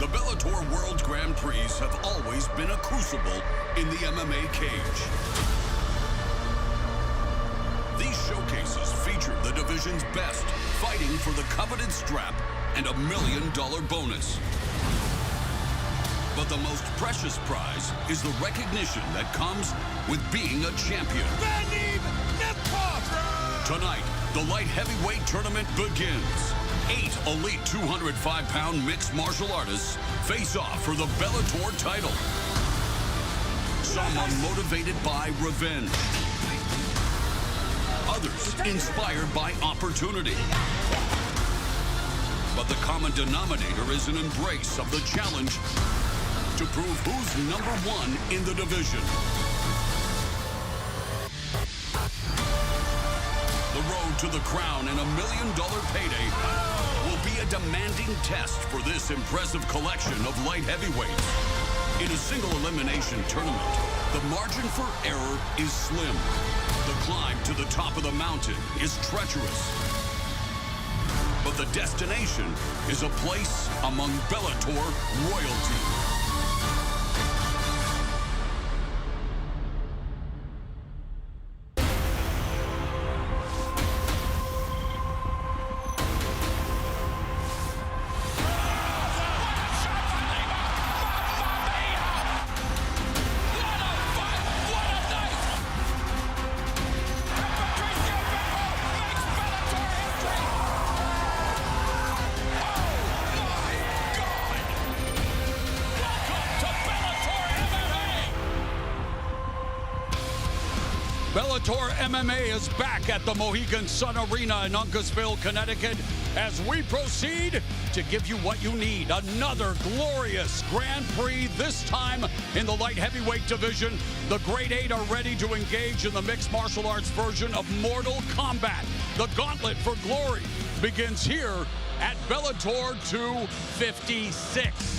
The Bellator World Grand Prix have always been a crucible in the MMA cage. These showcases feature the division's best, fighting for the coveted strap and $1 million bonus. But the most precious prize is the recognition that comes with being a champion. Tonight, the light heavyweight tournament begins. 8 elite 205-pound mixed martial artists face off for the Bellator title. Some are motivated by revenge. Others inspired by opportunity. But the common denominator is an embrace of the challenge to prove who's #1 in the division. The road to the crown and $1 million payday will be a demanding test for this impressive collection of light heavyweights. In a single elimination tournament, the margin for error is slim. The climb to the top of the mountain is treacherous. But the destination is a place among Bellator royalty. Bellator MMA is back at the Mohegan Sun Arena in Uncasville, Connecticut, as we proceed to give you what you need. Another glorious Grand Prix, this time in the light heavyweight division. The Great Eight are ready to engage in the mixed martial arts version of Mortal Kombat. The gauntlet for glory begins here at Bellator 256.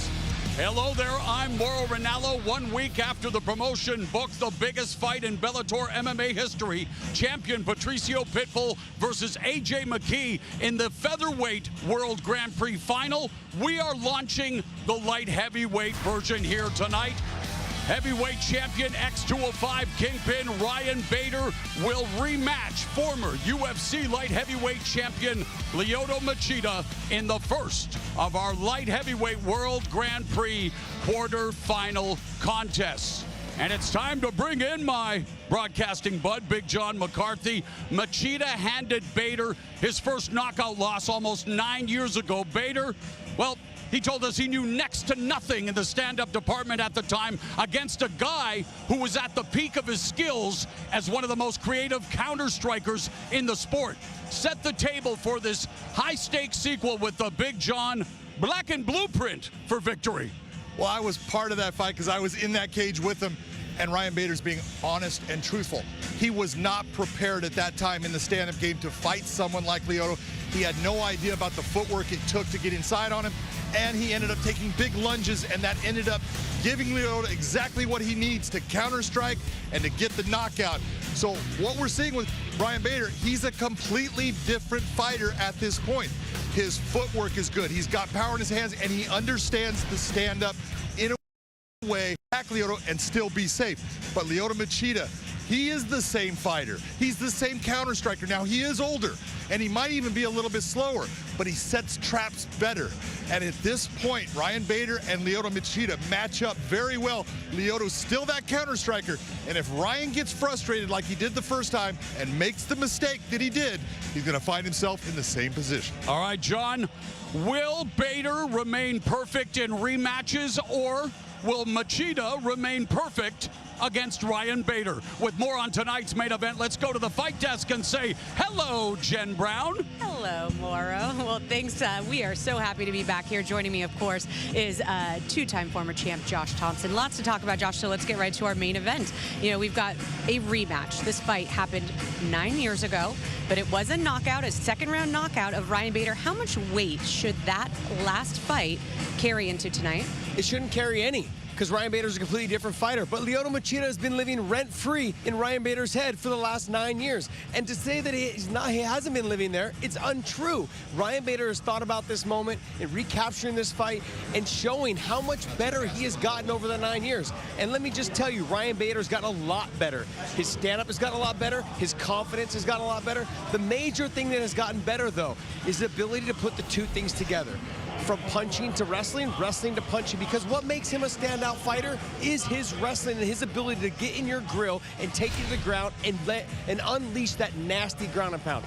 Hello there, I'm Mauro Ranallo. 1 week after the promotion booked the biggest fight in Bellator MMA history, champion Patricio Pitbull versus AJ McKee in the featherweight World Grand Prix final, we are launching the light heavyweight version here tonight. Heavyweight champion X205 Kingpin Ryan Bader will rematch former UFC light heavyweight champion Lyoto Machida in the first of our light heavyweight World Grand Prix quarterfinal contests. And it's time to bring in my broadcasting bud, Big John McCarthy. Machida handed Bader his first knockout loss almost 9 years ago. Bader, well, he told us he knew next to nothing in the stand-up department at the time against a guy who was at the peak of his skills as one of the most creative counter-strikers in the sport. Set the table for this high-stakes sequel with the Big John black and blueprint for victory. Well, I was part of that fight because I was in that cage with him, and Ryan Bader's being honest and truthful. He was not prepared at that time in the stand-up game to fight someone like Lyoto. He had no idea about the footwork it took to get inside on him, and he ended up taking big lunges, and that ended up giving Lyoto exactly what he needs to counter-strike and to get the knockout. So what we're seeing with Ryan Bader, he's a completely different fighter at this point. His footwork is good. He's got power in his hands, and he understands the stand-up in a way, attack Lyoto and still be safe. But Lyoto Machida, he is the same fighter. He's the same counter striker. Now, he is older, and he might even be a little bit slower, but he sets traps better. And at this point, Ryan Bader and Lyoto Machida match up very well. Lyoto's still that counter striker, and if Ryan gets frustrated like he did the first time and makes the mistake that he did, he's going to find himself in the same position. All right, John, will Bader remain perfect in rematches, or will Machida remain perfect against Ryan Bader? With more on tonight's main event, let's go to the fight desk and say hello, Jen Brown. Hello, Mauro. Well, thanks. We are so happy to be back here. Joining me, of course, is two-time former champ Josh Thompson. Lots to talk about, Josh, so let's get right to our main event. You know, we've got a rematch. This fight happened 9 years ago, but it was a knockout, a second-round knockout of Ryan Bader. How much weight should that last fight carry into tonight? It shouldn't carry any. because Ryan Bader's a completely different fighter. But Lyoto Machida has been living rent-free in Ryan Bader's head for the last 9 years. And to say that he hasn't been living there, it's untrue. Ryan Bader has thought about this moment and recapturing this fight and showing how much better he has gotten over the 9 years. And let me just tell you, Ryan Bader's gotten a lot better. His stand-up has gotten a lot better. His confidence has gotten a lot better. The major thing that has gotten better, though, is the ability to put the two things together. From punching to wrestling, wrestling to punching, because what makes him a standout fighter is his wrestling and his ability to get in your grill and take you to the ground and unleash that nasty ground and pound.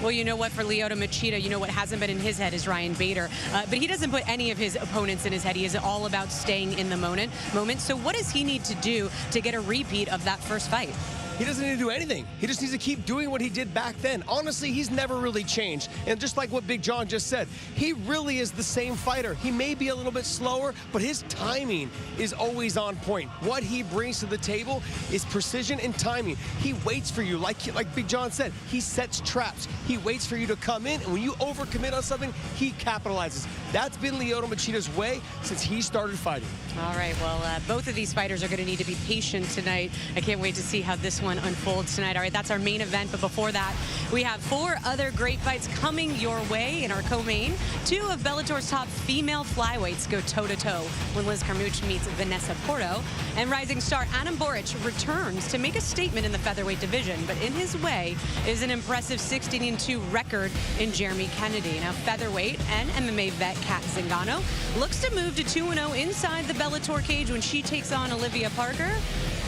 Well, you know what, for Lyoto Machida, you know what hasn't been in his head is Ryan Bader. But he doesn't put any of his opponents in his head. He is all about staying in the moment. So what does he need to do to get a repeat of that first fight? He doesn't need to do anything. He just needs to keep doing what he did back then. Honestly, he's never really changed. And just like what Big John just said, he really is the same fighter. He may be a little bit slower, but his timing is always on point. What he brings to the table is precision and timing. He waits for you, like Big John said. He sets traps. He waits for you to come in, and when you overcommit on something, he capitalizes. That's been Lyoto Machida's way since he started fighting. All right, well, both of these fighters are going to need to be patient tonight. I can't wait to see how this one unfolds tonight. All right, that's our main event, but before that, we have 4 other great fights coming your way in our co-main. 2 of Bellator's top female flyweights go toe-to-toe when Liz Carmouche meets Vanessa Porto, and rising star Adam Borics returns to make a statement in the featherweight division, but in his way is an impressive 16-2 record in Jeremy Kennedy. Now, featherweight and MMA vet Kat Zingano looks to move to 2-0 inside the Bellator cage when she takes on Olivia Parker.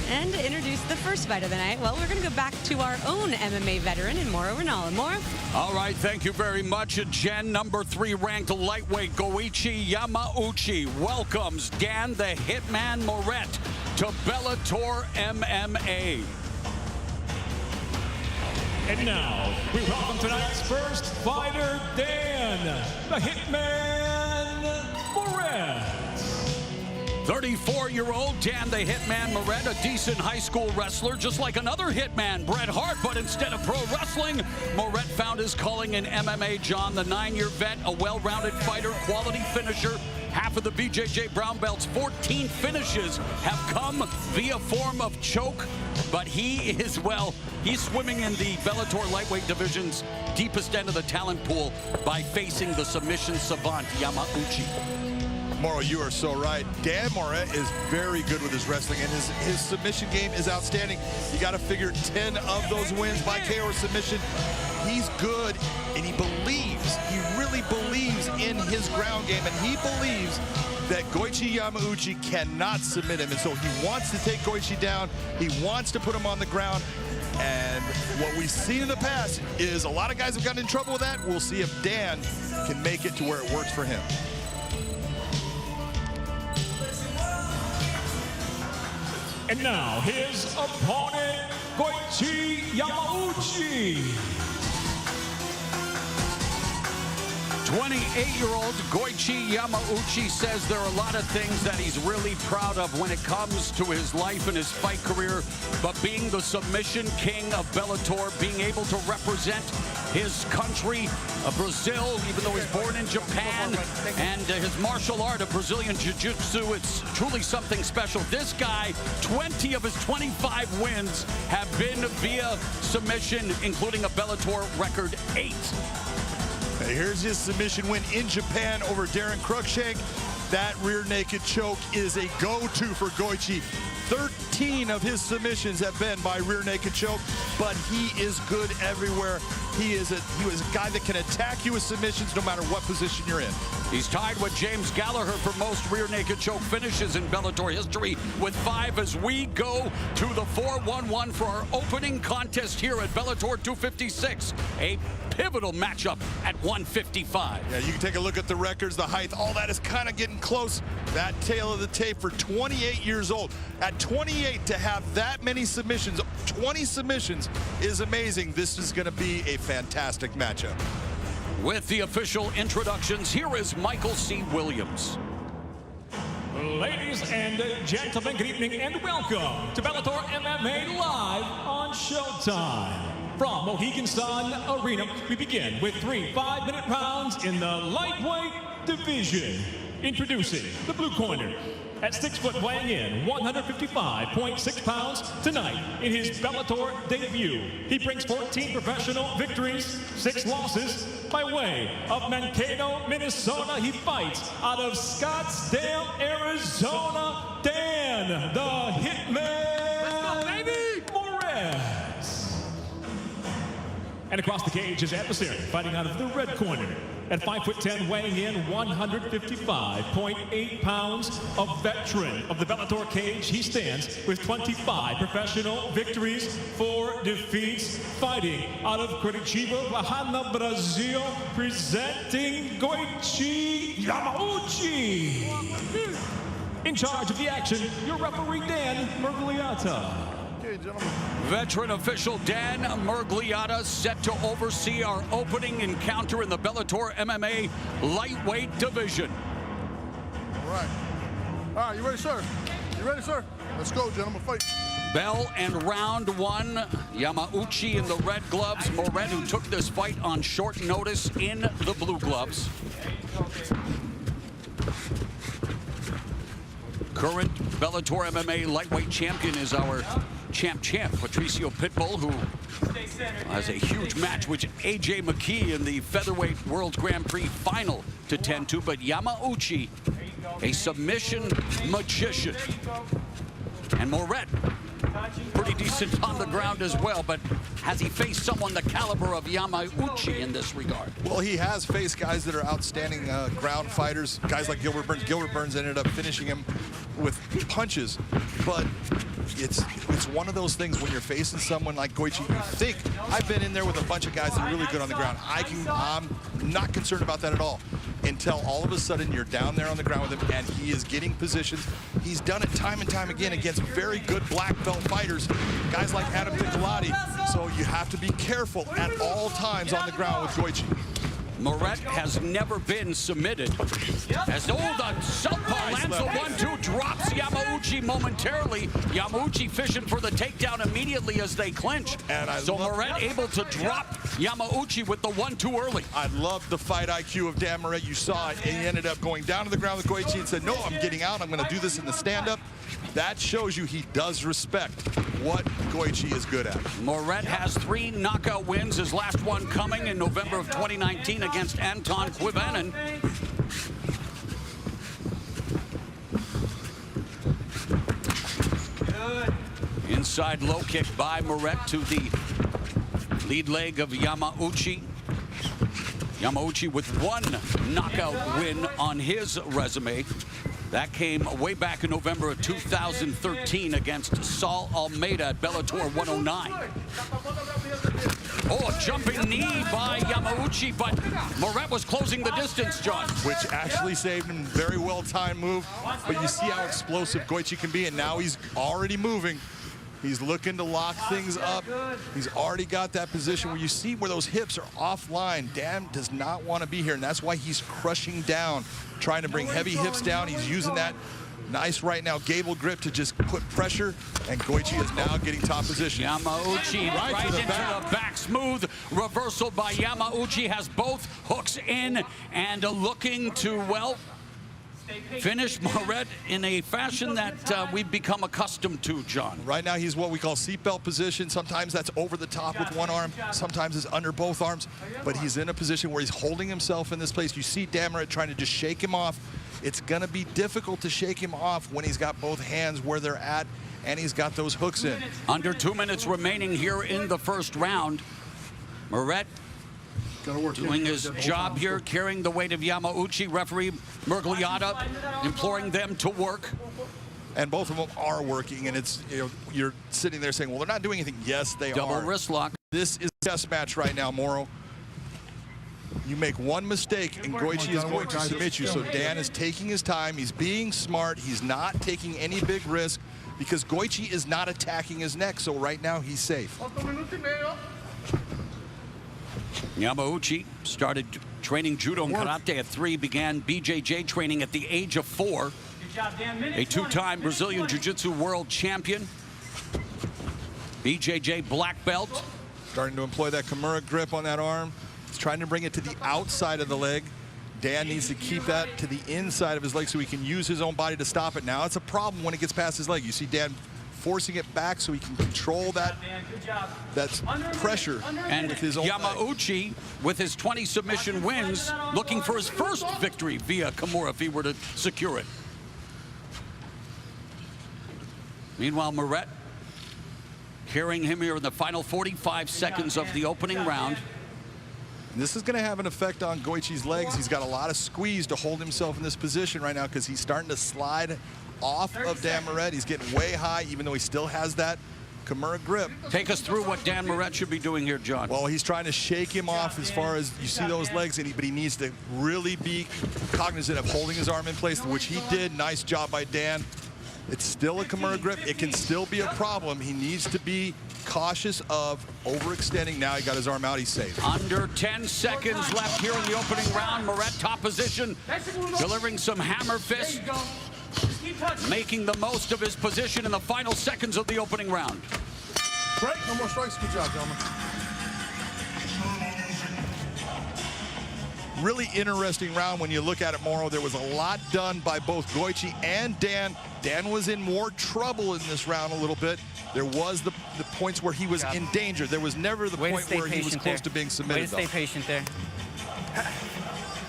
And to introduce the first fight of the night, well, we're going to go back to our own MMA veteran in Maura Ranallo. Maura? All right, thank you very much, Jen. Number 3 ranked lightweight Goichi Yamauchi welcomes Dan the Hitman Moret to Bellator MMA. And now, we welcome tonight's first fighter, Dan the Hitman Moret. 34-year-old Dan the Hitman Moret, a decent high school wrestler, just like another Hitman, Bret Hart, but instead of pro wrestling, Moret found his calling in MMA. John, the 9-year vet, a well-rounded fighter, quality finisher. Half of the BJJ brown belt's 14 finishes have come via form of choke, but he is, well, he's swimming in the Bellator lightweight division's deepest end of the talent pool by facing the submission savant Yamauchi. Moro, you are so right. Dan Moret is very good with his wrestling, and his submission game is outstanding. You got to figure 10 of those wins by KO or submission. He's good, and he really believes in his ground game, and he believes that Goichi Yamauchi cannot submit him, and so he wants to take Goichi down. He wants to put him on the ground, and what we've seen in the past is a lot of guys have gotten in trouble with that. We'll see if Dan can make it to where it works for him. And now, his opponent, Goichi Yamauchi. 28-year-old Goichi Yamauchi says there are a lot of things that he's really proud of when it comes to his life and his fight career, but being the submission king of Bellator, being able to represent his country, Brazil, even though he's born in Japan, and his martial art of Brazilian Jiu-Jitsu, it's truly something special. This guy, 20 of his 25 wins have been via submission, including a Bellator record 8. Here's his submission win in Japan over Darren Cruikshank. That rear naked choke is a go-to for Goichi. 13 of his submissions have been by rear naked choke, but he is good everywhere. He is a guy that can attack you with submissions no matter what position you're in. He's tied with James Gallagher for most rear naked choke finishes in Bellator history with 5 as we go to the 4-1-1 for our opening contest here at Bellator 256. A pivotal matchup at 155. Yeah, you can take a look at the records, the height, all that is kind of getting close. That tail of the tape for 28 years old. At 28, to have that many submissions, 20 submissions, is amazing. This is going to be a fantastic matchup. With the official introductions, here is Michael C. Williams. Ladies and gentlemen, good evening and welcome to Bellator MMA Live on Showtime. From Mohegan Sun Arena, we begin with 3 5-minute rounds in the lightweight division. introducing the blue corner. At 6 foot, weighing in 155.6 pounds tonight in his Bellator debut. He brings 14 professional victories, 6 losses. By way of Mankato, Minnesota, he fights out of Scottsdale, Arizona, Dan the Hitman Moret. And across the cage, his adversary, fighting out of the red corner. At 5'10", weighing in 155.8 pounds, a veteran of the Bellator cage, he stands with 25 professional victories, 4 defeats, fighting out of Curitiba, Bahia, Brazil, presenting Goichi Yamauchi. In charge of the action, your referee, Dan Mergliata. Veteran official Dan Mergliata set to oversee our opening encounter in the Bellator MMA lightweight division. All right, you ready, sir? You ready, sir? Let's go, gentlemen, fight. Bell and round 1, Yamauchi in the red gloves, Moret, who took this fight on short notice, in the blue gloves. Current Bellator MMA lightweight champion is our champ, Patricio Pitbull, who has a huge match with AJ McKee in the featherweight World Grand Prix final to tend to. But Yamauchi, a submission magician. And Moret, pretty decent on the ground as well, but has he faced someone the caliber of Yamauchi in this regard? Well, he has faced guys that are outstanding ground fighters, guys like Gilbert Burns. Gilbert Burns ended up finishing him with punches, but it's one of those things when you're facing someone like Goichi, you think, I've been in there with a bunch of guys that are really good on the ground. I'm not concerned about that at all, until all of a sudden you're down there on the ground with him and he is getting positions. He's done it time and time again against very good black belt fighters, guys like Adam Piccolotti. So you have to be careful at all times on the ground with Goichi. Moret has never been submitted. As the southpaw lands a 1-2, drops Yamauchi momentarily. Yamauchi fishing for the takedown immediately as they clinch. So Moret able to drop Yamauchi with the 1-2 early. I love the fight IQ of Dan Moret. You saw it, and he ended up going down to the ground with Goichi and said, no, I'm getting out. I'm going to do this in the stand-up. That shows you he does respect what Goichi is good at. Moret has 3 knockout wins, his last one coming in November of 2019 against Anton Quivanen. Inside low kick by Moret to the lead leg of Yamauchi. Yamauchi with 1 knockout win on his resume. That came way back in November of 2013 against Saul Almeida at Bellator 109. Oh, a jumping knee by Yamauchi, but Moret was closing the distance, John. Which actually saved him. Very well-timed move. But you see how explosive Goichi can be, and now he's already moving. He's looking to lock things up. He's already got that position where you see where those hips are offline. Dan does not want to be here, and that's why he's crushing down, trying to bring heavy hips down. He's using that nice right now gable grip to just put pressure, and Goichi is now getting top position. Yamauchi right into the back. Smooth reversal by Yamauchi, has both hooks in and looking to, well, finish Moret in a fashion that we've become accustomed to, John. Right now he's what we call seatbelt position. Sometimes that's over the top with one arm. Sometimes it's under both arms. But he's in a position where he's holding himself in this place. You see Dan Moret trying to just shake him off. It's going to be difficult to shake him off when he's got both hands where they're at and he's got those hooks in. Under 2 minutes remaining here in the first round. Moret doing his job here, carrying the weight of Yamauchi. Referee Mergliata imploring them to work. And both of them are working, and it's, you know, you're sitting there saying, well, they're not doing anything. Yes, they are. Double wrist lock. This is a chess match right now, Moro. You make one mistake, and Goichi is going to submit you. So Dan is taking his time. He's being smart. He's not taking any big risk because Goichi is not attacking his neck. So right now, he's safe. Yamauchi started training judo and karate at 3, began BJJ training at the age of 4. A 2-time Brazilian Jiu-Jitsu world champion. BJJ black belt. Starting to employ that Kimura grip on that arm. He's trying to bring it to the outside of the leg. Dan needs to keep that to the inside of his leg so he can use his own body to stop it. Now it's a problem when it gets past his leg. You see Dan forcing it back so he can control that pressure and with his own Yamauchi, leg. with his 20 submission wins, looking for his first victory via Kimura if he were to secure it. Meanwhile, Moret carrying him here in the final 45 seconds of the opening round. And this is going to have an effect on Goichi's legs. He's got a lot of squeeze to hold himself in this position right now because he's starting to slide off of Dan Moret. He's getting way high, even though he still has that Kimura grip. Take us through what Dan Moret should be doing here, John. Well, he's trying to shake him off as far as you see those legs, but he needs to really be cognizant of holding his arm in place, which he did. Nice job by Dan. It's still a Kimura grip. It can still be a problem. He needs to be cautious of overextending. Now he got his arm out. He's safe. Under 10 seconds left here in the opening round. Moret top position, delivering some hammer fists, making the most of his position in the final seconds of the opening round. Break. No more strikes. Good job, gentlemen. Really interesting round when you look at it, Moro. There was a lot done by both Goichi and Dan. Dan was in more trouble in this round a little bit. There was the points where he was in danger. There was never the point where he was close to being submitted. Way to stay patient there.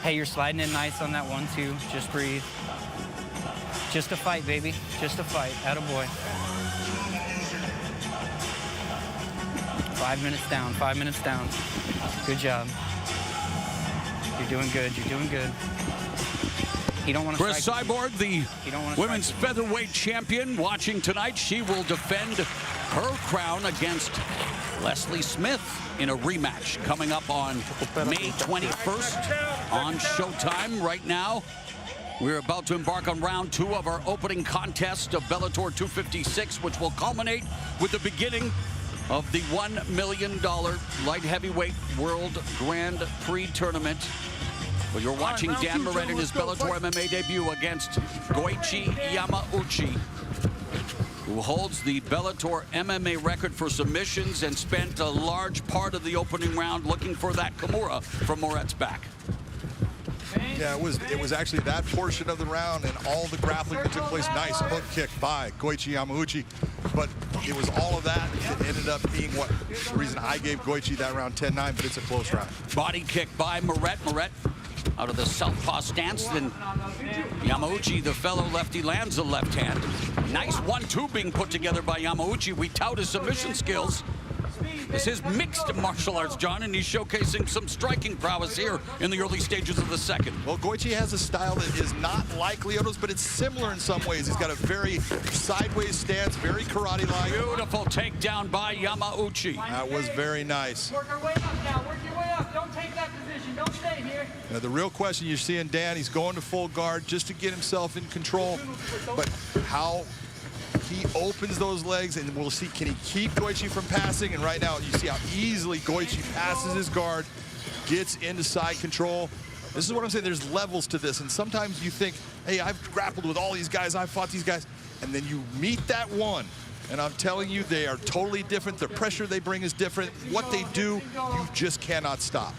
Hey, you're sliding in nice on that 1-2. Just breathe. Just a fight, baby. Just a fight. Attaboy. 5 minutes down. 5 minutes down. Good job. You're doing good. You're doing good. You don't want to Chris Cyborg, the women's featherweight champion, watching tonight. She will defend her crown against Leslie Smith in a rematch coming up on May 21st on Showtime. Right now, we're about to embark on round 2 of our opening contest of Bellator 256, which will culminate with the beginning of the $1 million light heavyweight World Grand Prix tournament. Well, you're watching Dan Moret in his Bellator MMA debut against Goichi Yamauchi, who holds the Bellator MMA record for submissions and spent a large part of the opening round looking for that Kimura from Moret's back. Yeah, it was actually that portion of the round and all the grappling that took place. Nice hook kick by Goichi Yamauchi. But it was all of that that ended up being the reason I gave Goichi that round 10-9, but it's a close round. Body kick by Moret. Moret out of the southpaw stance. Then Yamauchi, the fellow lefty, lands a left hand. Nice 1-2 being put together by Yamauchi. We tout his submission skills. This is mixed martial arts, John, and he's showcasing some striking prowess here in the early stages of the second. Well, Goichi has a style that is not like Lyoto's, but it's similar in some ways. He's got a very sideways stance, very karate-like. Beautiful takedown by Yamauchi. That was very nice. Work our way up now. Work your way up. Don't take that position. Don't stay here. Now, the real question you're seeing Dan, he's going to full guard just to get himself in control, but how he opens those legs, and we'll see, can he keep Goichi from passing? And right now, you see how easily Goichi passes his guard, gets into side control. This is what I'm saying. There's levels to this, and sometimes you think, hey, I've grappled with all these guys, I've fought these guys, and then you meet that one, and I'm telling you, they are totally different. The pressure they bring is different. What they do, you just cannot stop.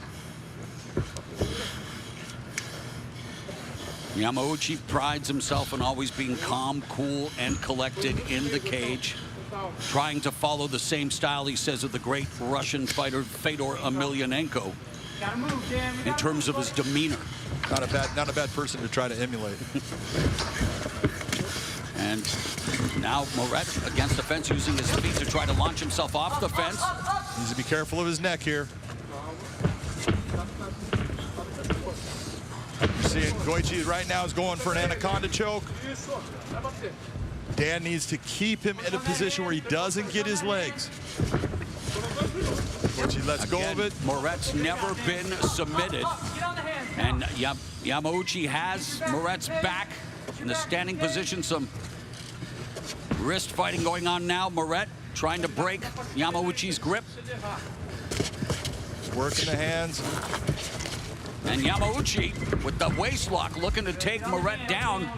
Yamauchi prides himself on always being calm, cool, and collected in the cage, trying to follow the same style, he says, of the great Russian fighter Fedor Emelianenko in terms of his demeanor. Not a bad person to try to emulate. And now Moret against the fence, using his feet to try to launch himself off the fence. Needs to be careful of his neck here. You're seeing Goichi right now is going for an anaconda choke. Dan needs to keep him in a position where he doesn't get his legs. Goichi lets go of it. Moret's never been submitted. And Yamauchi has Moret's back in the standing position. Some wrist fighting going on now. Moret trying to break Yamauchi's grip. Working the hands. And Yamauchi with the waist lock looking to take Moret down.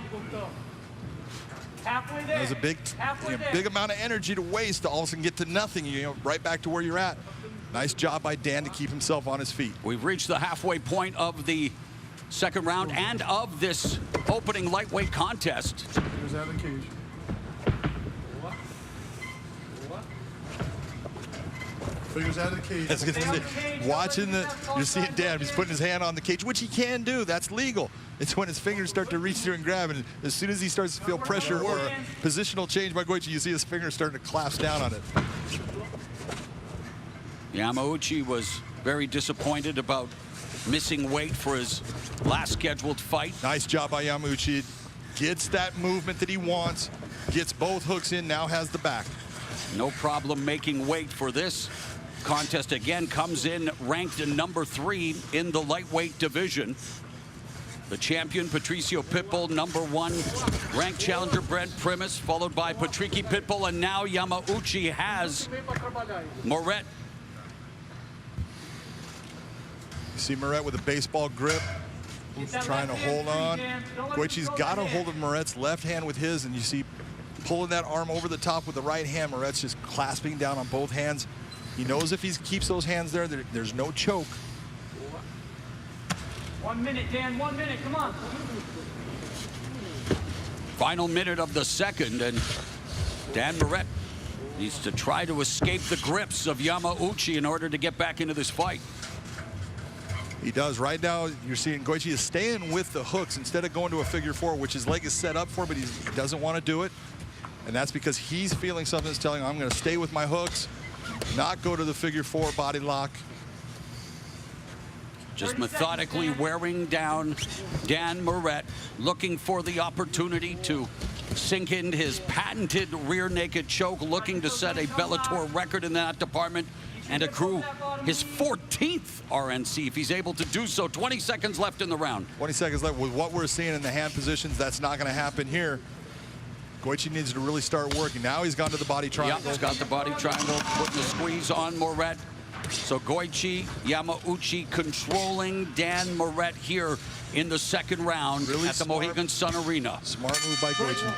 There's a big amount of energy to waste to all of a sudden get to nothing, right back to where you're at. Nice job by Dan to keep himself on his feet. We've reached the halfway point of the second round and of this opening lightweight contest. Fingers out of the cage. Fingers out of the cage. That's good to see. Watching you're seeing Dan, he's putting his hand on the cage, which he can do. That's legal. It's when his fingers start to reach through and grab, and as soon as he starts to feel pressure or a positional change by Goichi, you see his fingers starting to clasp down on it. Yamauchi was very disappointed about missing weight for his last scheduled fight. Nice job by Yamauchi. Gets that movement that he wants, gets both hooks in, now has the back. No problem making weight for this contest. Again, comes in ranked number 3 in the lightweight division. The champion, Patricio Pitbull, number 1 ranked challenger, Brent Primus, followed by Patricky Pitbull, and now Yamauchi has Moret. You see Moret with a baseball grip, trying to hold on. Goichi's got a hold of Moret's left hand with his, and you see pulling that arm over the top with the right hand. Moret's just clasping down on both hands. He knows if he keeps those hands there, there's no choke. 1 minute, Dan, 1 minute, come on. Final minute of the second, and Dan Moret needs to try to escape the grips of Yamauchi in order to get back into this fight. He does. Right now, you're seeing Goichi is staying with the hooks instead of going to a figure 4, which his leg is set up for, but he doesn't want to do it. And that's because he's feeling something that's telling him, I'm going to stay with my hooks, not go to the figure 4 body lock. Just methodically wearing down Dan Moret, looking for the opportunity to sink in his patented rear naked choke, looking to set a Bellator record in that department and accrue his 14th RNC if he's able to do so. 20 seconds left in the round. 20 seconds left. With what we're seeing in the hand positions, that's not going to happen here. Goichi needs to really start working. Now he's gone to the body triangle. Yep, he's got the body triangle, putting the squeeze on Moret. So Goichi, Yamauchi controlling Dan Moret here in the second round really at the Mohegan Sun Arena. Smart move by Goichi.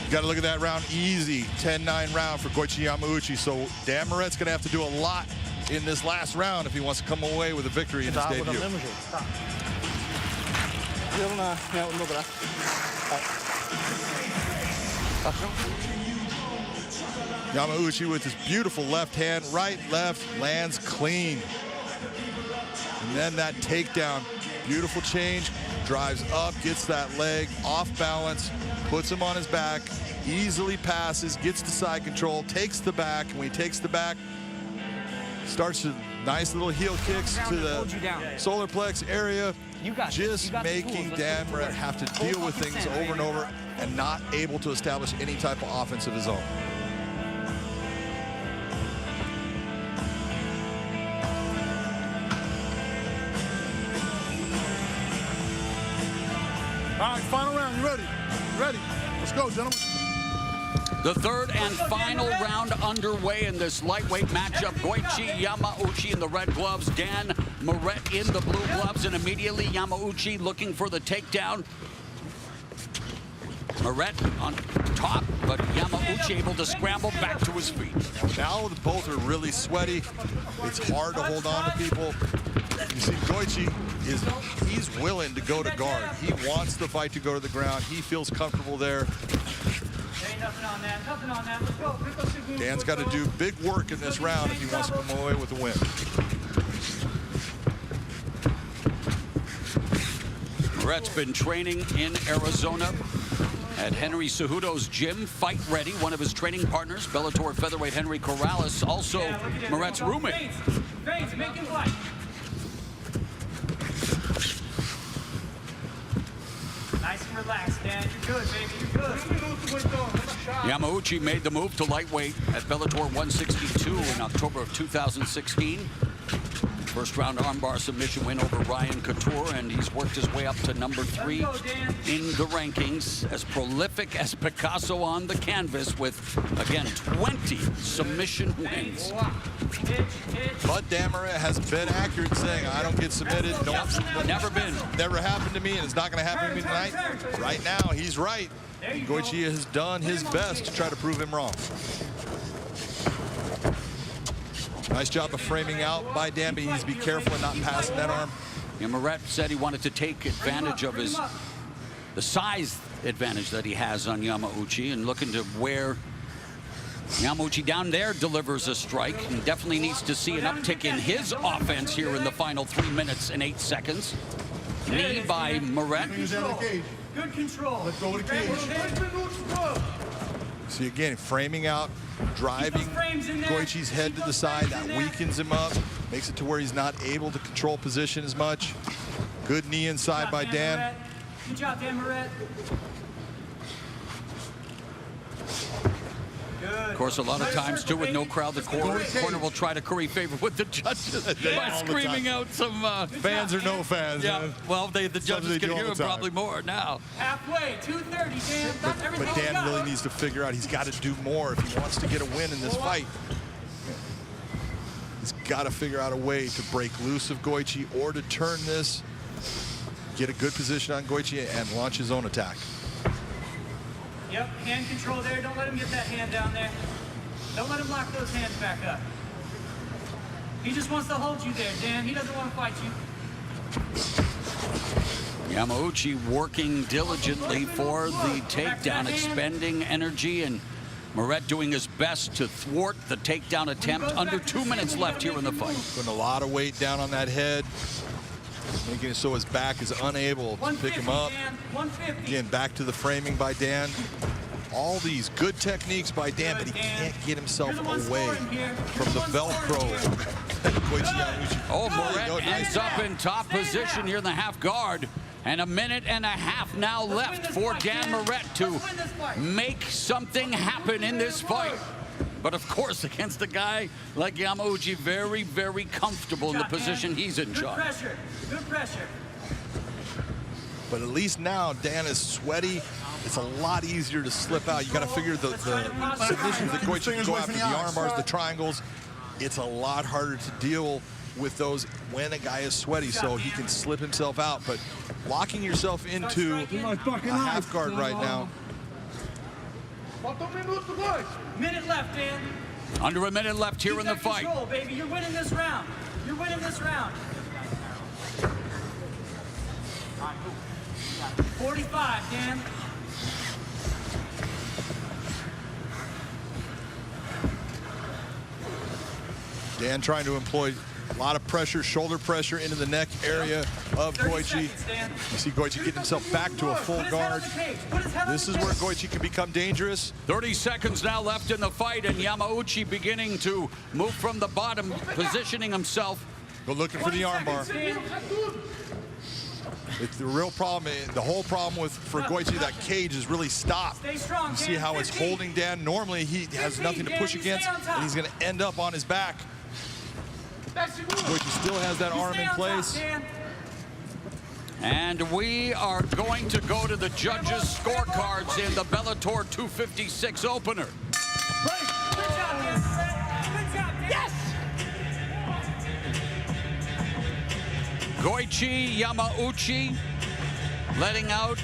You got to look at that round. Easy 10-9 round for Goichi Yamauchi. So Dan Moret's going to have to do a lot in this last round if he wants to come away with a victory in his debut. Yamauchi with his beautiful left hand, right, left, lands clean. And then that takedown, beautiful change, drives up, gets that leg off balance, puts him on his back, easily passes, gets the side control, takes the back. And when he takes the back, starts to nice little heel kicks to the solar plex area, just making Dan Moret have to deal with things over and over and not able to establish any type of offense of his own. All right, final round. You ready? Ready? Let's go, gentlemen. The third and final round underway in this lightweight matchup. Goichi Yamauchi in the red gloves, Dan Moret in the blue gloves, and immediately Yamauchi looking for the takedown. Moret on top, but Yamauchi able to scramble back to his feet. Now both are really sweaty. It's hard to hold on to people. You see Goichi he's willing to go to guard. He wants the fight to go to the ground. He feels comfortable there. Dan's got to do big work in this round if he wants to come away with a win. Moret's been training in Arizona at Henry Cejudo's gym, Fight Ready. One of his training partners, Bellator featherweight Henry Corrales, also Moret's roommate. Nice and relaxed, Dan. You're good, baby. You're good. Yamauchi made the move to lightweight at Bellator 162 in October of 2016. First round armbar submission win over Ryan Couture, and he's worked his way up to number 3 in the rankings. As prolific as Picasso on the canvas with, again, 20 submission wins. But Dan Moret has been accurate saying, I don't get submitted. Never been. Never happened to me, and it's not going to happen to me tonight. Right now, he's right. Goichi has done his best to try to prove him wrong. Nice job of framing out by Dan, but he needs to be careful and not passing that arm. Yeah, Moret said he wanted to take advantage of the size advantage that he has on Yamauchi and looking to where Yamauchi down there delivers a strike, and definitely needs to see an uptick in his offense here in the final 3 minutes and 8 seconds. Knee by Moret. Good control. Let's go to the cage. See again, framing out, driving Goichi's head to the side. That weakens him up, makes it to where he's not able to control position as much. Good knee inside by Dan. Good job, Dan Moret. Of course, a lot of times, too, with no crowd, the corner will try to curry favor with the judges by screaming out some... fans or no fans. Yeah, well, the judges can hear him probably more now. Halfway, 230, Dan. But Dan really needs to figure out he's got to do more if he wants to get a win in this fight. He's got to figure out a way to break loose of Goichi or to turn this, get a good position on Goichi, and launch his own attack. Yep, hand control there. Don't let him get that hand down there. Don't let him lock those hands back up. He just wants to hold you there, Dan. He doesn't want to fight you. Yamauchi working diligently for the takedown, expending energy, and Moret doing his best to thwart the takedown attempt. Under 2 minutes left here in the fight. Putting a lot of weight down on that head, making it so his back is unable to pick him up. Again, back to the framing by Dan. All these good techniques by Dan, but he can't get himself away from the Velcro. Oh, Moret ends up in top position here in the half guard. And a minute and a half now left for Dan Moret to make something happen in this fight. But of course, against a guy like Yamauchi, very, very comfortable in the position he's in charge. Good pressure. Good pressure. But at least now Dan is sweaty. It's a lot easier to slip out. You got to figure the submissions that Goichi can go after, the arm bars, the triangles. It's a lot harder to deal with those when a guy is sweaty, so he can slip himself out. But locking yourself into a half guard right now. Minute left, Dan. Under a minute left here in the fight. Control, baby. You're winning this round. You're winning this round. 45, Dan. Dan trying to employ a lot of pressure, shoulder pressure into the neck area of Goichi. You see Goichi getting himself back to a full guard. This is where Goichi can become dangerous. 30 seconds now left in the fight, and Yamauchi beginning to move from the bottom, positioning himself. Go looking for the armbar. It's the real problem, the whole problem for Goichi, that cage is really stopped. You see how it's holding Dan. Normally he has nothing to push against, and he's going to end up on his back. Goichi still has that arm in place. And we are going to go to the judges' scorecards in the Bellator 256 opener. Yes! Goichi Yamauchi letting out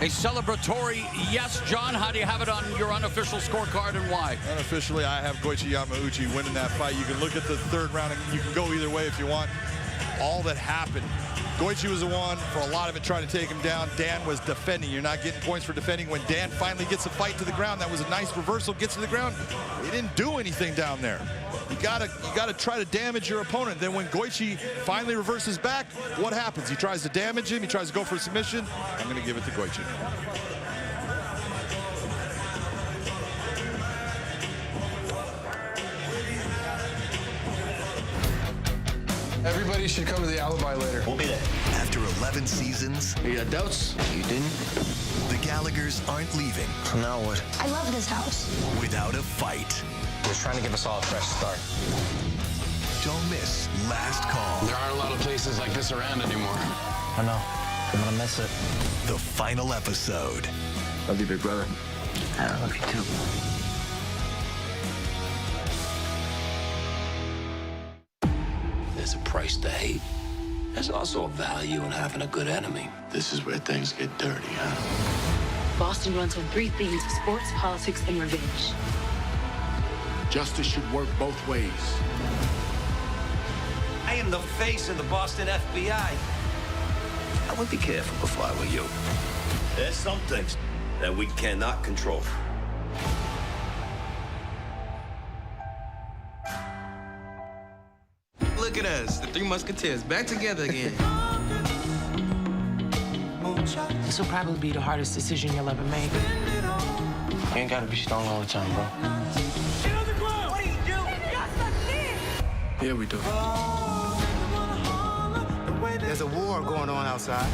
a celebratory yes. John, how do you have it on your unofficial scorecard and why? Unofficially, I have Goichi Yamauchi winning that fight. You can look at the third round and you can go either way if you want. All that happened, Goichi was the one for a lot of it trying to take him down. Dan was defending. You're not getting points for defending. When Dan finally gets the fight to the ground, that was a nice reversal, gets to the ground. He didn't do anything down there. You gotta try to damage your opponent. Then when Goichi finally reverses back, what happens? He tries to damage him, he tries to go for a submission. I'm gonna give it to Goichi. Everybody should come to the alibi later. We'll be there. After 11 seasons, You got doubts? You didn't? the Gallaghers aren't leaving So now what? I love this house. without a fight. They're trying to give us all a fresh start. Don't miss Last Call. There aren't a lot of places like this around anymore. I know. I'm gonna miss it. The final episode. Love you, big brother. I love you too. There's a price to hate. There's also a value in having a good enemy. This is where things get dirty, huh? Boston runs on 3 themes: sports, politics, and revenge. Justice should work both ways. I am the face of the Boston FBI. I would be careful if I were you. There's some things that we cannot control. Look at us, the Three Musketeers, back together again. This will probably be the hardest decision you'll ever make. You ain't gotta be strong all the time, bro. Yeah, we do. There's a war going on outside.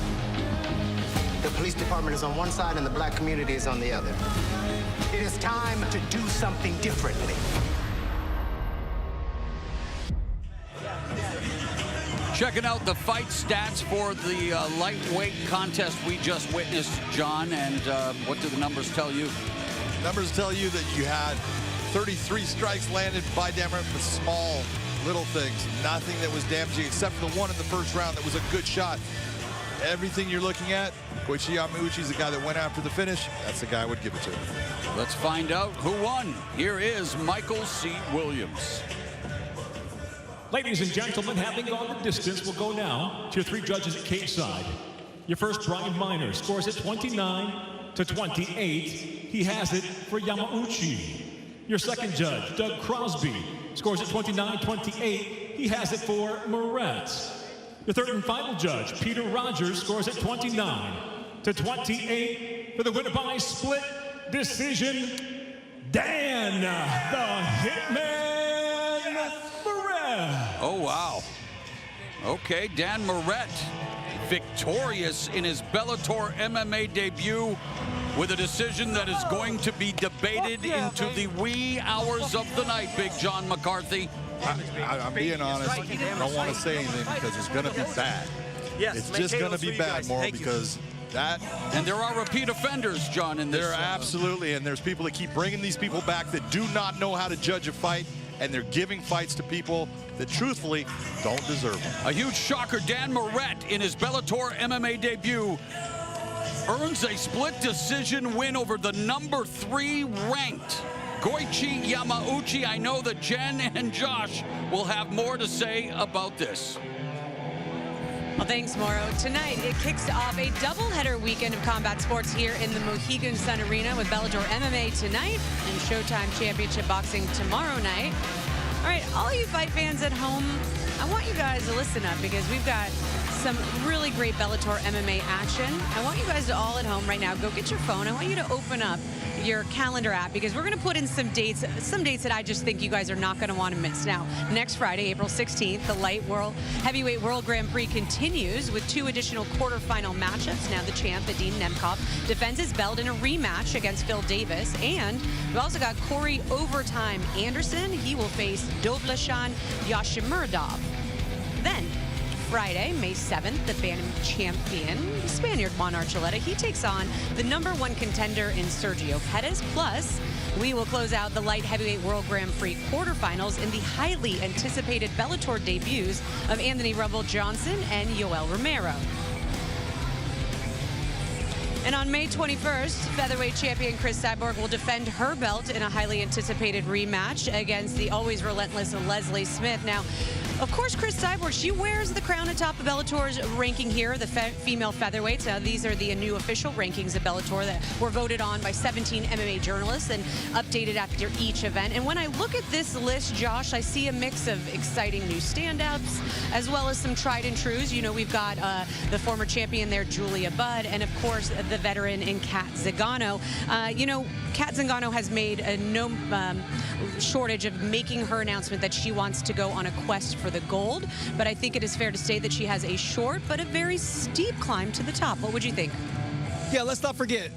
The police department is on one side and the black community is on the other. It is time to do something differently. Checking out the fight stats for the lightweight contest we just witnessed, John, and what do the numbers tell you? Numbers tell you that you had 33 strikes landed by Dan Moret, but small, little things. Nothing that was damaging except for the one in the first round that was a good shot. Everything you're looking at, Koichi Yamauchi is the guy that went after the finish. That's the guy I would give it to. Let's find out who won. Here is Michael C. Williams. Ladies and gentlemen, having gone the distance, we'll go now to your three judges at cage side. Your first, Brian Miner, scores at 29-28. He has it for Yamauchi. Your second judge, Doug Crosby, scores at 29-28. He has it for Moret. Your third and final judge, Peter Rogers, scores at 29-28 for the winner by split decision, Dan the Hitman Moret. Oh, wow. Okay, Dan Moret, victorious in his Bellator MMA debut with a decision that is going to be debated into the wee hours of the night, Big John McCarthy. I'm being honest. I don't want to say anything because it's going to be bad. It's just going to be bad, Moret, because that... And there are repeat offenders, John, in this. There are absolutely, and there's people that keep bringing these people back that do not know how to judge a fight, and they're giving fights to people that truthfully don't deserve them. A huge shocker, Dan Moret in his Bellator MMA debut earns a split decision win over the number 3 ranked Koichi Yamauchi. I know that Jen and Josh will have more to say about this. Well, thanks, Moro. Tonight, it kicks off a doubleheader weekend of combat sports here in the Mohegan Sun Arena with Bellator MMA tonight and Showtime Championship Boxing tomorrow night. All right, all you fight fans at home, I want you guys to listen up because we've got some really great Bellator MMA action. I want you guys to all at home right now, go get your phone. I want you to open up your calendar app because we're going to put in some dates that I just think you guys are not going to want to miss. Now, next Friday, April 16th, the Heavyweight World Grand Prix continues with 2 additional quarterfinal matchups. Now, the champ, Vadim Nemkov, defends his belt in a rematch against Phil Davis. And we've also got Corey Overtime Anderson. He will face Dovlashan Yashimuradov. Then, Friday, May 7th, the Bantam champion, the Spaniard Juan Archuleta, he takes on the #1 contender in Sergio Pettis. Plus, we will close out the light heavyweight World Grand Prix quarterfinals in the highly anticipated Bellator debuts of Anthony Rumble Johnson and Yoel Romero. And on May 21st, featherweight champion Chris Cyborg will defend her belt in a highly anticipated rematch against the always relentless Leslie Smith. Now, of course, Chris Cyborg, she wears the crown atop of Bellator's ranking here, the female featherweights. Now, these are the new official rankings of Bellator that were voted on by 17 MMA journalists and updated after each event. And when I look at this list, Josh, I see a mix of exciting new standouts as well as some tried and trues. You know, we've got the former champion there, Julia Budd, and of course, the veteran in Kat Zingano. You know, Kat Zingano has made no shortage of making her announcement that she wants to go on a quest for the gold, but I think it is fair to say that she has a short but a very steep climb to the top. What would you think? Yeah, let's not forget,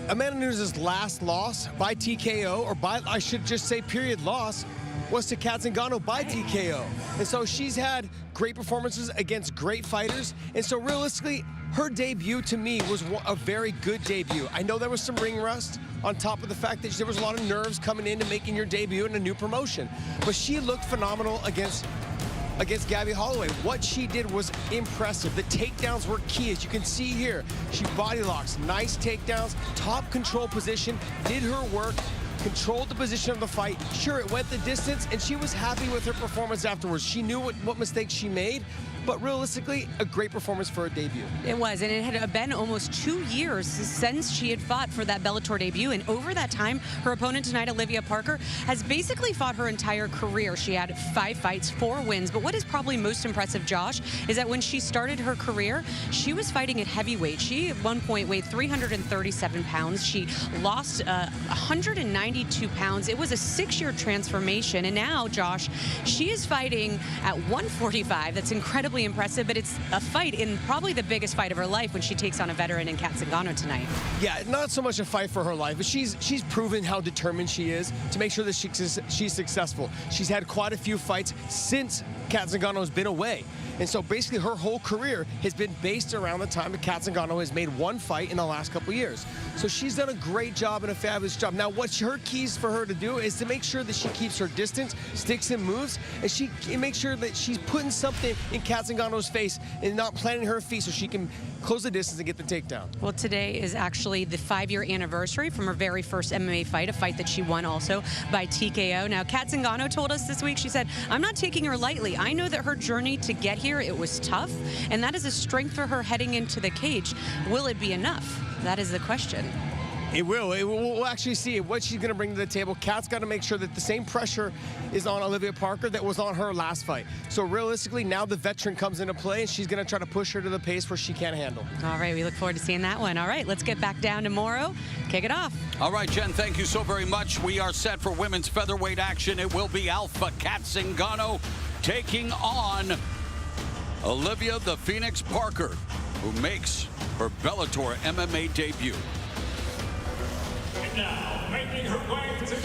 Amanda Nunes' last loss by TKO, or by, I should just say period loss, was to Kat Zingano by TKO. And so she's had great performances against great fighters, and so realistically, her debut to me was a very good debut. I know there was some ring rust on top of the fact that there was a lot of nerves coming into making your debut in a new promotion, but she looked phenomenal against Gabby Holloway. What she did was impressive. The takedowns were key, as you can see here. She body locks, nice takedowns, top control position, did her work. controlled the position of the fight. Sure, it went the distance, and she was happy with her performance afterwards. She knew what mistakes she made, but realistically, a great performance for her debut. It was, and it had been almost 2 years since she had fought for that Bellator debut, and over that time, her opponent tonight, Olivia Parker, has basically fought her entire career. She had 5 fights, 4 wins, but what is probably most impressive, Josh, is that when she started her career, she was fighting at heavyweight. She, at one point, weighed 337 pounds. She lost 192 pounds. It was a 6-year transformation, and now, Josh, she is fighting at 145. That's incredibly impressive, but it's a fight in probably the biggest fight of her life when she takes on a veteran in Cat Zingano tonight. Yeah, not so much a fight for her life, but she's proven how determined she is to make sure that she's successful. She's had quite a few fights since Cat Zingano has been away. And so basically her whole career has been based around the time that Cat Zingano has made 1 fight in the last couple of years. So she's done a great job and a fabulous job. Now, what's her keys for her to do is to make sure that she keeps her distance, sticks and moves, and she makes sure that she's putting something in Cat Zingano's face and not planting her feet so she can close the distance and get the takedown. Well, today is actually the 5-year anniversary from her very first MMA fight, a fight that she won also by TKO. Now, Cat Zingano told us this week, she said, "I'm not taking her lightly. I know that her journey to get here, it was tough, and that is a strength for her heading into the cage. Will it be enough? That is the question." It will. We'll actually see what she's going to bring to the table. Kat's got to make sure that the same pressure is on Olivia Parker that was on her last fight. So realistically, now the veteran comes into play, and she's going to try to push her to the pace where she can't handle. All right, we look forward to seeing that one. All right, let's get back down to Moro. Kick it off. All right, Jen, thank you so very much. We are set for women's featherweight action. It will be Alpha Cat Zingano taking on Olivia the Phoenix Parker, who makes her Bellator MMA debut. And now, making her way to the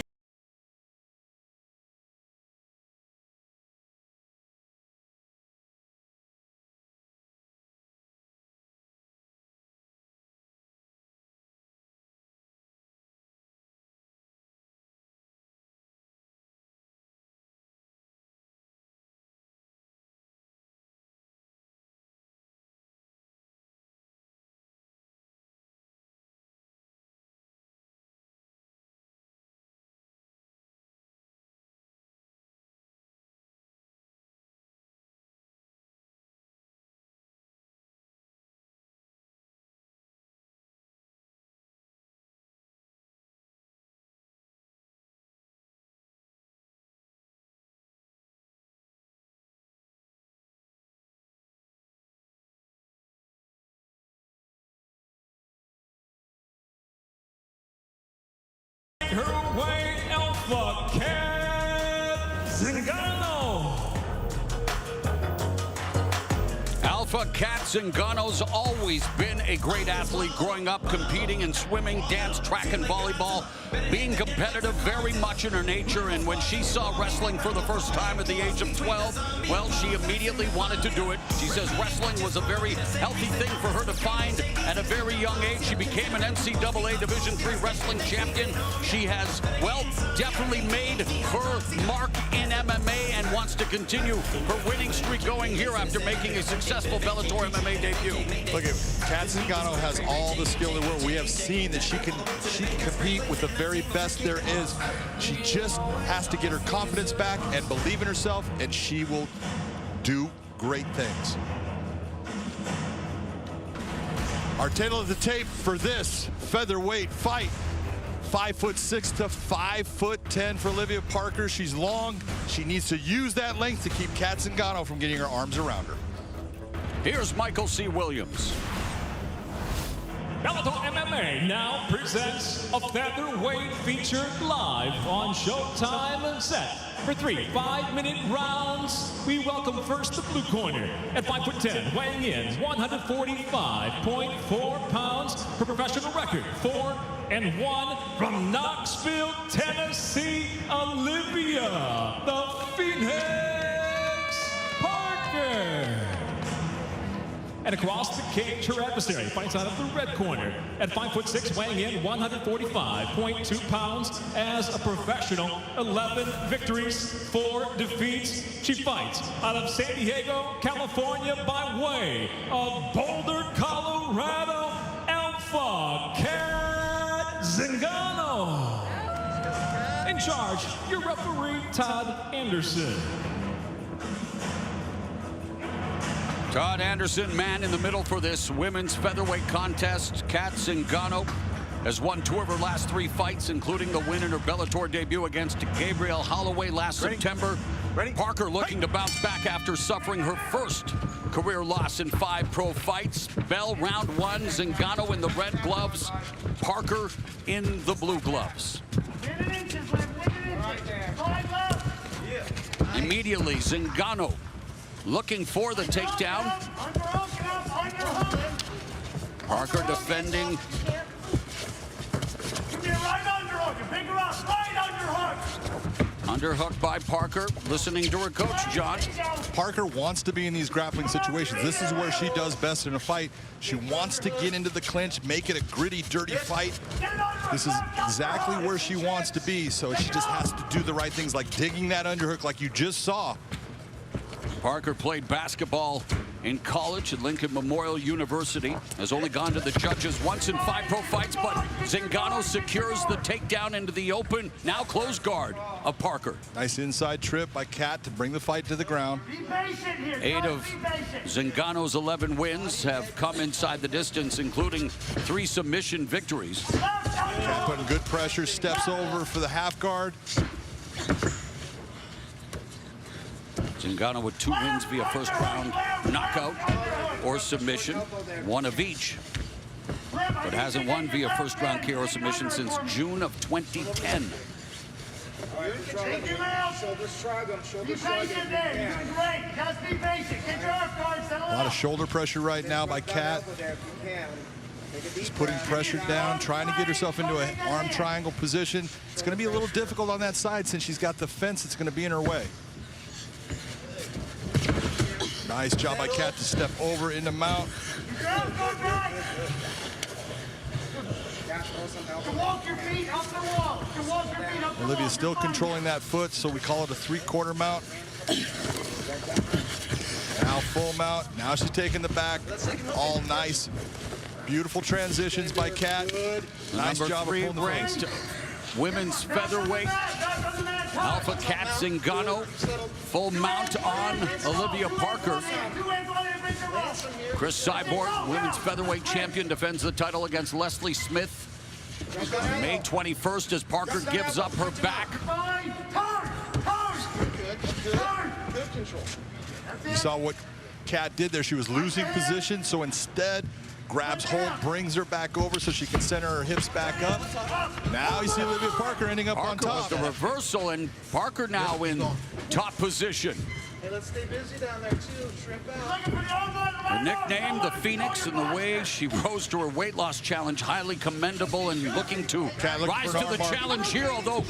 her way, Alpha Cat Zingano. Alpha Cat Zingano's always been a great athlete growing up, competing in swimming, dance, track, and volleyball, being competitive very much in her nature. And when she saw wrestling for the first time at the age of 12, well, she immediately wanted to do it. She says wrestling was a very healthy thing for her to find at a very young age. She became an NCAA Division III wrestling champion. She has, well, definitely made her mark in MMA and wants to continue her winning streak going here after making a successful Bellator MMA debut. Look at Cat Zingano has all the skill in the world. We have seen that she can compete with the very best there is. She just has to get her confidence back and believe in herself, and she will do great things. Our tail of the tape for this featherweight fight. 5'6" to 5'10" for Olivia Parker. She's long. She needs to use that length to keep Cat Zingano from getting her arms around her. Here's Michael C. Williams. Bellator MMA now presents a featherweight feature live on Showtime, set for 3 5-minute rounds. We welcome first the blue corner at 5'10", weighing in 145.4 pounds, her professional record 4-1 from Knoxville, Tennessee, Olivia the Phoenix Parker. And across the cage, her adversary fights out of the red corner at 5'6", weighing in 145.2 pounds. As a professional, 11 victories, 4 defeats. She fights out of San Diego, California, by way of Boulder, Colorado, Alpha Cat Zingano. charge, your referee, Todd Anderson. Todd Anderson, man in the middle for this women's featherweight contest. Kat Zingano has won 2 of her last 3 fights, including the win in her Bellator debut against Gabrielle Holloway last September. Parker looking to bounce back after suffering her first career loss in 5 pro fights. Bell round 1, Zingano in the red gloves, Parker in the blue gloves. Immediately, Zingano looking for the takedown. Parker defending. Underhook by Parker, listening to her coach, John. Parker wants to be in these grappling situations. This is where she does best in a fight. She wants to get into the clinch, make it a gritty, dirty fight. This is exactly where she wants to be, so she just has to do the right things, like digging that underhook like you just saw. Parker played basketball in college at Lincoln Memorial University. Has only gone to the judges once in 5 pro fights, but Zingano secures the takedown into the open, now closed guard of Parker. Nice inside trip by Kat to bring the fight to the ground. 8 of Zingano's 11 wins have come inside the distance, including 3 submission victories. Kat putting good pressure, steps over for the half guard. Zingano with 2 wins via first round knockout or submission, 1 of each, but hasn't won via first round KO submission since June of 2010. A lot of shoulder pressure right now by Kat. She's putting pressure down, trying to get herself into an arm triangle position. It's going to be a little difficult on that side since she's got the fence that's going to be in her way. Nice job by Kat to step over into mount. Olivia's still controlling that foot, so we call it a 3/4 mount. Now full mount. Now she's taking the back. All nice. Beautiful transitions by Kat. Nice job of pulling the ranked women's featherweight. Alpha Kat Zingano, full mount on Olivia Parker. Chris Cyborg, women's featherweight champion, defends the title against Leslie Smith on May 21st as Parker gives up her back. You saw what Kat did there. She was losing position, so instead grabs hold, brings her back over so she can center her hips back up. Now you see Olivia Parker ending up on top. With the reversal, and Parker now in top position. Hey, let's stay busy down there too. Shrimp out. Her nickname, the Phoenix, and the way she rose to her weight loss challenge, highly commendable, and looking to rise to the challenge here. Although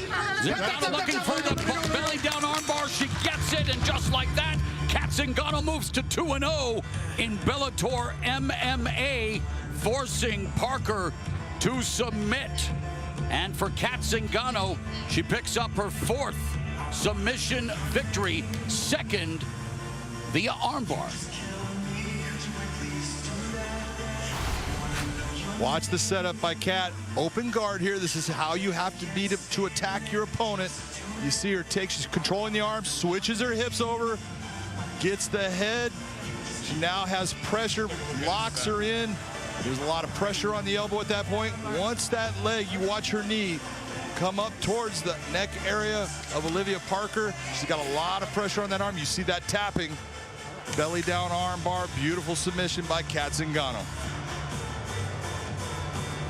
Zingano looking for the belly down armbar, she gets it, and just like that, Kat Zingano moves to 2-0 in Bellator MMA, forcing Parker to submit. And for Kat Zingano, she picks up her 4th submission victory, 2nd via armbar. Watch the setup by Kat. Open guard here. This is how you have to be to attack your opponent. You see her take, she's controlling the arms, switches her hips over, gets the head. She now has pressure, locks her in. There's a lot of pressure on the elbow at that point. Once that leg, you watch her knee come up towards the neck area of Olivia Parker. She's got a lot of pressure on that arm. You see that tapping. Belly down arm bar. Beautiful submission by Kat Zingano.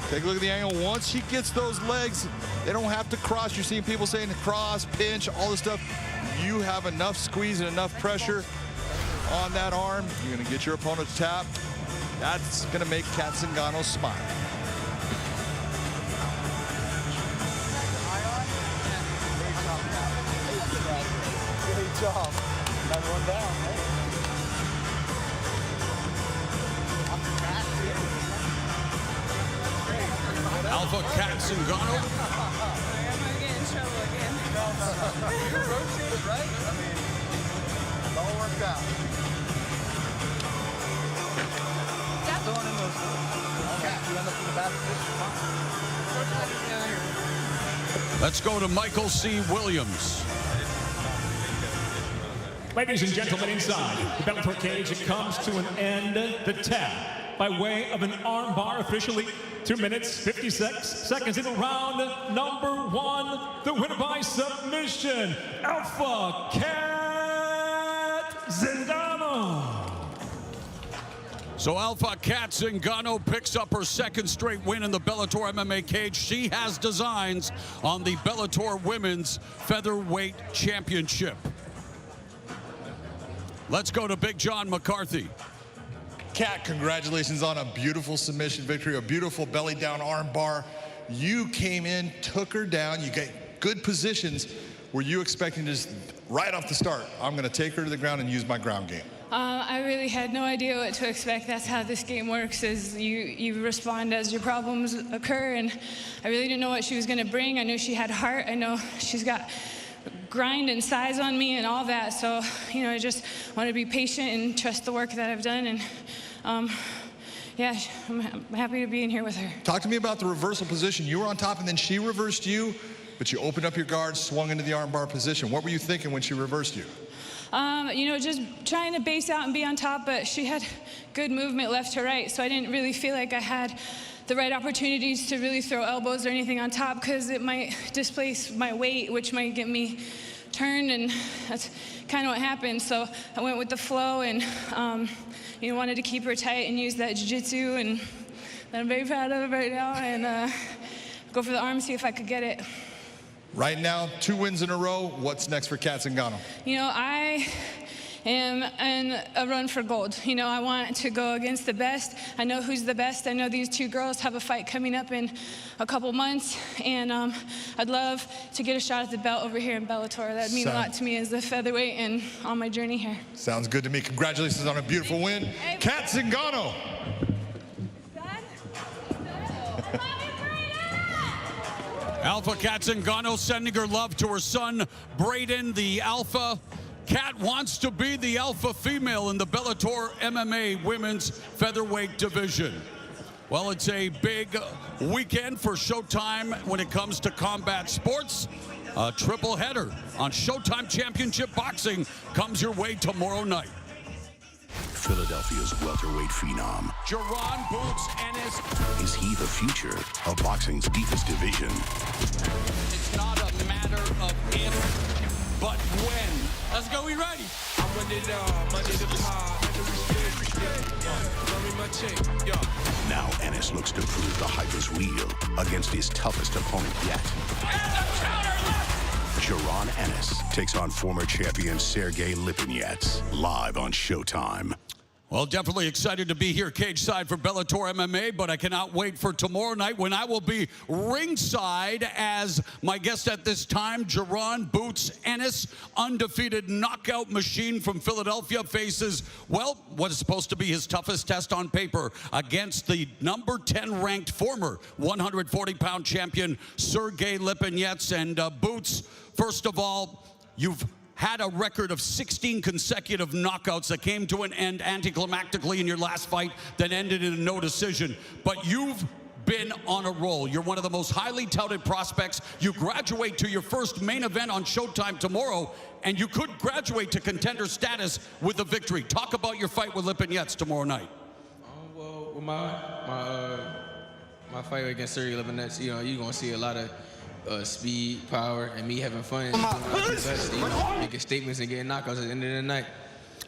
Take a look at the angle. Once she gets those legs, they don't have to cross. You're seeing people saying cross, pinch, all this stuff. You have enough squeeze and enough pressure on that arm. You're going to get your opponent to tap. That's going to make Kat Zingano smile. Great job. Another one down, right? Alpha Kat Zingano. I'm gonna get in trouble again. You rotated, right? I mean, it all worked out. Throwing in those. Okay, you end up in the bad position, huh? Let's go to Michael C. Williams. Ladies and gentlemen, inside the Bellator cage, it comes to an end. The tap by way of an armbar, officially 2 minutes, 56 seconds into round number 1. The winner by submission, Alpha Cat Zingano. So Alpha Cat Zingano picks up her second straight win in the Bellator MMA cage. She has designs on the Bellator Women's Featherweight Championship. Let's go to Big John McCarthy. Cat, congratulations on a beautiful submission victory, a beautiful belly down arm bar. You came in, took her down, you got good positions. Were you expecting to just right off the start, I'm going to take her to the ground and use my ground game? I really had no idea what to expect. That's how this game works, is you respond as your problems occur, and I really didn't know what she was going to bring. I knew she had heart. I know she's got grind and size on me and all that, so, you know, I just want to be patient and trust the work that I've done, and yeah, I'm happy to be in here with her. Talk to me about the reversal position. You were on top and then she reversed you, but you opened up your guard, swung into the armbar position. What were you thinking when she reversed you? You know, just trying to base out and be on top, but she had good movement left to right, so I didn't really feel like I had the right opportunities to really throw elbows or anything on top, because it might displace my weight, which might get me turned, and that's kind of what happened. So I went with the flow and, you know, wanted to keep her tight and use that jiu-jitsu, and I'm very proud of it right now, and go for the arm, see if I could get it. Right now, 2 wins in a row. What's next for Cat Zingano? You know, I am in a run for gold. You know, I want to go against the best. I know who's the best. I know these 2 girls have a fight coming up in a couple months, and I'd love to get a shot at the belt over here in Bellator. That'd mean a lot to me as a featherweight and on my journey here. Sounds good to me. Congratulations on a beautiful win. Cat Zingano. Alpha Cat Zingano sending her love to her son, Braden, the Alpha. Cat wants to be the alpha female in the Bellator MMA Women's Featherweight Division. Well, it's a big weekend for Showtime when it comes to combat sports. A triple header on Showtime Championship Boxing comes your way tomorrow night. Philadelphia's welterweight phenom. Jerron Boots Ennis. Is he the future of boxing's deepest division? It's not a matter of if, but when. Let's go, we ready. I want it all, money to pop. Now Ennis looks to prove the hype is real against his toughest opponent yet. And the counter left. Jerron Ennis takes on former champion Sergey Lipinets, live on Showtime. Well, definitely excited to be here cage side for Bellator MMA, but I cannot wait for tomorrow night when I will be ringside as my guest at this time, Jerron Boots Ennis, undefeated knockout machine from Philadelphia, faces, well, what is supposed to be his toughest test on paper against the number 10 ranked former 140-pound champion, Sergey Lipinets. And Boots, first of all, you've had a record of 16 consecutive knockouts that came to an end anticlimactically in your last fight that ended in a no decision. But you've been on a roll. You're one of the most highly touted prospects. You graduate to your first main event on Showtime tomorrow, and you could graduate to contender status with a victory. Talk about your fight with Lipinets tomorrow night. Well, with my fight against Sergey Lipinets, you know, you're gonna see a lot of speed, power, and me having fun, making statements and getting knockouts at the end of the night.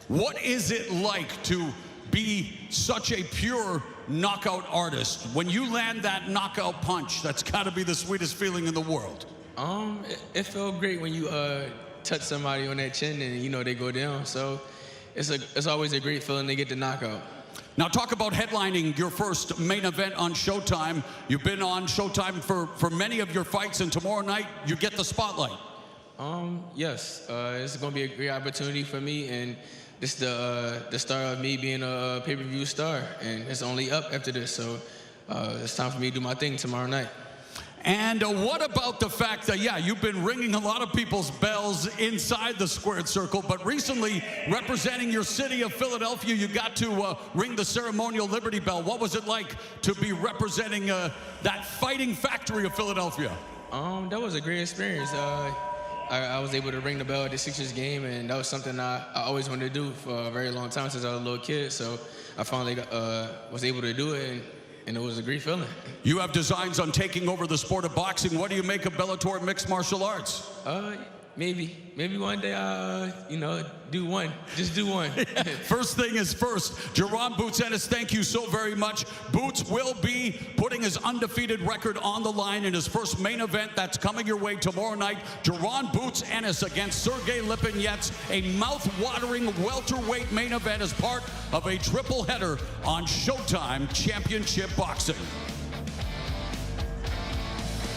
What is it like to be such a pure knockout artist? When you land that knockout punch, that's got to be the sweetest feeling in the world. It felt great when you touch somebody on that chin and, you know, they go down. So it's always a great feeling to get the knockout. Now talk about headlining your first main event on Showtime. You've been on Showtime for many of your fights, and tomorrow night you get the spotlight. Yes, it's going to be a great opportunity for me, and this is the start of me being a pay-per-view star, and it's only up after this, so it's time for me to do my thing tomorrow night. And what about the fact that, yeah, you've been ringing a lot of people's bells inside the squared circle, but recently, representing your city of Philadelphia, you got to ring the ceremonial Liberty Bell. What was it like to be representing that fighting factory of Philadelphia? That was a great experience. I was able to ring the bell at the Sixers game, and that was something I always wanted to do for a very long time since I was a little kid. So I finally was able to do it, and it was a great feeling. You have designs on taking over the sport of boxing. What do you make of Bellator mixed martial arts? Maybe one day I'll, do one. Just do one. First thing is first. Jerron Boots Ennis, thank you so very much. Boots will be putting his undefeated record on the line in his first main event that's coming your way tomorrow night. Jerron Boots Ennis against Sergey Lipinets, a mouth-watering welterweight main event as part of a triple header on Showtime Championship Boxing.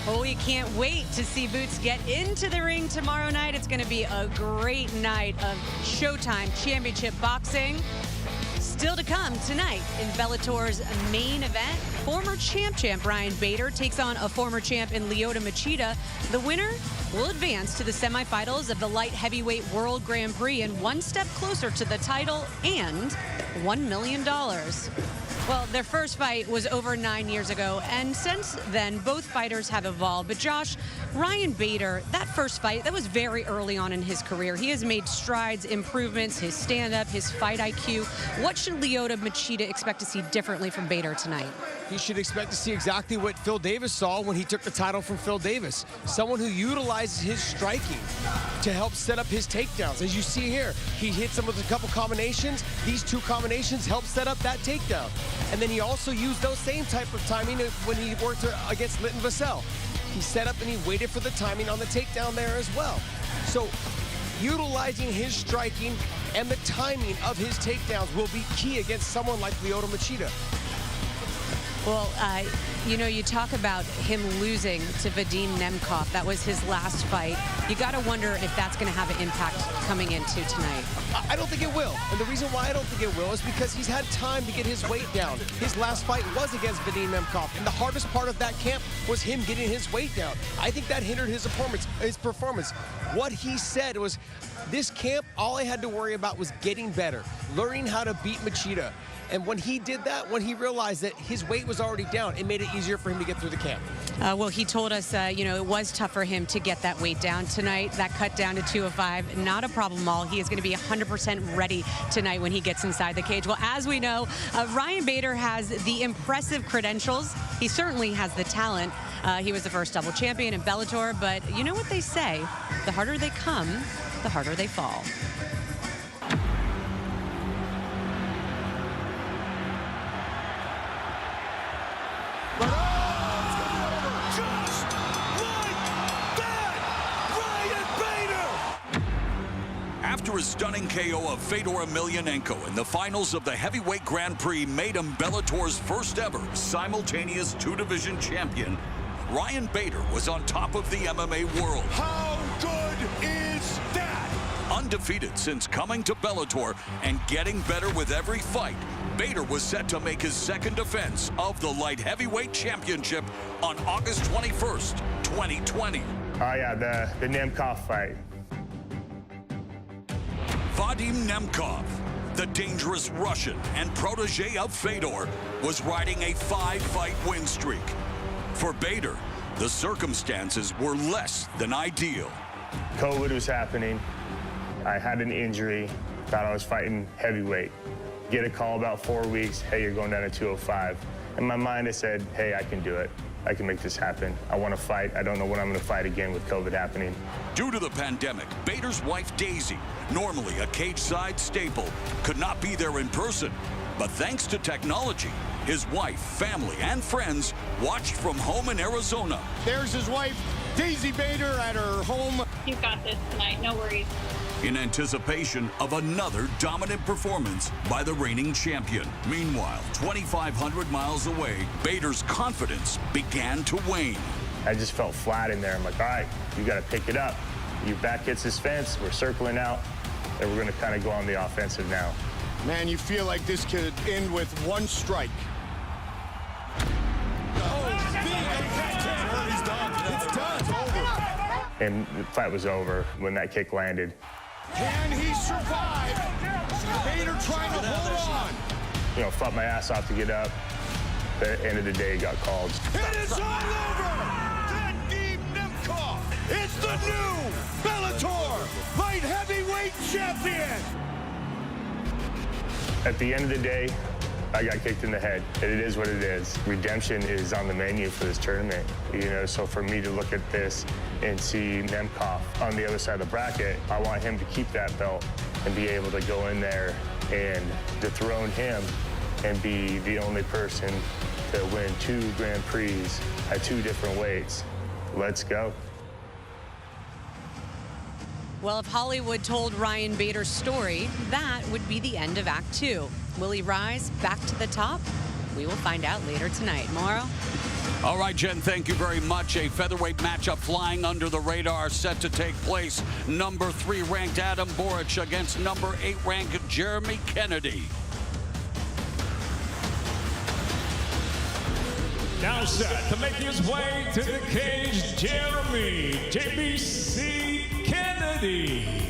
Oh, you can't wait to see Boots get into the ring tomorrow night. It's going to be a great night of Showtime Championship Boxing. Still to come tonight in Bellator's main event, former champ Ryan Bader takes on a former champ in Lyoto Machida. The winner will advance to the semifinals of the light heavyweight World Grand Prix and one step closer to the title and $1 million. Well, their first fight was over 9 years ago, and since then, both fighters have evolved. But Josh, Ryan Bader, that first fight, that was very early on in his career. He has made strides, improvements, his stand-up, his fight IQ. What should Lyoto Machida expect to see differently from Bader tonight? He should expect to see exactly what Phil Davis saw when he took the title from Phil Davis. Someone who utilizes his striking to help set up his takedowns. As you see here, he hits him with a couple combinations. These two combinations help set up that takedown. And then he also used those same type of timing when he worked against Linton Vassell. He set up and he waited for the timing on the takedown there as well. So utilizing his striking and the timing of his takedowns will be key against someone like Lyoto Machida. Well, you talk about him losing to Vadim Nemkov. That was his last fight. You got to wonder if that's going to have an impact coming into tonight. I don't think it will. And the reason why I don't think it will is because he's had time to get his weight down. His last fight was against Vadim Nemkov, and the hardest part of that camp was him getting his weight down. I think that hindered his performance. What he said was, this camp, all I had to worry about was getting better, learning how to beat Machida. And when he did that, when he realized that his weight was already down, it made it easier for him to get through the camp. Well, he told us, it was tough for him to get that weight down tonight. That cut down to 205, not a problem at all. He is going to be 100% ready tonight when he gets inside the cage. Well, as we know, Ryan Bader has the impressive credentials. He certainly has the talent. He was the first double champion in Bellator, but you know what they say, the harder they come, the harder they fall. After a stunning KO of Fedor Emelianenko in the finals of the Heavyweight Grand Prix made him Bellator's first ever simultaneous two-division champion, Ryan Bader was on top of the MMA world. How good is that? Undefeated since coming to Bellator and getting better with every fight, Bader was set to make his second defense of the light heavyweight championship on August 21st, 2020. Oh yeah, the Nemkov fight. Vadim Nemkov, the dangerous Russian and protege of Fedor, was riding a 5-fight win streak. For Bader, the circumstances were less than ideal. COVID was happening. I had an injury. Thought I was fighting heavyweight. Get a call about 4 weeks, hey, you're going down to 205. In my mind, I said, hey, I can do it. I can make this happen. I want to fight. I don't know when I'm going to fight again with COVID happening. Due to the pandemic, Bader's wife, Daisy, normally a cage-side staple, could not be there in person. But thanks to technology, his wife, family, and friends watched from home in Arizona. There's his wife, Daisy Bader, at her home. You've got this tonight, no worries. In anticipation of another dominant performance by the reigning champion. Meanwhile, 2,500 miles away, Bader's confidence began to wane. I just felt flat in there. I'm like, all right, you got to pick it up. Your back hits this fence, we're circling out, and we're going to kind of go on the offensive now. Man, you feel like this could end with one strike. He's done. It's done. It's over. And the fight was over when that kick landed. Can he survive? Bader trying to hold on. You know, fought my ass off to get up. At the end of the day, got called. It is all over! Vadim new Bellator light heavyweight champion. At the end of the day, I got kicked in the head. It is what it is. Redemption is on the menu for this tournament. You know, so for me to look at this and see Nemkov on the other side of the bracket, I want him to keep that belt and be able to go in there and dethrone him and be the only person to win 2 Grand Prix at 2 different weights. Let's go. Well, if Hollywood told Ryan Bader's story, that would be the end of Act 2. Will he rise back to the top? We will find out later tonight. Mauro? All right, Jen, thank you very much. A featherweight matchup flying under the radar set to take place. Number 3 ranked Adam Borics against number 8 ranked Jeremy Kennedy. Now set to make his way to the cage, Jeremy JBC Kennedy.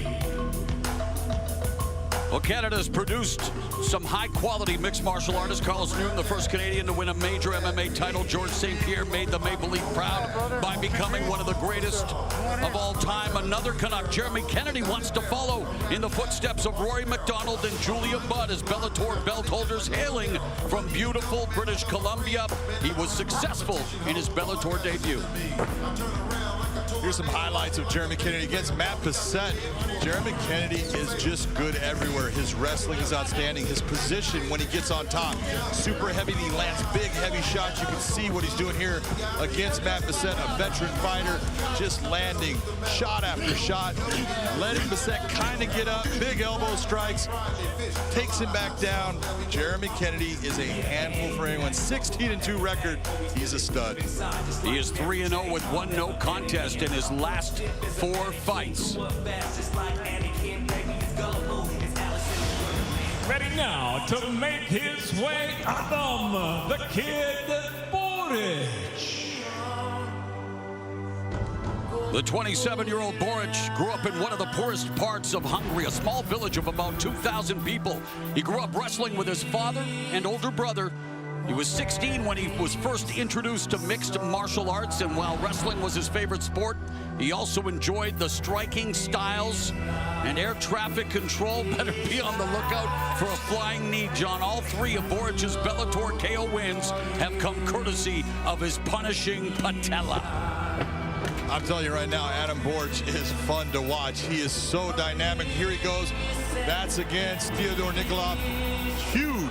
Well, Canada's produced some high-quality mixed martial artists. Carlos Newton, the first Canadian to win a major MMA title. George St. Pierre made the Maple Leaf proud by becoming one of the greatest of all time. Another Canuck, Jeremy Kennedy, wants to follow in the footsteps of Rory McDonald and Julia Budd as Bellator belt holders hailing from beautiful British Columbia. He was successful in his Bellator debut. Here's some highlights of Jeremy Kennedy against Matt Bissett. Jeremy Kennedy is just good everywhere. His wrestling is outstanding. His position when he gets on top, super heavy. He lands big, heavy shots. You can see what he's doing here against Matt Bissett, a veteran fighter, just landing shot after shot, letting Bissett kind of get up. Big elbow strikes, takes him back down. Jeremy Kennedy is a handful for anyone. 16-2 record. He's a stud. He is 3-0 with 1 no contest in his last 4 fights. Ready now to make his way, Adam the Kid Borics. The 27-year-old Borics grew up in one of the poorest parts of Hungary, a small village of about 2,000 people. He grew up wrestling with his father and older brother. He was 16 when he was first introduced to mixed martial arts, and while wrestling was his favorite sport, he also enjoyed the striking styles and air traffic control. Better be on the lookout for a flying knee, John. All 3 of Boric's Bellator KO wins have come courtesy of his punishing patella. I'm telling you right now, Adam Borics is fun to watch. He is so dynamic. Here he goes. That's against Theodore Nikolov. Huge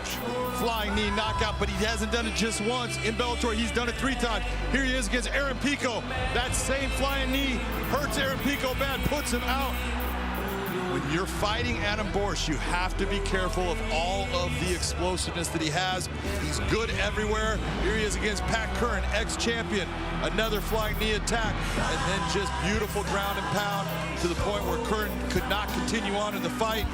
flying knee knockout, but he hasn't done it just once. In Bellator, he's done it 3 times. Here he is against Aaron Pico. That same flying knee hurts Aaron Pico bad, puts him out. When you're fighting Adam Borics, you have to be careful of all of the explosiveness that he has. He's good everywhere. Here he is against Pat Curran, ex-champion. Another flying knee attack, and then just beautiful ground and pound to the point where Curran could not continue on in the fight.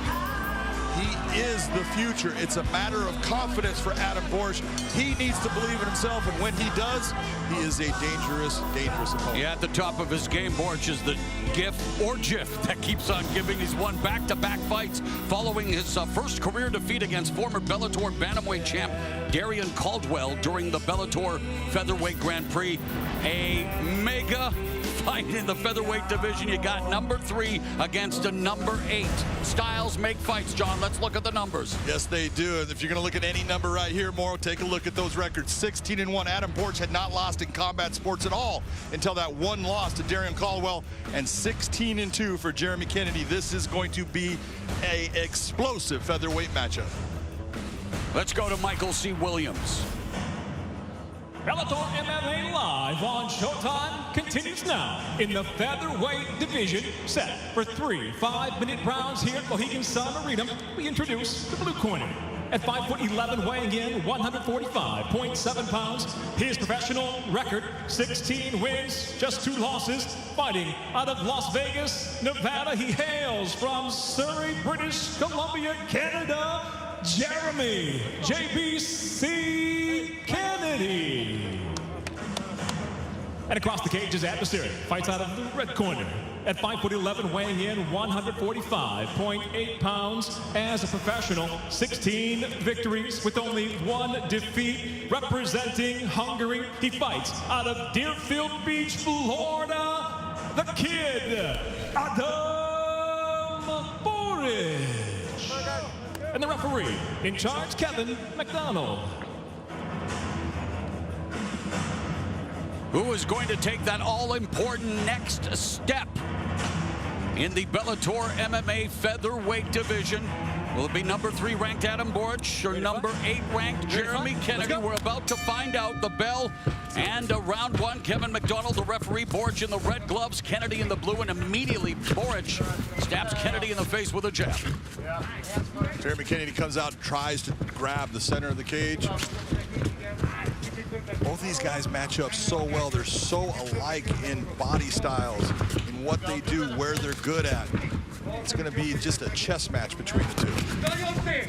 He is the future. It's a matter of confidence for Adam Borics. He needs to believe in himself, and when he does, he is a dangerous, dangerous opponent. Yeah, at the top of his game, Borics is the GIF or GIF that keeps on giving. He's won back-to-back fights following his first career defeat against former Bellator bantamweight champ Darian Caldwell during the Bellator Featherweight Grand Prix. A mega fight in the featherweight division. You got number 3 against a number 8. Styles make fights, John. Let's look at the numbers. Yes, they do. And if you're going to look at any number right here, Mauro, take a look at those records. 16-1. Adam Borics had not lost in combat sports at all until that one loss to Darian Caldwell, and 16-2 for Jeremy Kennedy. This is going to be an explosive featherweight matchup. Let's go to Michael C. Williams. Bellator MMA Live on Showtime continues now in the featherweight division, set for 3 5-minute rounds here at Mohegan Sun Arena. We introduce the blue corner. At 5'11", weighing in 145.7 pounds, his professional record, 16 wins, just 2 losses. Fighting out of Las Vegas, Nevada, he hails from Surrey, British Columbia, Canada, Jeremy JBC Kennedy. And across the cage, his adversary fights out of the red corner. At 5'11", weighing in 145.8 pounds. As a professional, 16 victories with only 1 defeat. Representing Hungary, he fights out of Deerfield Beach, Florida, the kid, Adam Borics. And the referee in charge, Kevin McDonald. Who is going to take that all-important next step in the Bellator MMA featherweight division? Will it be number 3 ranked Adam Borics or number 8 ranked Jeremy Kennedy? We're about to find out. The bell and round 1. Kevin McDonald, the referee. Borics in the red gloves, Kennedy in the blue, and immediately Borics stabs Kennedy in the face with a jab. Jeremy Kennedy comes out and tries to grab the center of the cage. Both of these guys match up so well. They're so alike in body styles, in what they do, where they're good at. It's going to be just a chess match between the two.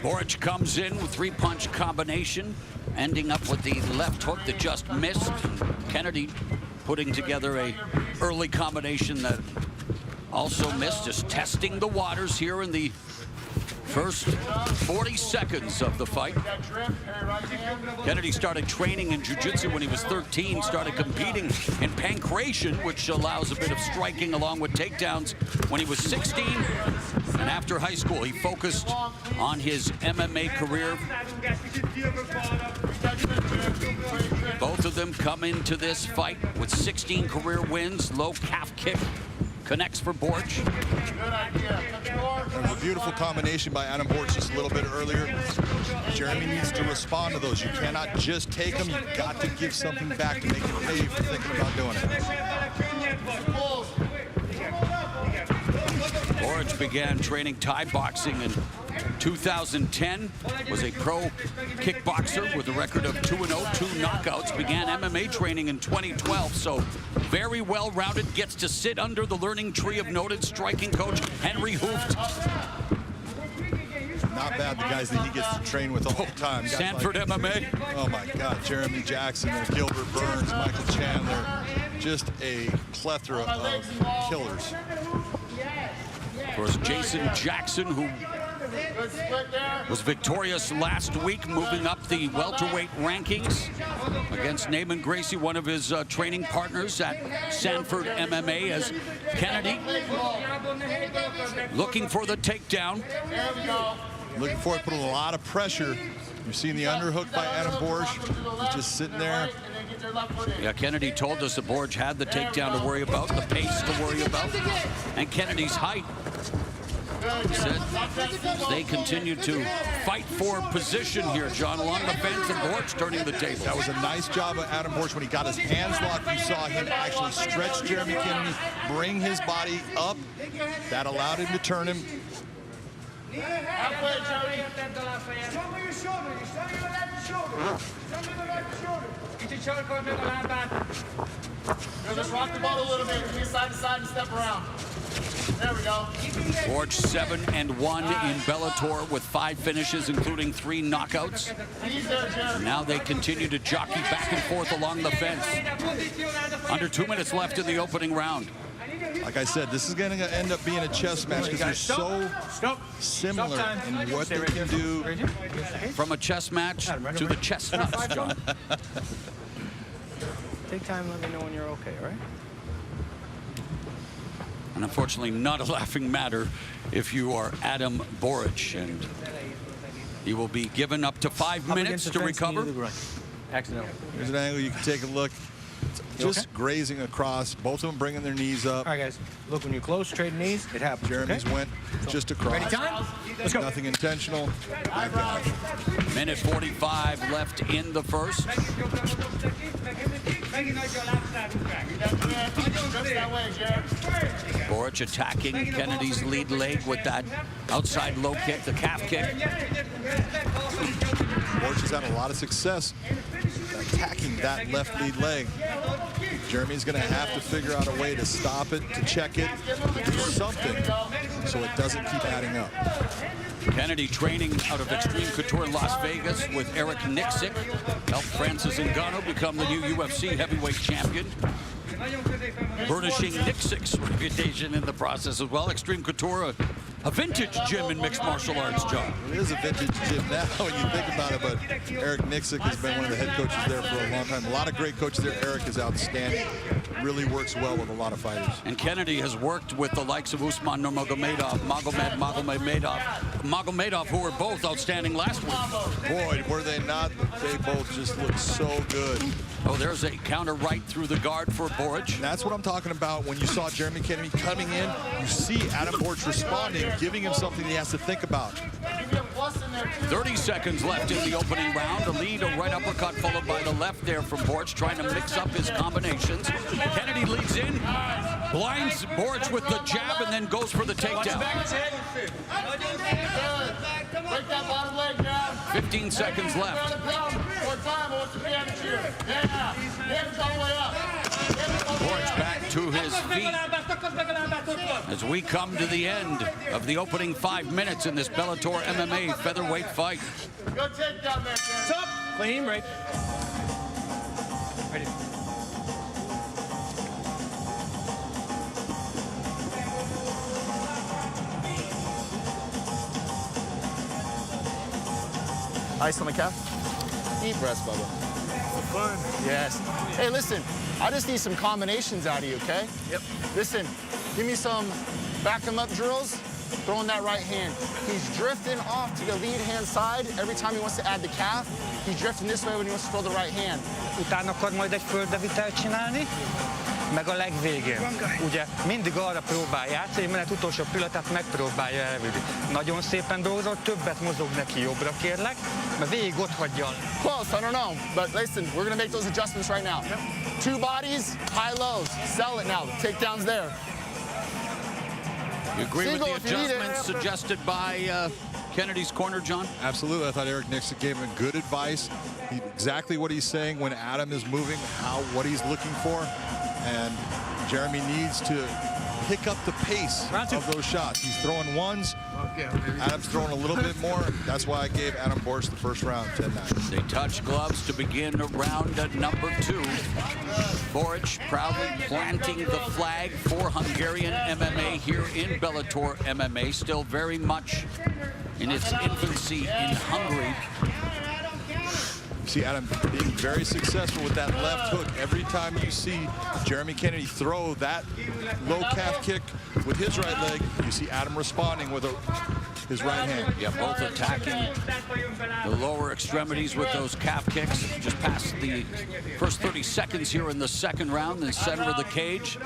Borics comes in with 3-punch combination, ending up with the left hook that just missed. Kennedy putting together a early combination that also missed, just testing the waters here in the first 40 seconds of the fight. Kennedy started training in jiu-jitsu when he was 13, started competing in pancration, which allows a bit of striking along with takedowns, when he was 16. And after high school, he focused on his MMA career. Both of them come into this fight with 16 career wins. Low calf kick connects for Borics. That was a beautiful combination by Adam Borics just a little bit earlier. Jeremy needs to respond to those. You cannot just take them. You've got to give something back to make it pay for thinking about doing it. Borics began training Thai boxing in 2010, was a pro kickboxer with a record of 2-0, 2 knockouts, began MMA training in 2012, so very well-rounded, gets to sit under the learning tree of noted striking coach Henry Hooft. Not bad, the guys that he gets to train with all the time. Guys Sanford like, MMA. Oh my God, Jeremy Jackson, Gilbert Burns, Michael Chandler, just a plethora of killers. Of course, Jason Jackson, who was victorious last week, moving up the welterweight rankings against Naaman Gracie, one of his training partners at Sanford MMA, as Kennedy looking for the takedown. Looking for it, putting a lot of pressure. You've seen the underhook by Adam Borics. He's just sitting there. Yeah, Kennedy told us that Borics had the takedown to worry about, the pace to worry about, and Kennedy's height. He said they continue to fight for position here, John, along the fence, and Borics turning the table. That was a nice job of Adam Borics when he got his hands locked. You saw him actually stretch Jeremy Kennedy, bring his body up. That allowed him to turn him. Halfway, Jeremy. Show me your shoulder. You show me your left shoulder. Show me the left shoulder. Get your shoulder caught in the line back. Just rock the ball a little bit. Give me side to side and step around. There we go. Borics 7-1 in Bellator with 5 finishes, including 3 knockouts. Now they continue to jockey back and forth along the fence. Under 2 minutes left in the opening round. Like I said, this is going to end up being a chess match because they're so similar in what they can do. From a chess match to the chestnuts, John. Take time, let me know when you're okay, all right? And unfortunately, not a laughing matter if you are Adam Borics, and he will be given up to 5 minutes to recover. Accidental. Here's an angle you can take a look. Just grazing across, both of them bringing their knees up. All right, guys. Look, when you're close, trade knees, it happens. Jeremy's went just across. Ready, time? Let's go. Nothing intentional. Minute 45 left in the first. Borics attacking Kennedy's lead leg with that outside low kick, the calf kick. Borics has had a lot of success attacking that left lead leg. Jeremy's going to have to figure out a way to stop it, to check it, to do something so it doesn't keep adding up. Kennedy training out of Extreme Couture Las Vegas with Eric Nixick. Helped Francis Zingano become the new UFC heavyweight champion. Burnishing Nixick's reputation in the process as well. Extreme Couture, a vintage gym in mixed martial arts, John. It is a vintage gym now when you think about it, but Eric Nixick has been one of the head coaches there for a long time. A lot of great coaches there. Eric is outstanding. really works well with a lot of fighters. And Kennedy has worked with the likes of Usman Nurmagomedov, Magomedov, who were both outstanding last week. Boy, were they not. They both just look so good. Oh, there's a counter right through the guard for Borics. And that's what I'm talking about. When you saw Jeremy Kennedy coming in, you see Adam Borics responding, giving him something he has to think about. 30 seconds left in the opening round. A lead, a right uppercut followed by the left there from Borics, trying to mix up his combinations. Kennedy leads in, blinds Borics with the jab, and then goes for the takedown. 15 seconds left. Borics back to his feet as we come to the end of the opening 5 minutes in this Bellator MMA featherweight fight. Go take down there, Stop. Clean break. Ready. Ice on the calf. Deep breaths, Bubba. For fun. Yes. Hey, listen, I just need some combinations out of you, okay? Yep. Listen, give me some back 'em up drills, throwing that right hand. He's drifting off to the lead hand side every time he wants to add the calf. He's drifting this way when he wants to throw the right hand. Utána akar majd egy földbevitelt csinálni, meg a legvégén. Ugye mindig arra próbál játszani, mert utolsó pillanatát megpróbálja elvinni. Nagyon szépen dolgozott, többet mozog neki jobbra, kérlek, mert végig ott hagyja. Close, I don't know, but listen, we're gonna make those adjustments right now. Two bodies, high lows. Sell it now. The takedown's there. You agree with the adjustments suggested by Kennedy's corner, John? Absolutely. I thought Eric Nixon gave him good advice. Exactly what he's saying when Adam is moving, what he's looking for. And Jeremy needs to pick up the pace of those shots. He's throwing ones. Adam's throwing a little bit more. That's why I gave Adam Borics the first round, 10-9. They touch gloves to begin round number 2. Borics proudly planting the flag for Hungarian MMA here in Bellator MMA. Still very much in its infancy in Hungary. You see Adam being very successful with that left hook. Every time you see Jeremy Kennedy throw that low calf kick with his right leg, you see Adam responding with his right hand. Yeah, both attacking the lower extremities with those calf kicks. Just past the first 30 seconds here in the second round, the center of the cage.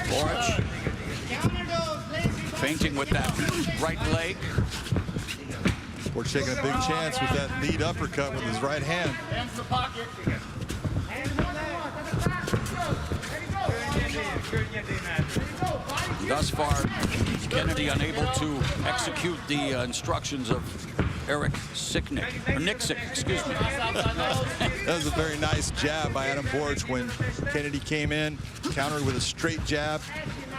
Borics feinting with that right leg. Borics taking a big chance with that lead uppercut with his right hand. Hands in the pocket. Thus far, Kennedy unable to execute the instructions of Eric Nixon, excuse me. That was a very nice jab by Adam Borics when Kennedy came in, countered with a straight jab.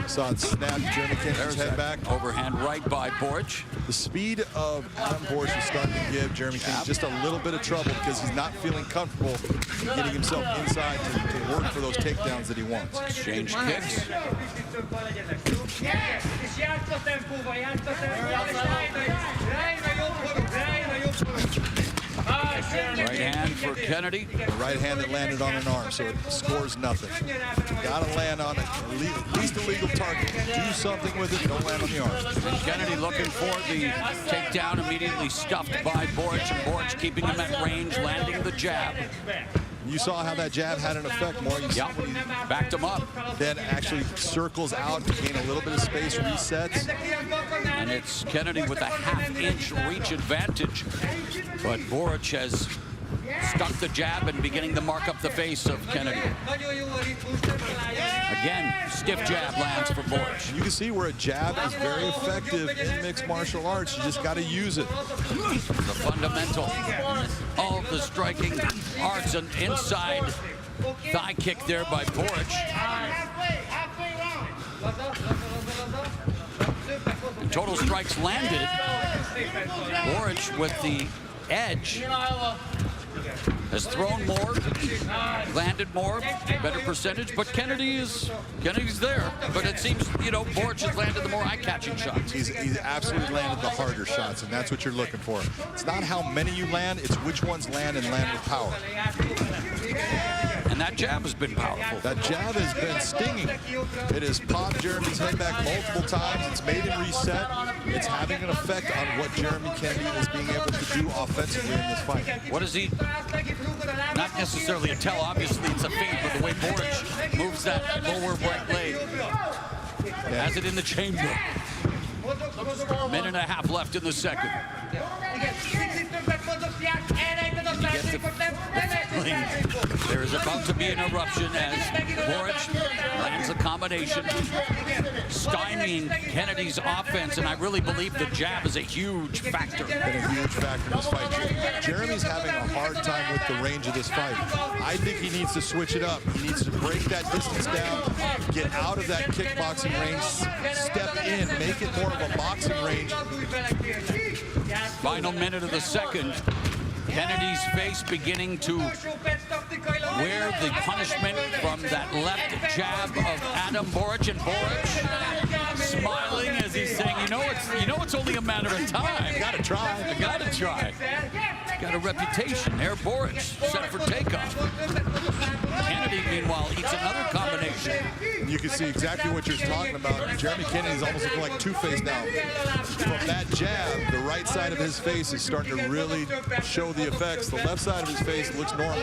Saw it snap Jeremy Kennedy's head back. Overhand right by Borics. The speed of Adam Borics is starting to give Jeremy Kennedy just a little bit of trouble because he's not feeling comfortable getting himself inside to work for those takedowns that he wants. Exchange kicks. Right hand for Kennedy. The right hand that landed on an arm, so it scores nothing. Got to land on it, at least a legal target. Do something with it, don't land on the arm. And Kennedy looking for the takedown, immediately stuffed by Borics, and Borics keeping him at range, landing the jab. You saw how that jab had an effect more. Yep, backed him up. Then actually circles out to gain a little bit of space, resets. And it's Kennedy with a half-inch reach advantage. But Borics has stuck the jab and beginning to mark up the face of Kennedy. Again, stiff jab lands for Borics. You can see where a jab is very effective in mixed martial arts. You just got to use it. The fundamental of the striking arts, an inside thigh kick there by Borics. And total strikes landed. Borics with the edge. has thrown more, landed more, better percentage, but Kennedy's there. But it seems, Borics has landed the more eye-catching shots. He's absolutely landed the harder shots, and that's what you're looking for. It's not how many you land, it's which ones land and land with power. And that jab has been powerful. That jab has been stinging. It has popped Jeremy's head back multiple times. It's made him reset. It's having an effect on what Jeremy Kennedy is being able to do offensively in this fight. What is he? Not necessarily a tell. Obviously, it's a feint, but the way Borics moves that lower right leg, has it in the chamber. Minute and a half left in the second. There is about to be an eruption as Borics lands a combination, stymieing Kennedy's offense, and I really believe the jab is a huge factor. Been a huge factor in this fight. Jeremy's having a hard time with the range of this fight. I think he needs to switch it up. He needs to break that distance down, get out of that kickboxing range, step in, make it more of a boxing range. Final minute of the second. Kennedy's face beginning to wear the punishment from that left jab of Adam Borics, and Borics smiling as he's saying, it's only a matter of time. I gotta try. Got a reputation. There, Borics set for takeoff. Kennedy, meanwhile, eats another combination. You can see exactly what you're talking about. Jeremy Kennedy's almost looking like Two-Face now. From that jab, the right side of his face is starting to really show the effects. The left side of his face looks normal.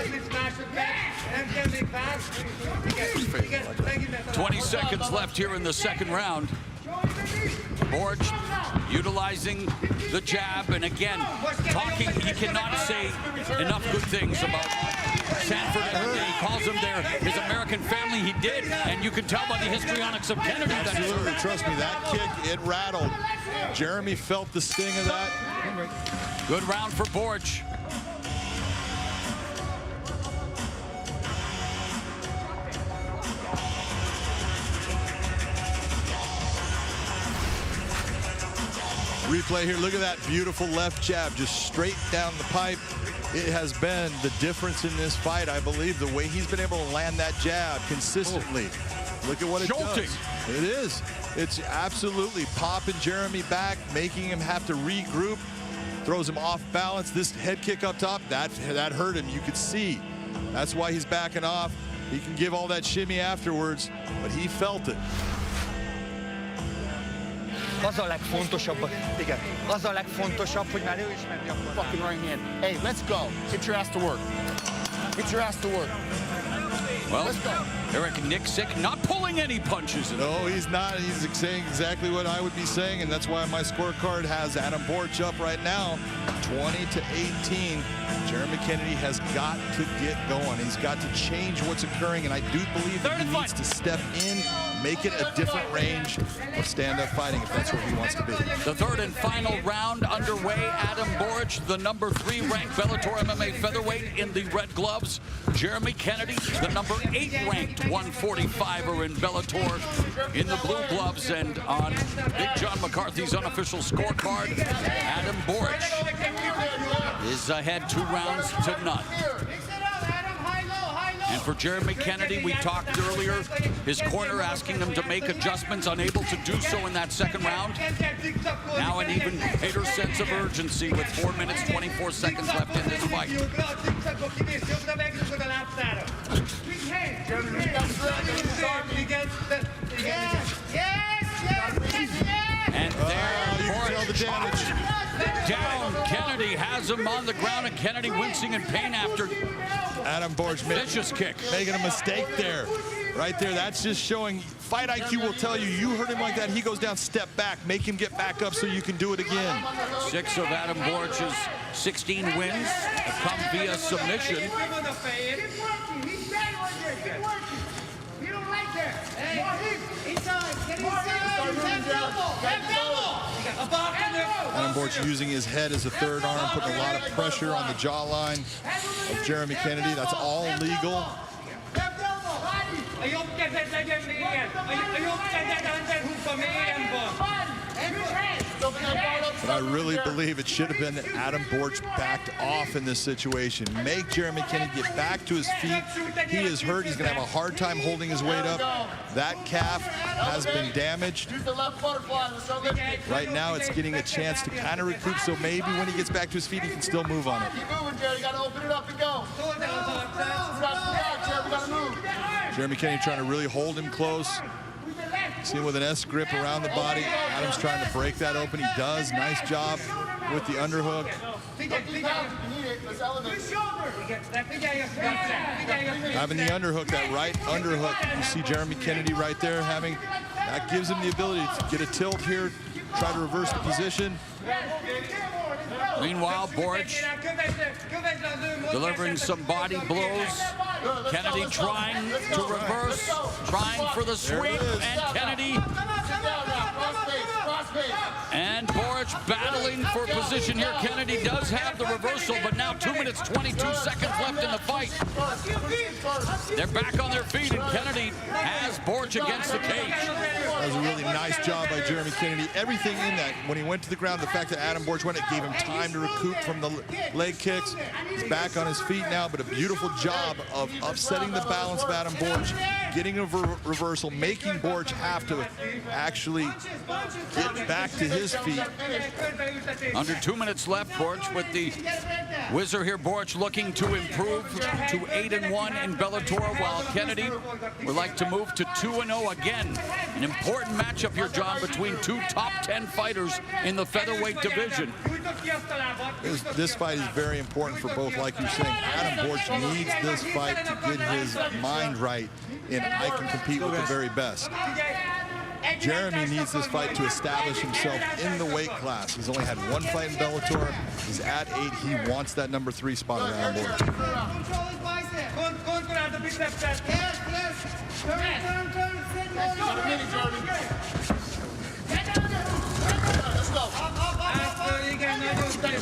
20 seconds left here in the second round. Borics utilizing the jab, and again, he cannot say enough good things about Sanford. He calls him his American family. He did, and you can tell by the histrionics of Kennedy. Absolutely, trust me, that kick, it rattled. Jeremy felt the sting of that. Good round for Borics. Replay here, look at that beautiful left jab, just straight down the pipe. It has been the difference in this fight, I believe, the way he's been able to land that jab consistently. Look at what it does. It is. It's absolutely popping Jeremy back, making him have to regroup, throws him off balance. This head kick up top, that hurt him, you could see. That's why he's backing off. He can give all that shimmy afterwards, but he felt it. Az a legfontosabb, igen, az a legfontosabb, hogy már ő is menni akar. Fucking right hand. Hey, let's go. Get your ass to work. Get your ass to work. Well, let's go. Eric Nixick not pulling any punches. No, he's not. He's saying exactly what I would be saying, and that's why my scorecard has Adam Borics up right now, 20-18. Jeremy Kennedy has got to get going. He's got to change what's occurring, and I do believe that he needs to step in, make it a different range of stand-up fighting if that's where he wants to be. The third and final round underway. Adam Borics, the number 3 ranked Bellator MMA featherweight in the red gloves. Jeremy Kennedy, the number 8 ranked 145er in Bellator in the blue gloves. And on Big John McCarthy's unofficial scorecard, Adam Borics is ahead 2 rounds to none. And for Jeremy Kennedy, we talked earlier, his corner asking him to make adjustments, unable to do so in that second round. Now an even greater sense of urgency with 4 minutes, 24 seconds left in this fight. And there, Borics down. Kennedy has him on the ground, and Kennedy wincing in pain after Adam Borics vicious kick. Making a mistake there. Right there, that's just showing, fight IQ will tell you, you hurt him like that, he goes down, step back, make him get back up so you can do it again. 6 of Adam Borics' 16 wins have come via submission. Adam Borics using his head as a third arm, putting a lot of pressure on the jawline of Jeremy Kennedy. That's all legal. But I really believe it should have been Adam Borics backed off in this situation. Make Jeremy Kennedy get back to his feet. He is hurt. He's going to have a hard time holding his weight up. That calf has been damaged. Right now, it's getting a chance to kind of recoup, so maybe when he gets back to his feet, he can still move on it. Keep moving, Jerry. You got to open it up and go. Jeremy Kennedy trying to really hold him close. See him with an S grip around the body. Adam's trying to break that open. He does. Nice job with the underhook. Having the underhook, that right underhook, you see Jeremy Kennedy right there having, that gives him the ability to get a tilt here, try to reverse the position. Meanwhile, Borics delivering some body blows. Kennedy trying to reverse, trying for the sweep, and Kennedy and Borics battling for position here. Kennedy does have the reversal, but now 2 minutes, 22 seconds left in the fight. They're back on their feet, and Kennedy has Borics against the cage. That was a really nice job by Jeremy Kennedy. Everything in that, when he went to the ground, the fact that Adam Borics went, it gave him time to recoup from the leg kicks. He's back on his feet now, but a beautiful job of upsetting the balance of Adam Borics, getting a reversal, making Borics have to actually get back to his feet. Under 2 minutes left, Borics with the whizzer here. Borics looking to improve to 8-1 in Bellator, while Kennedy would like to move to 2-0 again. An important matchup here, John, between two top 10 fighters in the featherweight division. This fight is very important for both. Like you're saying, Adam Borics needs this fight to get his mind right, and I can compete with the very best. Jeremy needs this fight to establish himself in the weight class. He's only had one fight in Bellator. He's at 8. He wants that number 3 spot on Adam Borics.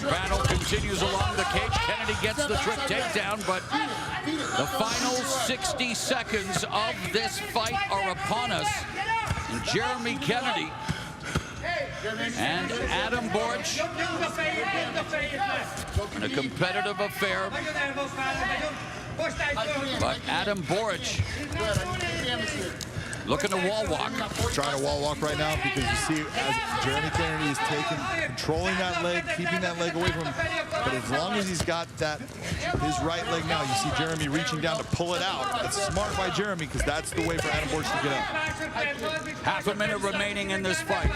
Battle continues along the cage. Kennedy gets the trick takedown, but the final 60 seconds of this fight are upon us. And Jeremy Kennedy and Adam Borics in a competitive affair. But Adam Borics looking to wall walk. Trying to wall walk right now because you see as Jeremy Kennedy is controlling that leg, keeping that leg away from him. But as long as he's got that, his right leg now, you see Jeremy reaching down to pull it out. That's smart by Jeremy because that's the way for Adam Borics to get up. Half a minute remaining in this fight.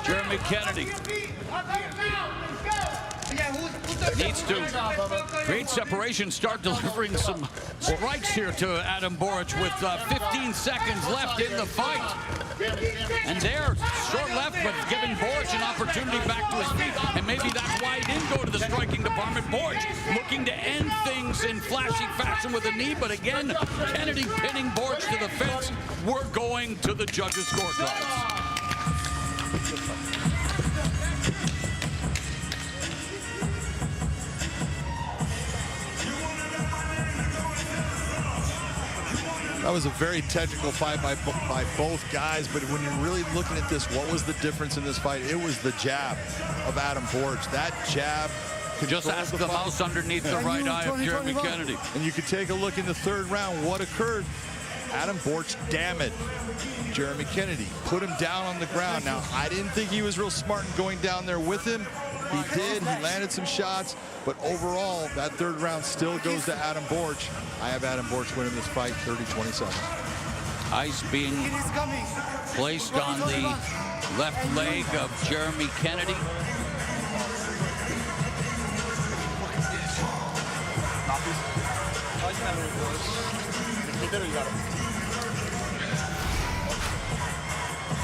Jeremy Kennedy needs to create separation, start delivering some strikes here to Adam Borics with 15 seconds left in the fight. And there, short left, but giving Borics an opportunity back to his feet. And maybe that's why he didn't go to the striking department. Borics looking to end things in flashy fashion with a knee, but again, Kennedy pinning Borics to the fence. We're going to the judges' scorecards. That was a very technical fight by both guys, but when you're really looking at this, what was the difference in this fight? It was the jab of Adam Borics. That jab. Just ask the mouse underneath the right eye of Jeremy Kennedy. And you could take a look in the third round. What occurred? Adam Borics damaged Jeremy Kennedy, put him down on the ground. Now, I didn't think he was real smart in going down there with him. He did. He landed some shots. But overall, that third round still goes to Adam Borics. I have Adam Borics winning this fight 30-27. Ice being placed on the left leg of Jeremy Kennedy.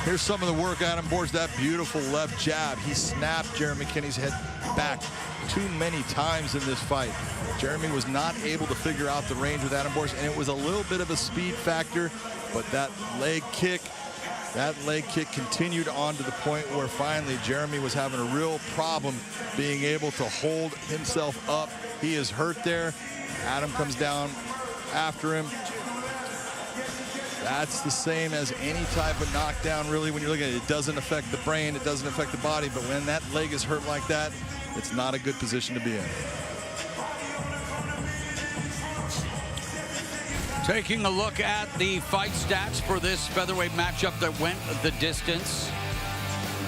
Here's some of the work, Adam Borics, that beautiful left jab. He snapped Jeremy Kennedy's head back too many times in this fight. Jeremy was not able to figure out the range with Adam Borics, and it was a little bit of a speed factor, but that leg kick continued on to the point where finally Jeremy was having a real problem being able to hold himself up. He is hurt there. Adam comes down after him. That's the same as any type of knockdown, really, when you're looking at it. It doesn't affect the brain, it doesn't affect the body, but when that leg is hurt like that, it's not a good position to be in. Taking a look at the fight stats for this featherweight matchup that went the distance.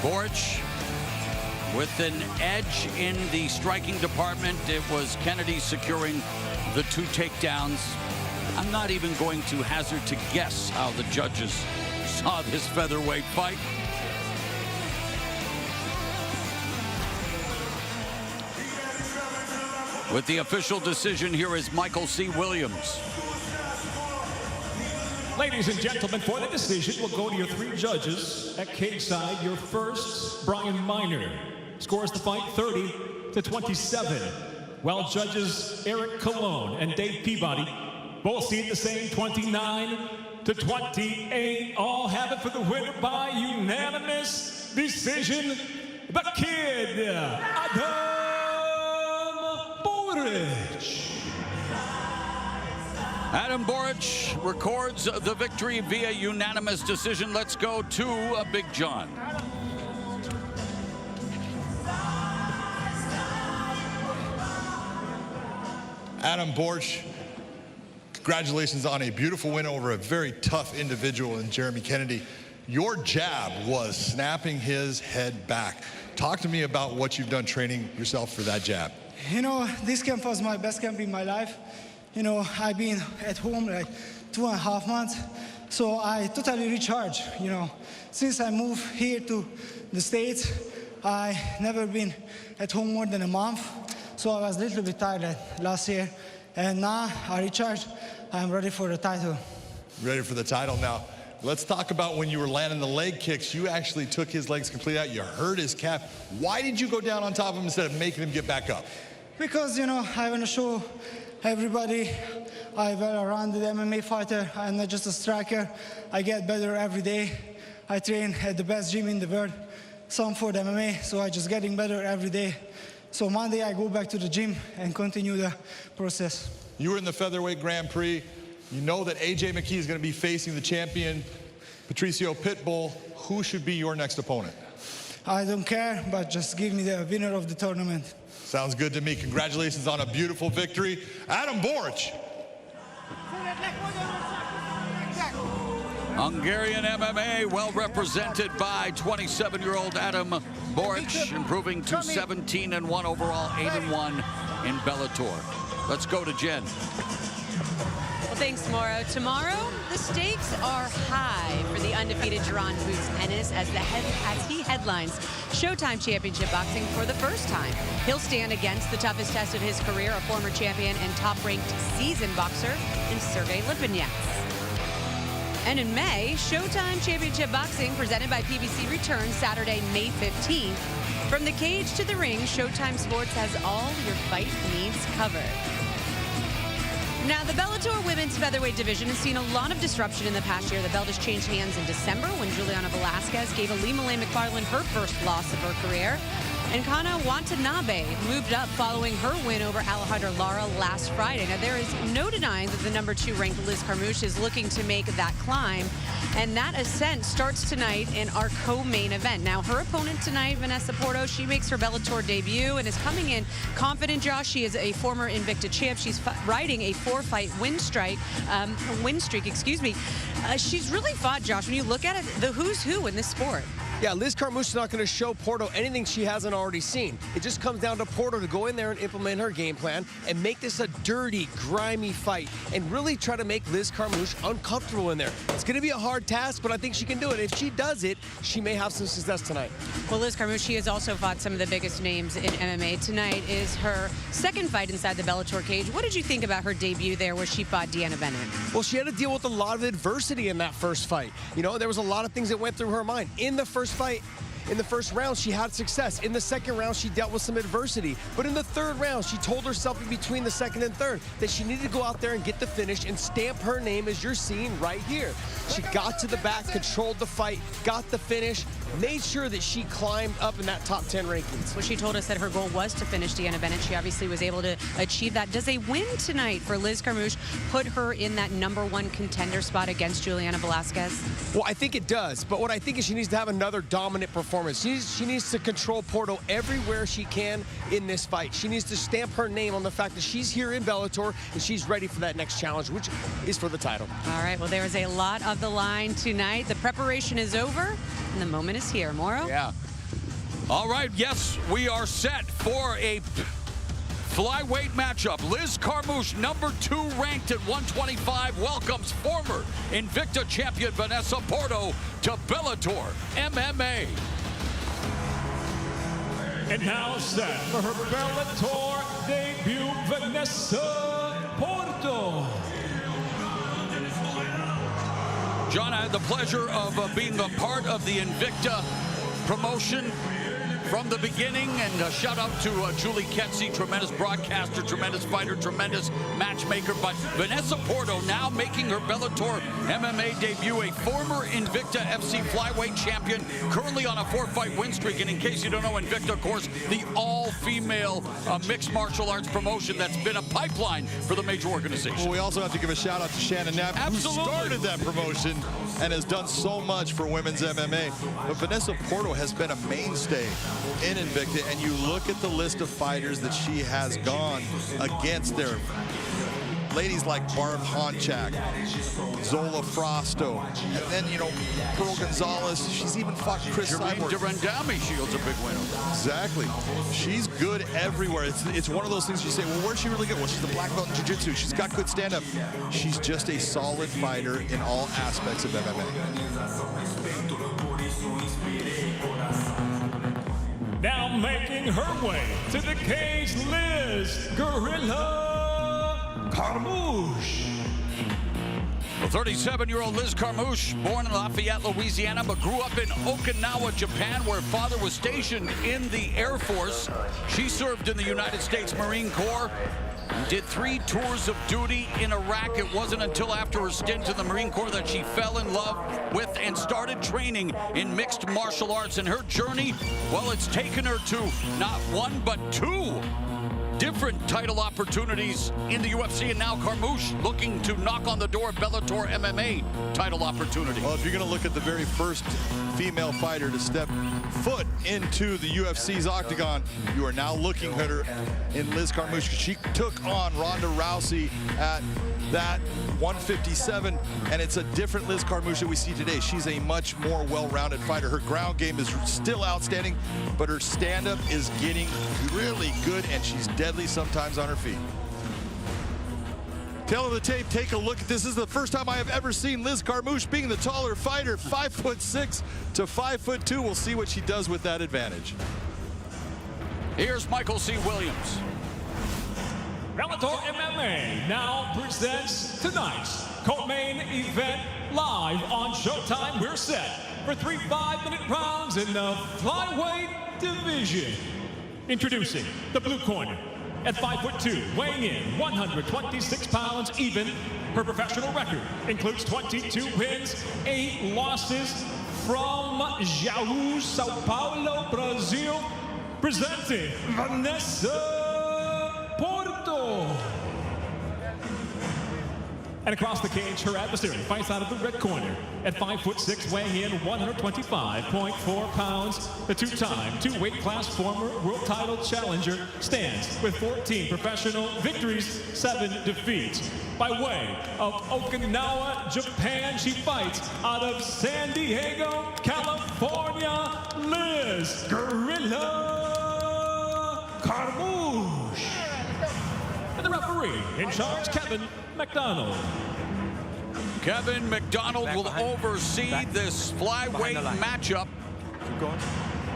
Borics with an edge in the striking department. It was Kennedy securing the 2 takedowns. I'm not even going to hazard to guess how the judges saw this featherweight fight. With the official decision, here is Michael C. Williams. Ladies and gentlemen, for the decision, we'll go to your 3 judges. At cage side, your first, Brian Miner, scores the fight 30-27. While judges Eric Colon and Dave Peabody both see the same 29-28. All have it for the winner by unanimous decision. The kid, Adam Borics. Adam Borics records the victory via unanimous decision. Let's go to Big John. Adam Borics, congratulations on a beautiful win over a very tough individual in Jeremy Kennedy. Your jab was snapping his head back. Talk to me about what you've done training yourself for that jab. You know, this camp was my best camp in my life. You know, I've been at home like 2.5 months, so I totally recharged. You know, since I moved here to the States, I never been at home more than a month, so I was a little bit tired last year, and now I recharged. I'm ready for the title. Ready for the title now. Let's talk about when you were landing the leg kicks. You actually took his legs completely out. You hurt his calf. Why did you go down on top of him instead of making him get back up? Because, you know, I want to show everybody I'm a well-rounded MMA fighter. I'm not just a striker. I get better every day. I train at the best gym in the world, Sanford MMA, so I'm just getting better every day. So Monday I go back to the gym and continue the process. You were in the featherweight Grand Prix. You know that AJ McKee is going to be facing the champion, Patricio Pitbull. Who should be your next opponent? I don't care, but just give me the winner of the tournament. Sounds good to me. Congratulations on a beautiful victory. Adam Borics. Hungarian MMA, well represented by 27-year-old Adam Borics, improving to 17-1 overall, 8-1 in Bellator. Let's go to Jen. Well, thanks, Mauro. Tomorrow, the stakes are high for the undefeated Jaron Boots Ennis as he headlines Showtime Championship Boxing for the first time. He'll stand against the toughest test of his career, a former champion and top-ranked seasoned boxer in Sergey Lipinets. And in May, Showtime Championship Boxing, presented by PBC, returns Saturday, May 15th. From the cage to the ring, Showtime Sports has all your fight needs covered. Now, the Bellator women's featherweight division has seen a lot of disruption in the past year. The belt has changed hands in December when Juliana Velasquez gave Alima McFarland her first loss of her career. And Kana Watanabe moved up following her win over Alejandra Lara last Friday. Now, there is no denying that the #2 ranked Liz Carmouche is looking to make that climb. And that ascent starts tonight in our co-main event. Now, her opponent tonight, Vanessa Porto, she makes her Bellator debut and is coming in confident, Josh. She is a former Invicta champ. She's riding a 4-fight win streak, she's really fought, Josh, when you look at it, the who's who in this sport. Yeah, Liz Carmouche is not going to show Porto anything she hasn't already seen. It just comes down to Porto to go in there and implement her game plan and make this a dirty, grimy fight and really try to make Liz Carmouche uncomfortable in there. It's going to be a hard task, but I think she can do it. If she does it, she may have some success tonight. Well, Liz Carmouche, she has also fought some of the biggest names in MMA. Tonight is her second fight inside the Bellator cage. What did you think about her debut there where she fought Deanna Bennett? Well, she had to deal with a lot of adversity in that first fight. You know, there was a lot of things that went through her mind. In the first fight, In the first round, she had success. In the second round, she dealt with some adversity. But in the third round, she told herself in between the second and third that she needed to go out there and get the finish and stamp her name, as you're seeing right here. She got to the back, controlled the fight, got the finish, made sure that she climbed up in that top 10 rankings. Well, she told us that her goal was to finish Deanna Bennett. She obviously was able to achieve that. Does a win tonight for Liz Carmouche put her in that #1 contender spot against Juliana Velasquez? Well, I think it does, but what I think is she needs to have another dominant performance. She needs to control Porto everywhere she can in this fight. She needs to stamp her name on the fact that she's here in Bellator and she's ready for that next challenge, which is for the title. All right, well, there is a lot of the line tonight. The preparation is over, and the moment is here. Moro? Yeah. All right, yes, we are set for a flyweight matchup. Liz Carmouche, #2 ranked at 125, welcomes former Invicta champion Vanessa Porto to Bellator MMA. And now set for her Bellator debut, Vanessa Porto. John, I had the pleasure of being a part of the Invicta promotion from the beginning, and a shout out to Julie Ketsy, tremendous broadcaster, tremendous fighter, tremendous matchmaker. But Vanessa Porto now making her Bellator MMA debut, a former Invicta FC flyweight champion, currently on a 4-fight win streak. And in case you don't know, Invicta, of course, the all-female mixed martial arts promotion that's been a pipeline for the major organization. Well, we also have to give a shout out to Shannon Knapp, who started that promotion and has done so much for women's MMA. But Vanessa Porto has been a mainstay in Invicta, and you look at the list of fighters that she has gone against there. Ladies like Barb Honchak, Zola Frosto, and then, you know, Pearl Gonzalez. She's even fought Chris Cyborg. Durandami shields a big win. Exactly. She's good everywhere. It's one of those things you say, well, where's she really good? Well, she's the black belt in jiu-jitsu. She's got good stand-up. She's just a solid fighter in all aspects of MMA. Now making her way to the cage, Liz Gorilla Carmouche. Well, 37-year-old Liz Carmouche, born in Lafayette, Louisiana, but grew up in Okinawa, Japan, where father was stationed in the Air Force. She served in the United States Marine Corps, did 3 tours of duty in Iraq. It wasn't until after her stint in the Marine Corps that she fell in love with and started training in mixed martial arts. And her journey, well, it's taken her to not 1 but 2 different title opportunities in the UFC, and now Carmouche looking to knock on the door of Bellator MMA title opportunity. Well, if you're going to look at the very first female fighter to step foot into the UFC's octagon, you are now looking at her in Liz Carmouche. She took on Ronda Rousey at that 157, and it's a different Liz Carmouche that we see today. She's a much more well-rounded fighter. Her ground game is still outstanding, but her stand-up is getting really good, and she's deadly sometimes on her feet. Tail of the tape, take a look at this. This is the first time I have ever seen Liz Carmouche being the taller fighter, 5'6" to 5'2". We'll see what she does with that advantage. Here's Michael C. Williams. Bellator MMA now presents tonight's co-main event live on Showtime. We're set for 3 5-minute rounds in the flyweight division. Introducing the blue corner at 5'2", weighing in 126 pounds even. Her professional record includes 22 wins, 8 losses from Jaú, Sao Paulo, Brazil. Presenting Vanessa Porto. And across the cage, her adversary fights out of the red corner at 5'6", weighing in 125.4 pounds. The 2-time, 2-weight class former world title challenger stands with 14 professional victories, 7 defeats. By way of Okinawa, Japan, she fights out of San Diego, California, Liz Gorilla Carmouche. And the referee in charge, Kevin McDonald. Kevin McDonald will oversee this flyweight matchup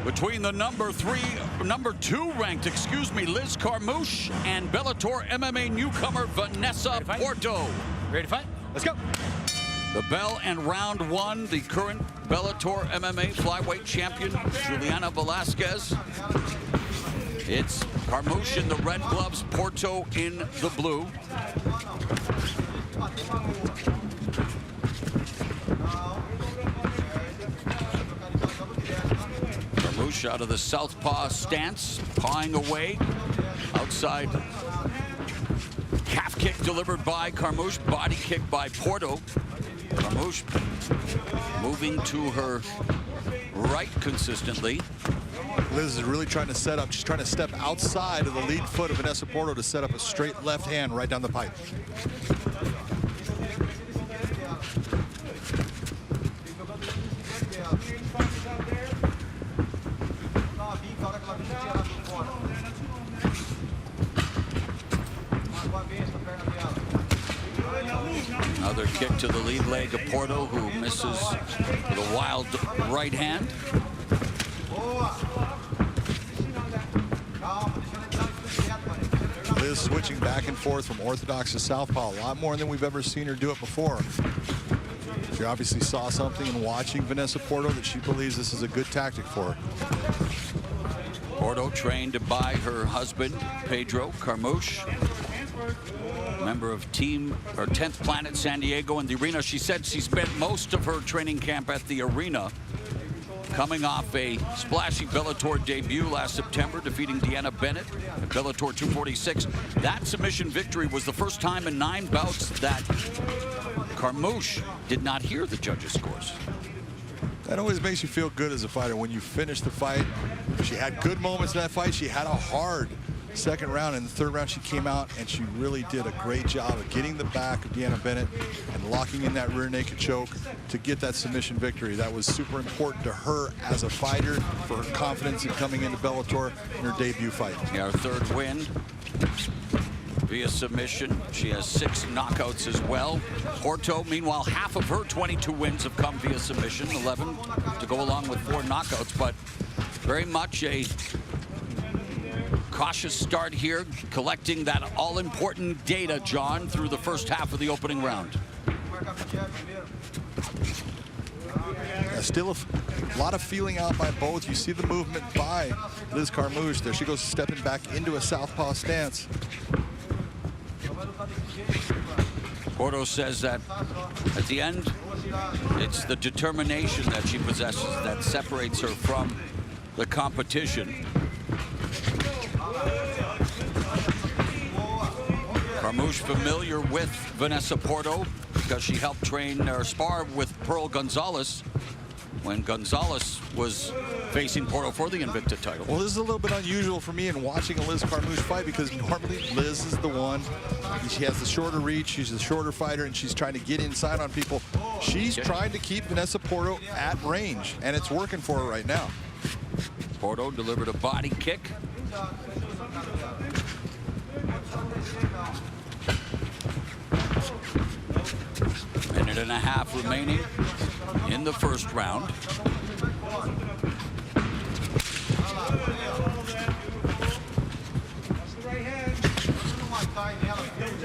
between the number 2 ranked, Liz Carmouche, and Bellator MMA newcomer Vanessa Porto. Ready to fight? Let's go. The bell and round 1, the current Bellator MMA flyweight champion Juliana Velasquez. It's Carmouche in the red gloves, Porto in the blue. Carmouche out of the southpaw stance, pawing away. Outside calf kick delivered by Carmouche, body kick by Porto. Carmouche moving to her right consistently. Liz is really trying to set up. She's trying to step outside of the lead foot of Vanessa Porto to set up a straight left hand right down the pipe. Another kick to the lead leg of Porto, who misses with a wild right hand. Liz switching back and forth from orthodox to southpaw, a lot more than we've ever seen her do it before. She obviously saw something in watching Vanessa Porto that she believes this is a good tactic for her. Porto trained by her husband, Pedro Carmouche, member of Team or 10th Planet San Diego in the arena. She said she spent most of her training camp at the arena, coming off a splashy Bellator debut last September, defeating Deanna Bennett at Bellator 246. That submission victory was the first time in 9 bouts that Carmouche did not hear the judges' scores. That always makes you feel good as a fighter when you finish the fight. She had good moments in that fight. She had a hard second round. In the third round, she came out and she really did a great job of getting the back of Deanna Bennett and locking in that rear naked choke to get that submission victory. That was super important to her as a fighter, for her confidence in coming into Bellator in her debut fight. Yeah, her third win via submission. She has 6 knockouts as well. Porto, meanwhile, half of her 22 wins have come via submission, 11 to go along with 4 knockouts, but very much a cautious start here, collecting that all-important data, John, through the first half of the opening round. Yeah, still a lot of feeling out by both. You see the movement by Liz Carmouche. There she goes, stepping back into a southpaw stance. Porto says that at the end, it's the determination that she possesses that separates her from the competition. Carmouche familiar with Vanessa Porto because she helped train or spar with Pearl Gonzalez when Gonzalez was facing Porto for the Invicta title. Well, this is a little bit unusual for me in watching a Liz Carmouche fight, because normally Liz is the one. She has the shorter reach, she's the shorter fighter, and she's trying to get inside on people. She's trying to keep Vanessa Porto at range, and it's working for her right now. Porto delivered a body kick. Minute and a half remaining in the first round.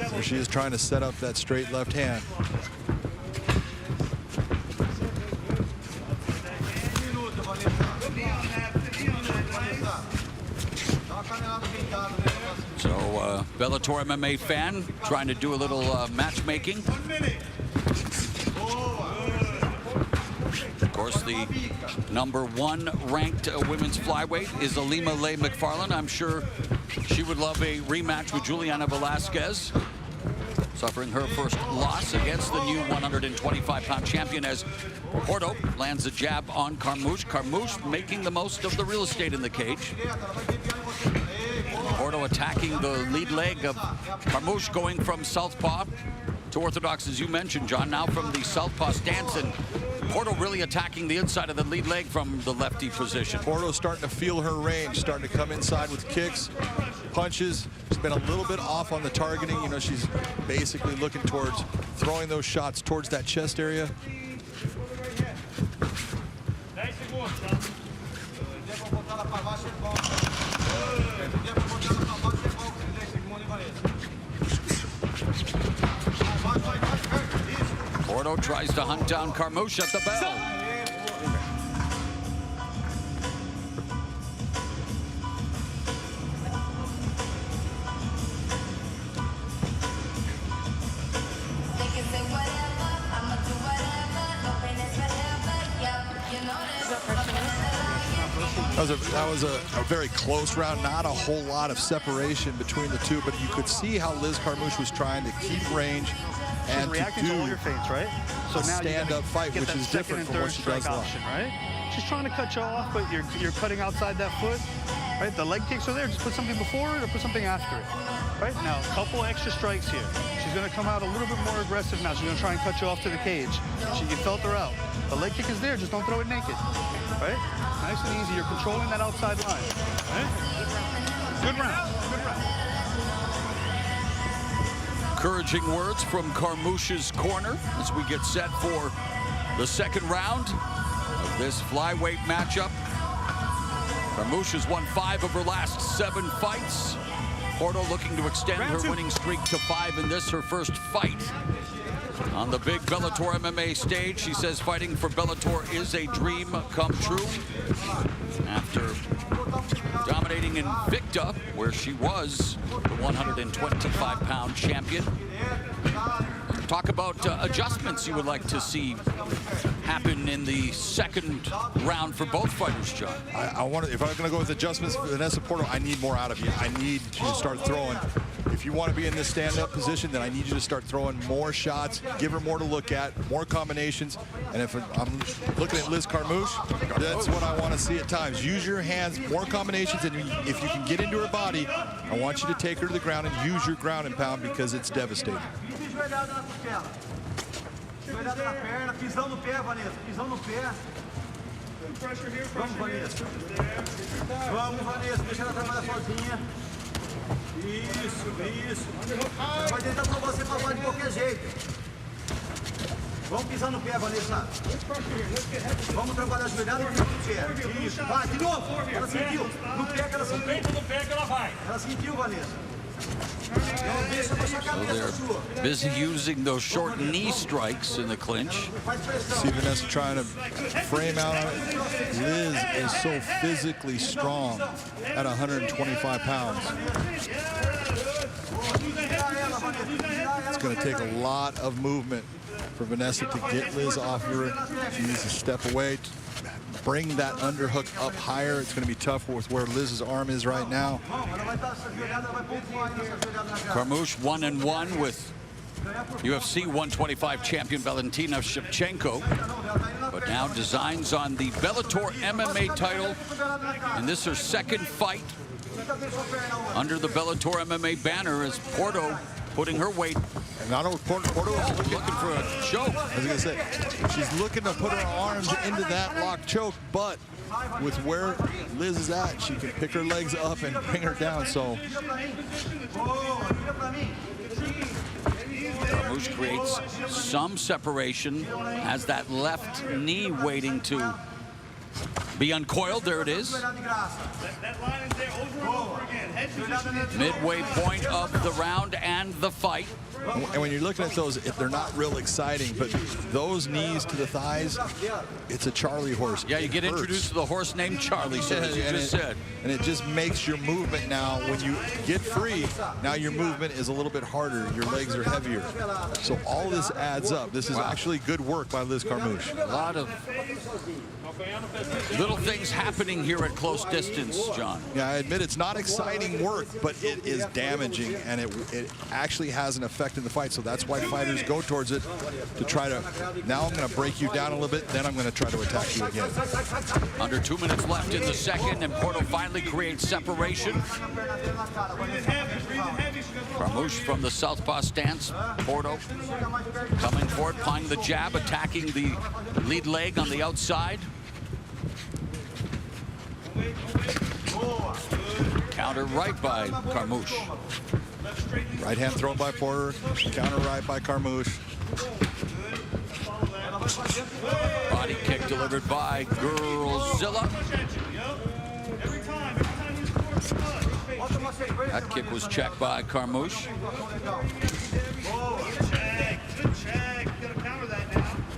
So she is trying to set up that straight left hand. So Bellator MMA fan trying to do a little matchmaking. Of course, the #1 ranked women's flyweight is Alima Leigh McFarland. I'm sure she would love a rematch with Juliana Velasquez, suffering her first loss against the new 125-pound champion, as Porto lands a jab on Carmouche. Carmouche making the most of the real estate in the cage. Porto attacking the lead leg of Carmouche, going from southpaw to orthodox, as you mentioned, John, now from the southpaw stance, and Porto really attacking the inside of the lead leg from the lefty position. Porto's starting to feel her range, starting to come inside with kicks, punches. She's been a little bit off on the targeting. You know, she's basically looking towards throwing those shots towards that chest area. Porto tries to hunt down Carmouche at the bell. That was a very close round. Not a whole lot of separation between the two, but you could see how Liz Carmouche was trying to keep range and reacting to all your feints, right? So a now stand-up fight, which is different from what she does a lot. Right? She's trying to cut you off, but you're cutting outside that foot. Right? The leg kicks are there. Just put something before it or put something after it. Right? Now, a couple extra strikes here. She's going to come out a little bit more aggressive now. She's going to try and cut you off to the cage. You felt her out. The leg kick is there. Just don't throw it naked. Right? Nice and easy. You're controlling that outside line. Right? Good round. Good round. Encouraging words from Carmouche's corner as we get set for the second round of this flyweight matchup. Carmouche has won 5 of her last 7 fights. Porto looking to extend her winning streak to 5 in this, her first fight on the big Bellator MMA stage. She says fighting for Bellator is a dream come true. After dominating Invicta, where she was the 125-pound champion. Talk about adjustments you would like to see happen in the second round for both fighters, John. I want to, if I'm going to go with adjustments for Vanessa Porto, I need more out of you. I need you to start throwing. If you want to be in this stand-up position, then I need you to start throwing more shots, give her more to look at, more combinations. And if I'm looking at Liz Carmouche, that's what I want to see at times. Use your hands, more combinations, and if you can get into her body, I want you to take her to the ground and use your ground and pound because it's devastating. Pisão no pé, Vanessa. Pisão no pé. Vamos, Vanessa. Vamos, Vanessa. Deixa ela trabalhar sozinha. Isso, isso. Vai tentar pra você passar de qualquer jeito. Vamos pisar no pé, Vanessa. Vamos trabalhar ajoelhada e pisar no pé. Isso. Vai, de novo. Ela sentiu. No pé que ela sentiu. No pé que ela vai. Ela sentiu, Vanessa. So they're busy using those short knee strikes in the clinch. See Vanessa trying to frame out on it. Liz is so physically strong at 125 pounds. It's going to take a lot of movement for Vanessa to get Liz off her. She needs to step away, bring that underhook up higher. It's going to be tough with where Liz's arm is right now. Carmouche 1-1 with UFC 125 champion Valentina Shevchenko, but now designs on the Bellator MMA title, and this is her second fight under the Bellator MMA banner as Porto putting her weight. And not only Porto is looking for a choke. I was going to say, she's looking to put her arms into that lock choke, but with where Liz is at, she can pick her legs up and bring her down. So Carmouche creates some separation, has that left knee waiting to be uncoiled. There it is. Midway point of the round and the fight. And when you're looking at those, they're not real exciting, but those knees to the thighs, it's a Charlie horse. Yeah, you get introduced to the horse named Charlie, so as you just said. And it just makes your movement now, when you get free, now your movement is a little bit harder. Your legs are heavier. So all this adds up. This is actually good work by Liz Carmouche. A lot of little things happening here at close distance, John. Yeah, I admit it's not exciting work, but it is damaging, and it actually has an effect in the fight. So that's why fighters go towards it, to try to, now I'm going to break you down a little bit, then I'm going to try to attack you again. Under 2 minutes left in the second, and Porto finally creates separation. Carmouche from the southpaw stance. Porto coming forward, applying the jab, attacking the lead leg on the outside. Counter right by Carmouche. Right hand thrown by Porter, counter right by Carmouche. Body kick delivered by Girlzilla. That kick was checked by Carmouche.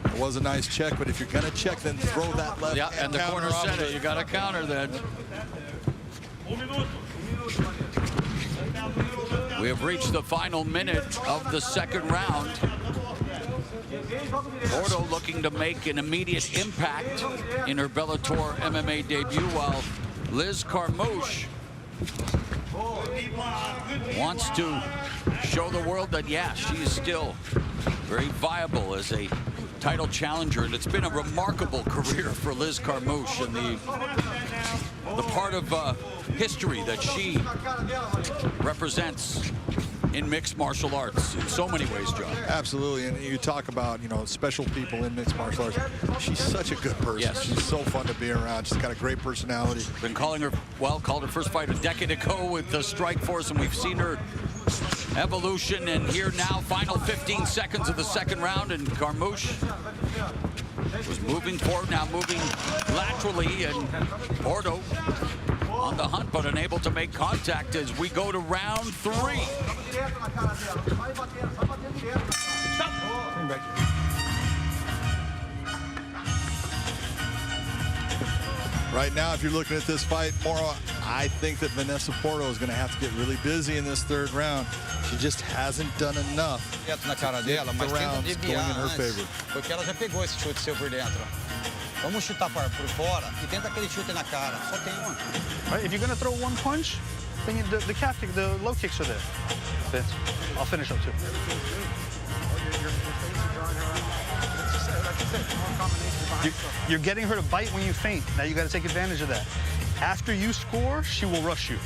It was a nice check, but if you're going to check, then throw that left. Yeah, and the corner said it. You got to counter then. We have reached the final minute of the second round. Porto looking to make an immediate impact in her Bellator MMA debut, while Liz Carmouche wants to show the world that, yeah, she is still very viable as a title challenger, and it's been a remarkable career for Liz Carmouche, and the part of history that she represents in mixed martial arts in so many ways, John. Absolutely, and you talk about, you know, special people in mixed martial arts. She's such a good person. Yes. She's so fun to be around. She's got a great personality. Been calling her, well, called her first fight a decade ago with the Strikeforce, and we've seen her evolution, and here now, final 15 seconds of the second round, and Carmouche was moving forward, now moving laterally, and Porto on the hunt, but unable to make contact as we go to round 3. Right now, if you're looking at this fight, Mora, I think that Vanessa Porto is going to have to get really busy in this third round. She just hasn't done enough na cara dela, mas the tenta rounds going desviar in her antes, favor. porque ela já pegou esse chute seu por dentro. Vamos chutar por fora e tenta aquele chute na cara. Só tem uma. Right, if you're going to throw one punch, then the calf kick, the low kicks are there. Vince, I'll finish up too. You're getting her to bite when you feint. Now you got to take advantage of that. After you score, she will rush you.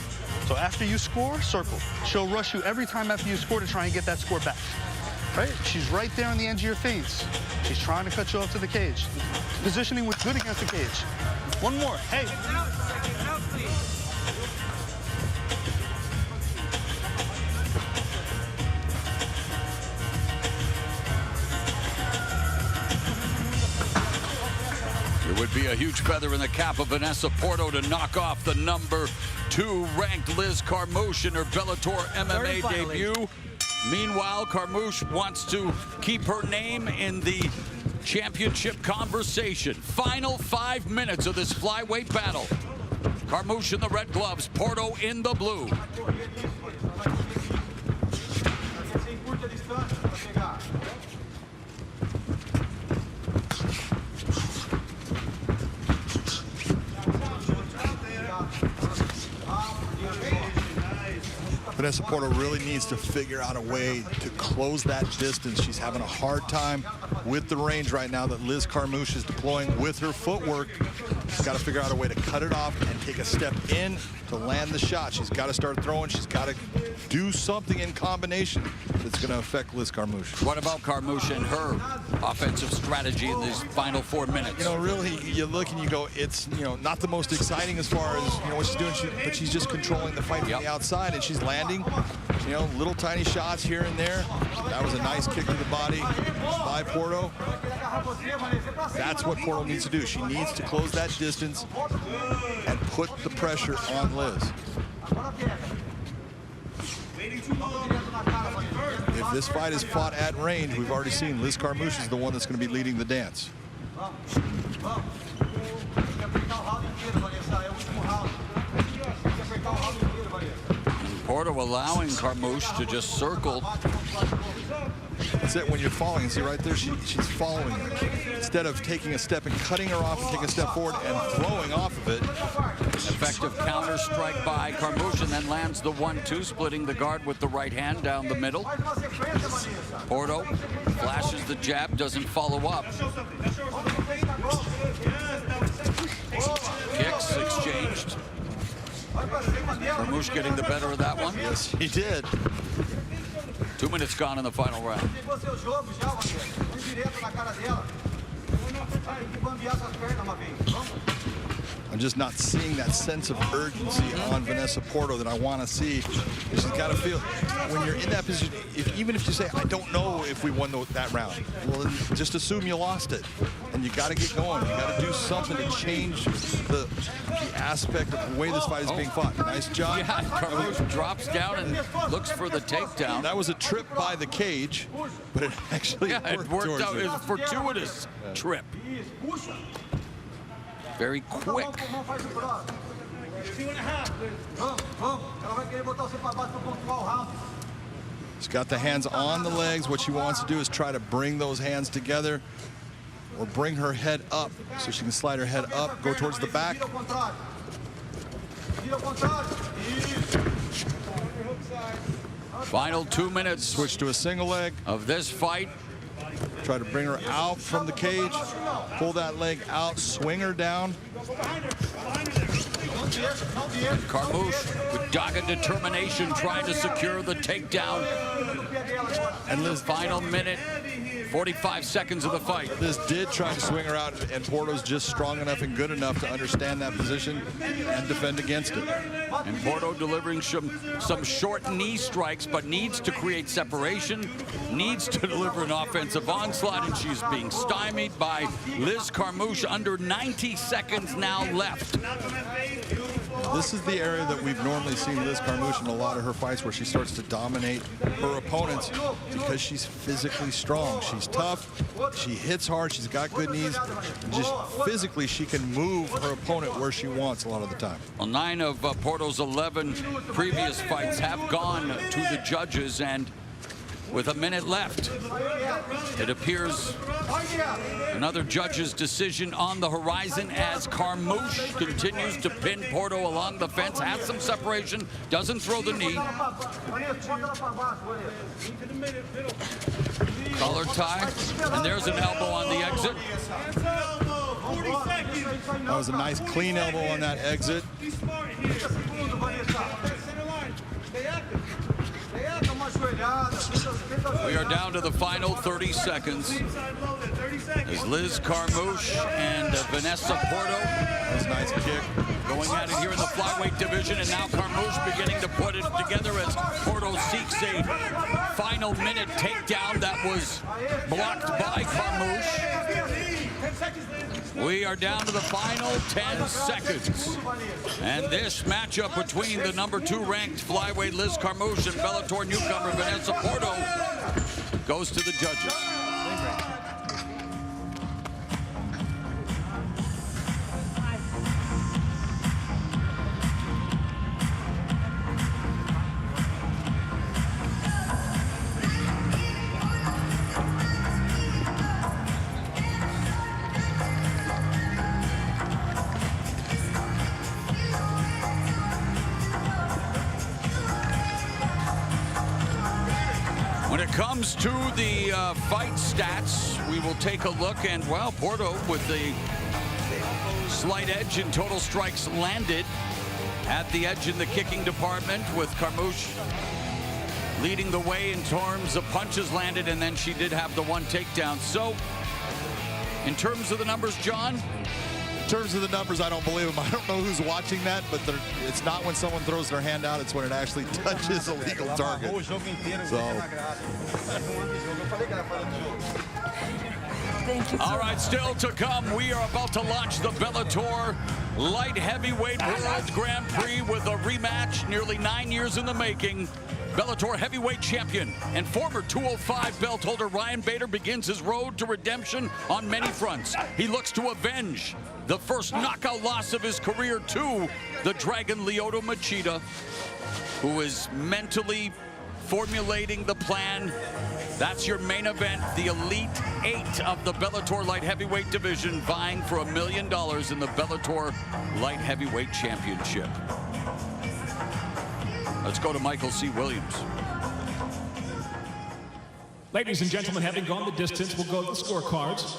So after you score, circle. She'll rush you every time after you score to try and get that score back. Right? She's right there on the edge of your feints. She's trying to cut you off to the cage. Positioning was good against the cage. One more. Hey. It would be a huge feather in the cap of Vanessa Porto to knock off the #2 ranked Liz Carmouche in her Bellator MMA debut. Meanwhile, Carmouche wants to keep her name in the championship conversation. Final 5 minutes of this flyweight battle. Carmouche in the red gloves, Porto in the blue. Vanessa Porto really needs to figure out a way to close that distance. She's having a hard time with the range right now that Liz Carmouche is deploying with her footwork. She's got to figure out a way to cut it off and take a step in to land the shot. She's got to start throwing. She's got to do something in combination that's going to affect Liz Carmouche. What about Carmouche and her offensive strategy in these final 4 minutes? You know, really, you look and you go, it's, you know, not the most exciting as far as, you know, what she's doing, but she's just controlling the fight from the outside, and she's landing, you know, little tiny shots here and there. That was a nice kick to the body by Porto. That's what Porto needs to do. She needs to close that distance and put the pressure on Liz. If this fight is fought at range, we've already seen Liz Carmouche is the one that's going to be leading the dance. Porto allowing Carmouche to just circle. That's it. When you're falling, see right there, she's following her. Instead of taking a step and cutting her off and taking a step forward and throwing off of it. Effective counter strike by Carmouche, and then lands the 1-2, splitting the guard with the right hand down the middle. Porto flashes the jab, doesn't follow up. Kicks exchanged. Carmouche getting the better of that one. Yes, he did. 2 minutes gone in the final round. I'm just not seeing that sense of urgency on Vanessa Porto that I want to see. She's got to feel, when you're in that position, even if you say, I don't know if we won that round, well, then just assume you lost it. And you got to get going. You got to do something to change the aspect of the way this fight is being fought. Nice job. Yeah, Carmouche drops down and looks for the takedown. That was a trip by the cage, but it actually worked out. It was a fortuitous trip. Very quick. She's got the hands on the legs. What she wants to do is try to bring those hands together or bring her head up so she can slide her head up, go towards the back. Final 2 minutes. Switch to a single leg of this fight. Try to bring her out from the cage. Pull that leg out, swing her down. Carmouche with dogged determination trying to secure the takedown. And Liz, final minute, 45 seconds of the fight. Liz did try to swing her out, and Porto's just strong enough and good enough to understand that position and defend against it. And Porto delivering some short knee strikes, but needs to create separation, needs to deliver an offensive onslaught, and she's being stymied by Liz Carmouche. Under 90 seconds now left. This is the area that we've normally seen Liz Carmouche in a lot of her fights, where she starts to dominate her opponents because she's physically strong. She's tough, she hits hard, she's got good knees, and just physically she can move her opponent where she wants a lot of the time. Well, 9 of Porto's 11 previous fights have gone to the judges, and with a minute left, it appears another judge's decision on the horizon as Carmouche continues to pin Porto along the fence, has some separation, doesn't throw the knee. Collar tie, and there's an elbow on the exit. That was a nice clean elbow on that exit. We are down to the final 30 seconds as Liz Carmouche and Vanessa Porto. That was a nice kick. Going at it here in the flyweight division, and now Carmouche beginning to put it together as Porto seeks a final minute takedown that was blocked by Carmouche. We are down to the final 10 seconds. And this matchup between the #2 ranked flyweight Liz Carmouche and Bellator newcomer Vanessa Porto goes to the judges. When it comes to the fight stats, we will take a look, and well, Porto with the slight edge in total strikes landed, at the edge in the kicking department, with Carmouche leading the way in terms of punches landed, and then she did have the one takedown. So, in terms of the numbers, John? In terms of the numbers, I don't believe them. I don't know who's watching that, but it's not when someone throws their hand out, it's when it actually touches a legal target. So. Thank you. All right, still to come, we are about to launch the Bellator Light Heavyweight World Grand Prix with a rematch nearly 9 years in the making. Bellator heavyweight champion and former 205 belt holder Ryan Bader begins his road to redemption on many fronts. He looks to avenge the first knockout loss of his career to the Dragon Lyoto Machida, who is mentally formulating the plan. That's your main event, the Elite 8 of the Bellator Light Heavyweight division, vying for $1 million in the Bellator Light Heavyweight Championship. Let's go to Michael C. Williams. Ladies and gentlemen, having gone the distance, we'll go to the scorecards.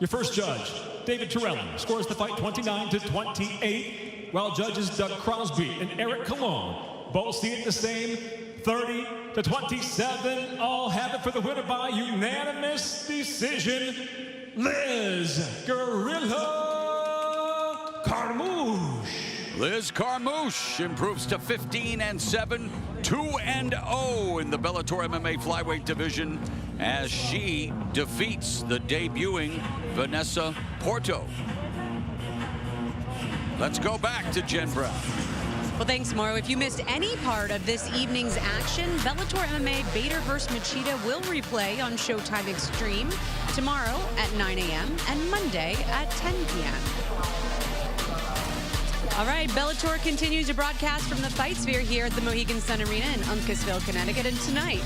Your first judge, David Torelli, scores the fight 29-28, while judges Doug Crosby and Eric Colon both see it the same, 30-27. All have it for the winner by unanimous decision, Liz "Gorilla" Carmouche. Liz Carmouche improves to 15-7, 2-0 in the Bellator MMA flyweight division as she defeats the debuting Vanessa Porto. Let's go back to Jen Brown. Well, thanks, Mauro. If you missed any part of this evening's action, Bellator MMA Bader vs. Machida will replay on Showtime Extreme tomorrow at 9 a.m. and Monday at 10 p.m. All right, Bellator continues to broadcast from the Fight Sphere here at the Mohegan Sun Arena in Uncasville, Connecticut. And tonight,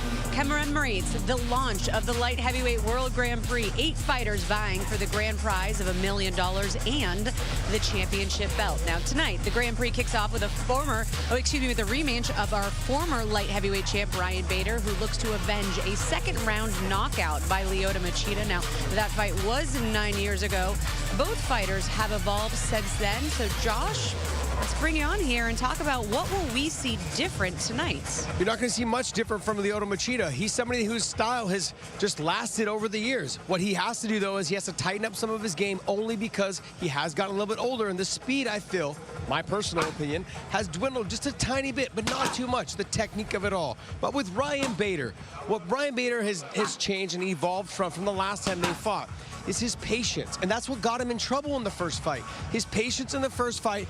Moret, the launch of the light heavyweight World Grand Prix. 8 fighters vying for the grand prize of $1 million and the championship belt. Now tonight, the Grand Prix kicks off with with a rematch of our former light heavyweight champ Ryan Bader, who looks to avenge a second-round knockout by Machida. Now, that fight was 9 years ago. Both fighters have evolved since then. So, Josh, let's bring you on here and talk about what will we see different tonight. You're not going to see much different from Machida. He's somebody whose style has just lasted over the years. What he has to do, though, is he has to tighten up some of his game only because he has gotten a little bit older, and the speed, I feel, my personal opinion, has dwindled just a tiny bit, but not too much, the technique of it all. But with Ryan Bader, what Ryan Bader has changed and evolved from the last time they fought is his patience, and that's what got him in trouble in the first fight. His patience in the first fight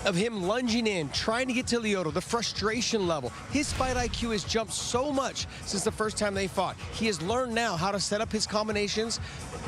of him lunging in, trying to get to Lyoto, the frustration level. His fight IQ has jumped so much since the first time they fought. He has learned now how to set up his combinations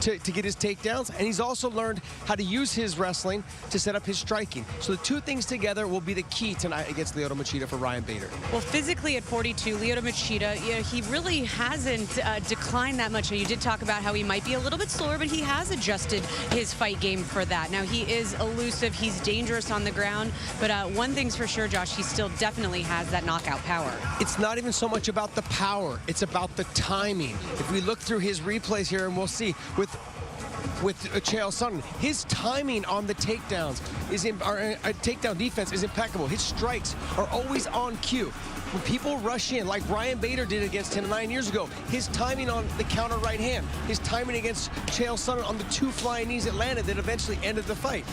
to get his takedowns, and he's also learned how to use his wrestling to set up his striking. So the two things together will be the key tonight against Machida for Ryan Bader. Well, physically at 42, Machida, he really hasn't declined that much. You did talk about how he might be a little bit slower, but he has adjusted his fight game for that. Now, he is elusive. He's dangerous on the ground. But one thing's for sure, Josh, he still definitely has that knockout power. It's not even so much about the power. It's about the timing. If we look through his replays here, and we'll see, with Chael Sonnen, his timing on the takedowns takedown defense is impeccable. His strikes are always on cue. When people rush in, like Ryan Bader did against him 9 years ago, his timing on the counter right hand, his timing against Chael Sonnen on the 2 flying knees that landed that eventually ended the fight.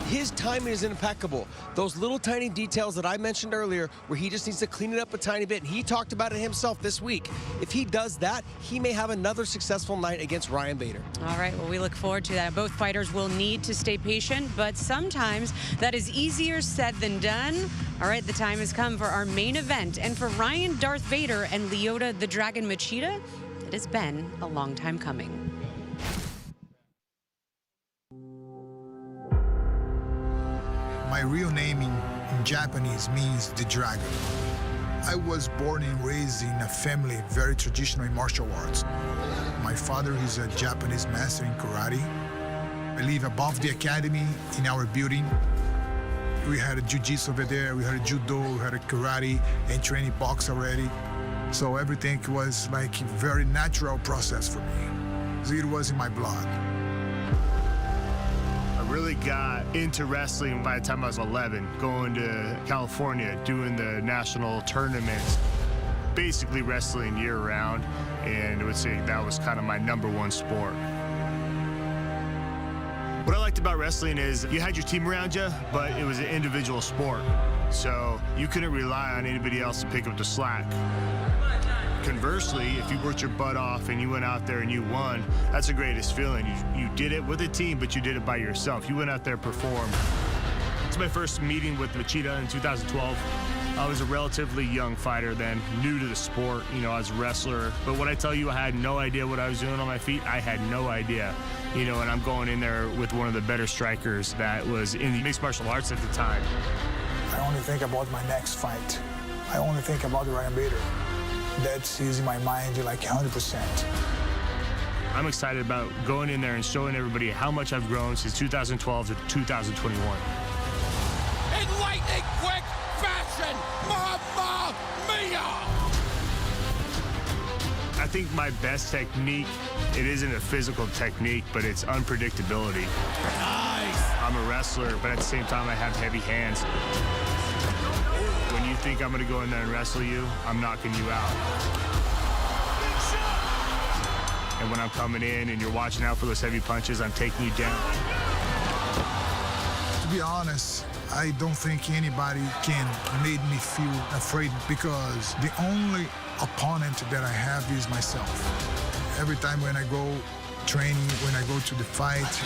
His timing is impeccable. Those little tiny details that I mentioned earlier where he just needs to clean it up a tiny bit, and he talked about it himself this week. If he does that, he may have another successful night against Ryan Bader. All right, well, we look forward to that. Both fighters will need to stay patient, but sometimes that is easier said than done. All right, the time has come for our main event, and for Ryan Darth Vader and Lyoto the Dragon Machida, it has been a long time coming. My real name in Japanese means the dragon. I was born and raised in a family very traditional in martial arts. My father is a Japanese master in karate. I live above the academy in our building. We had a jiu-jitsu over there, we had a judo, we had a karate, and training box already. So everything was like a very natural process for me. It was in my blood. Really got into wrestling by the time I was 11, going to California, doing the national tournaments, basically wrestling year-round, and I would say that was kind of my #1 sport. What I liked about wrestling is you had your team around you, but it was an individual sport, so you couldn't rely on anybody else to pick up the slack. Conversely, if you worked your butt off and you went out there and you won, that's the greatest feeling. You did it with a team, but you did it by yourself. You went out there and performed. It's my first meeting with Machida in 2012. I was a relatively young fighter then, new to the sport, I was a wrestler. But when I tell you I had no idea what I was doing on my feet, I had no idea. And I'm going in there with one of the better strikers that was in the mixed martial arts at the time. I only think about my next fight. I only think about Ryan Bader. That's in my mind like 100%. I'm excited about going in there and showing everybody how much I've grown since 2012 to 2021. In lightning quick fashion, Mamma Mia! I think my best technique, it isn't a physical technique, but it's unpredictability. Nice! I'm a wrestler, but at the same time, I have heavy hands. When you think I'm going to go in there and wrestle you, I'm knocking you out. And when I'm coming in and you're watching out for those heavy punches, I'm taking you down. To be honest, I don't think anybody can make me feel afraid because the only opponent that I have is myself. Every time when I go training, when I go to the fight,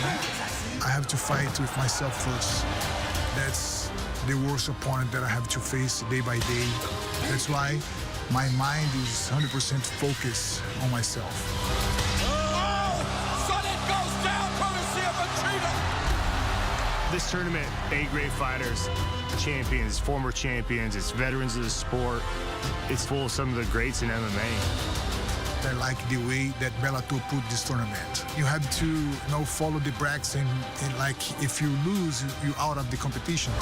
I have to fight with myself first. That's the worst opponent that I have to face day by day. That's why my mind is 100% focused on myself. Oh! Son, it goes down courtesy of Machida! This tournament, A-grade fighters, champions, former champions, it's veterans of the sport. It's full of some of the greats in MMA. I like the way that Bellator put this tournament. You have to follow the brackets and like if you lose, you're out of the competition.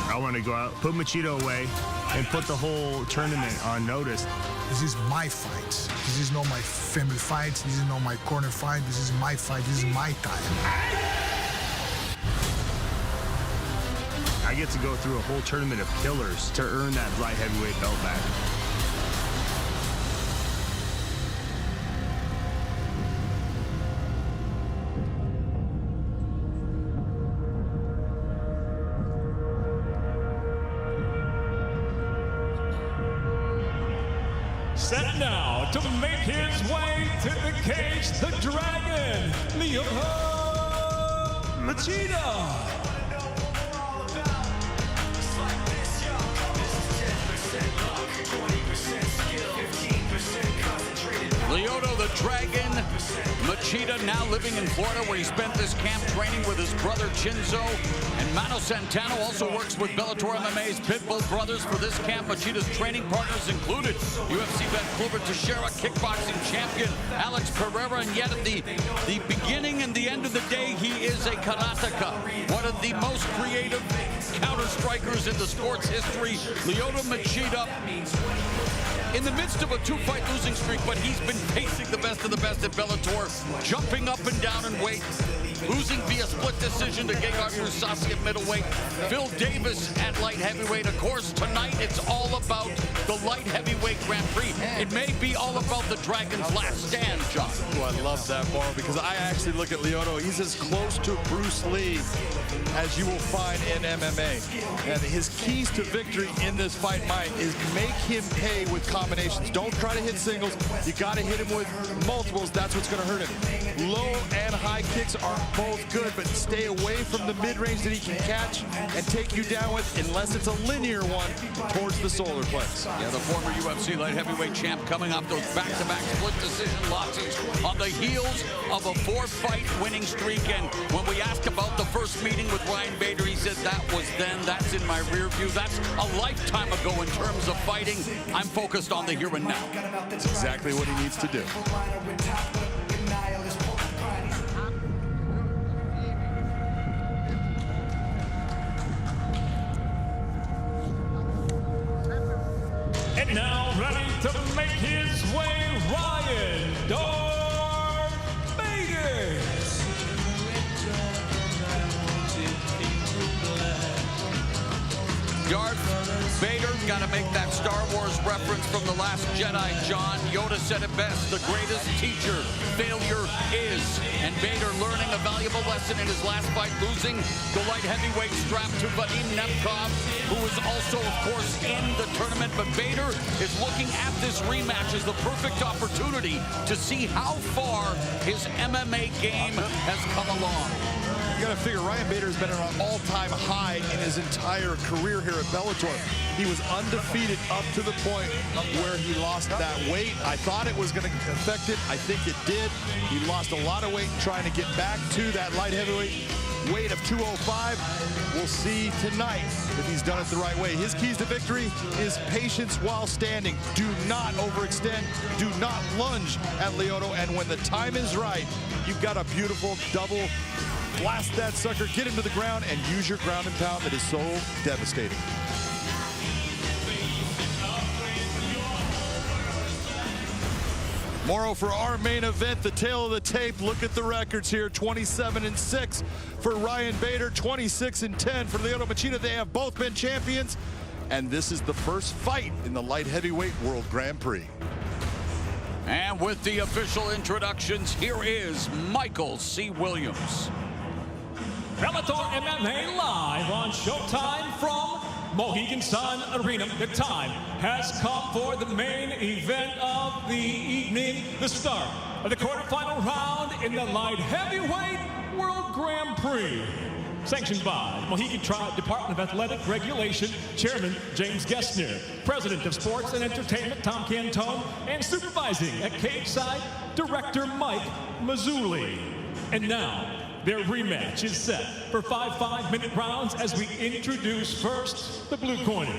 I want to go out, put Machida away, and put the whole tournament on notice. This is my fight. This is not my family fight. This is not my corner fight. This is my fight. This is my time. I get to go through a whole tournament of killers to earn that light heavyweight belt back. Set now to make his way to the cage, the Dragon, Machida. Lyoto the Dragon Machida, now living in Florida, where he spent this camp training with his brother Chinzo. And Mano Santano also works with Bellator MMA's Pitbull brothers for this camp. Machida's training partners included UFC vet Kluber Teixeira, kickboxing champion Alex Pereira, and yet at the beginning and the end of the day, he is a karateka, one of the most creative counter-strikers in the sport's history. Lyoto Machida, in the midst of a two-fight losing streak, but he's been facing the best of the best at Bellator, jumping up and down in weight, losing via split decision to Gegard Mousasi at middleweight, Phil Davis at light heavyweight. Of course, tonight it's all about the light heavyweight Grand Prix. It may be all about the Dragon's last stand, John. Oh, I love that, Mauro, because I actually look at Lyoto. He's as close to Bruce Lee as you will find in MMA. And his keys to victory in this fight, Mike, is make him pay with combinations. Don't try to hit singles. You got to hit him with multiples. That's what's going to hurt him. Low and high kicks are both good, but stay away from the mid-range that he can catch and take you down with, unless it's a linear one towards the solar plex. Yeah, the former UFC light heavyweight champ coming off those back-to-back split decision losses on the heels of a 4-fight winning streak. And when we asked about the first meeting with Ryan Bader, he said that was then, that's in my rear view. That's a lifetime ago in terms of fighting. I'm focused on the here and now. That's exactly what he needs to do. And now ready to make his way, Ryan Bader. Darth Vader, got to make that Star Wars reference from The Last Jedi, John. Yoda said it best, the greatest teacher failure is. And Vader learning a valuable lesson in his last fight, losing the light heavyweight strap to Vadim Nemkov, who is also, of course, in the tournament. But Vader is looking at this rematch as the perfect opportunity to see how far his MMA game has come along. You got to figure Ryan Bader has been at an all-time high in his entire career here at Bellator. He was undefeated up to the point where he lost that weight. I thought it was going to affect it. I think it did. He lost a lot of weight trying to get back to that light heavyweight weight of 205. We'll see tonight if he's done it the right way. His keys to victory is patience while standing. Do not overextend. Do not lunge at Lyoto. And when the time is right, you've got a beautiful double. Blast that sucker, get him to the ground, and use your ground and pound that is so devastating. Mauro, for our main event, the tail of the tape, look at the records here. 27-6 for Ryan Bader, 26-10 for Lyoto Machida. They have both been champions, and this is the first fight in the light heavyweight World Grand Prix. And with the official introductions, here is Michael C. Williams. Bellator MMA live on Showtime from Mohegan Sun Arena. The time has come for the main event of the evening, the start of the quarterfinal round in the light heavyweight World Grand Prix. Sanctioned by Mohegan Tribe Department of Athletic Regulation, Chairman James Gessner, President of Sports and Entertainment Tom Cantone, and supervising at Cage Side, Director Mike Mazzulli. And now, Their rematch is set for 5 5-minute rounds as we introduce first the blue corner.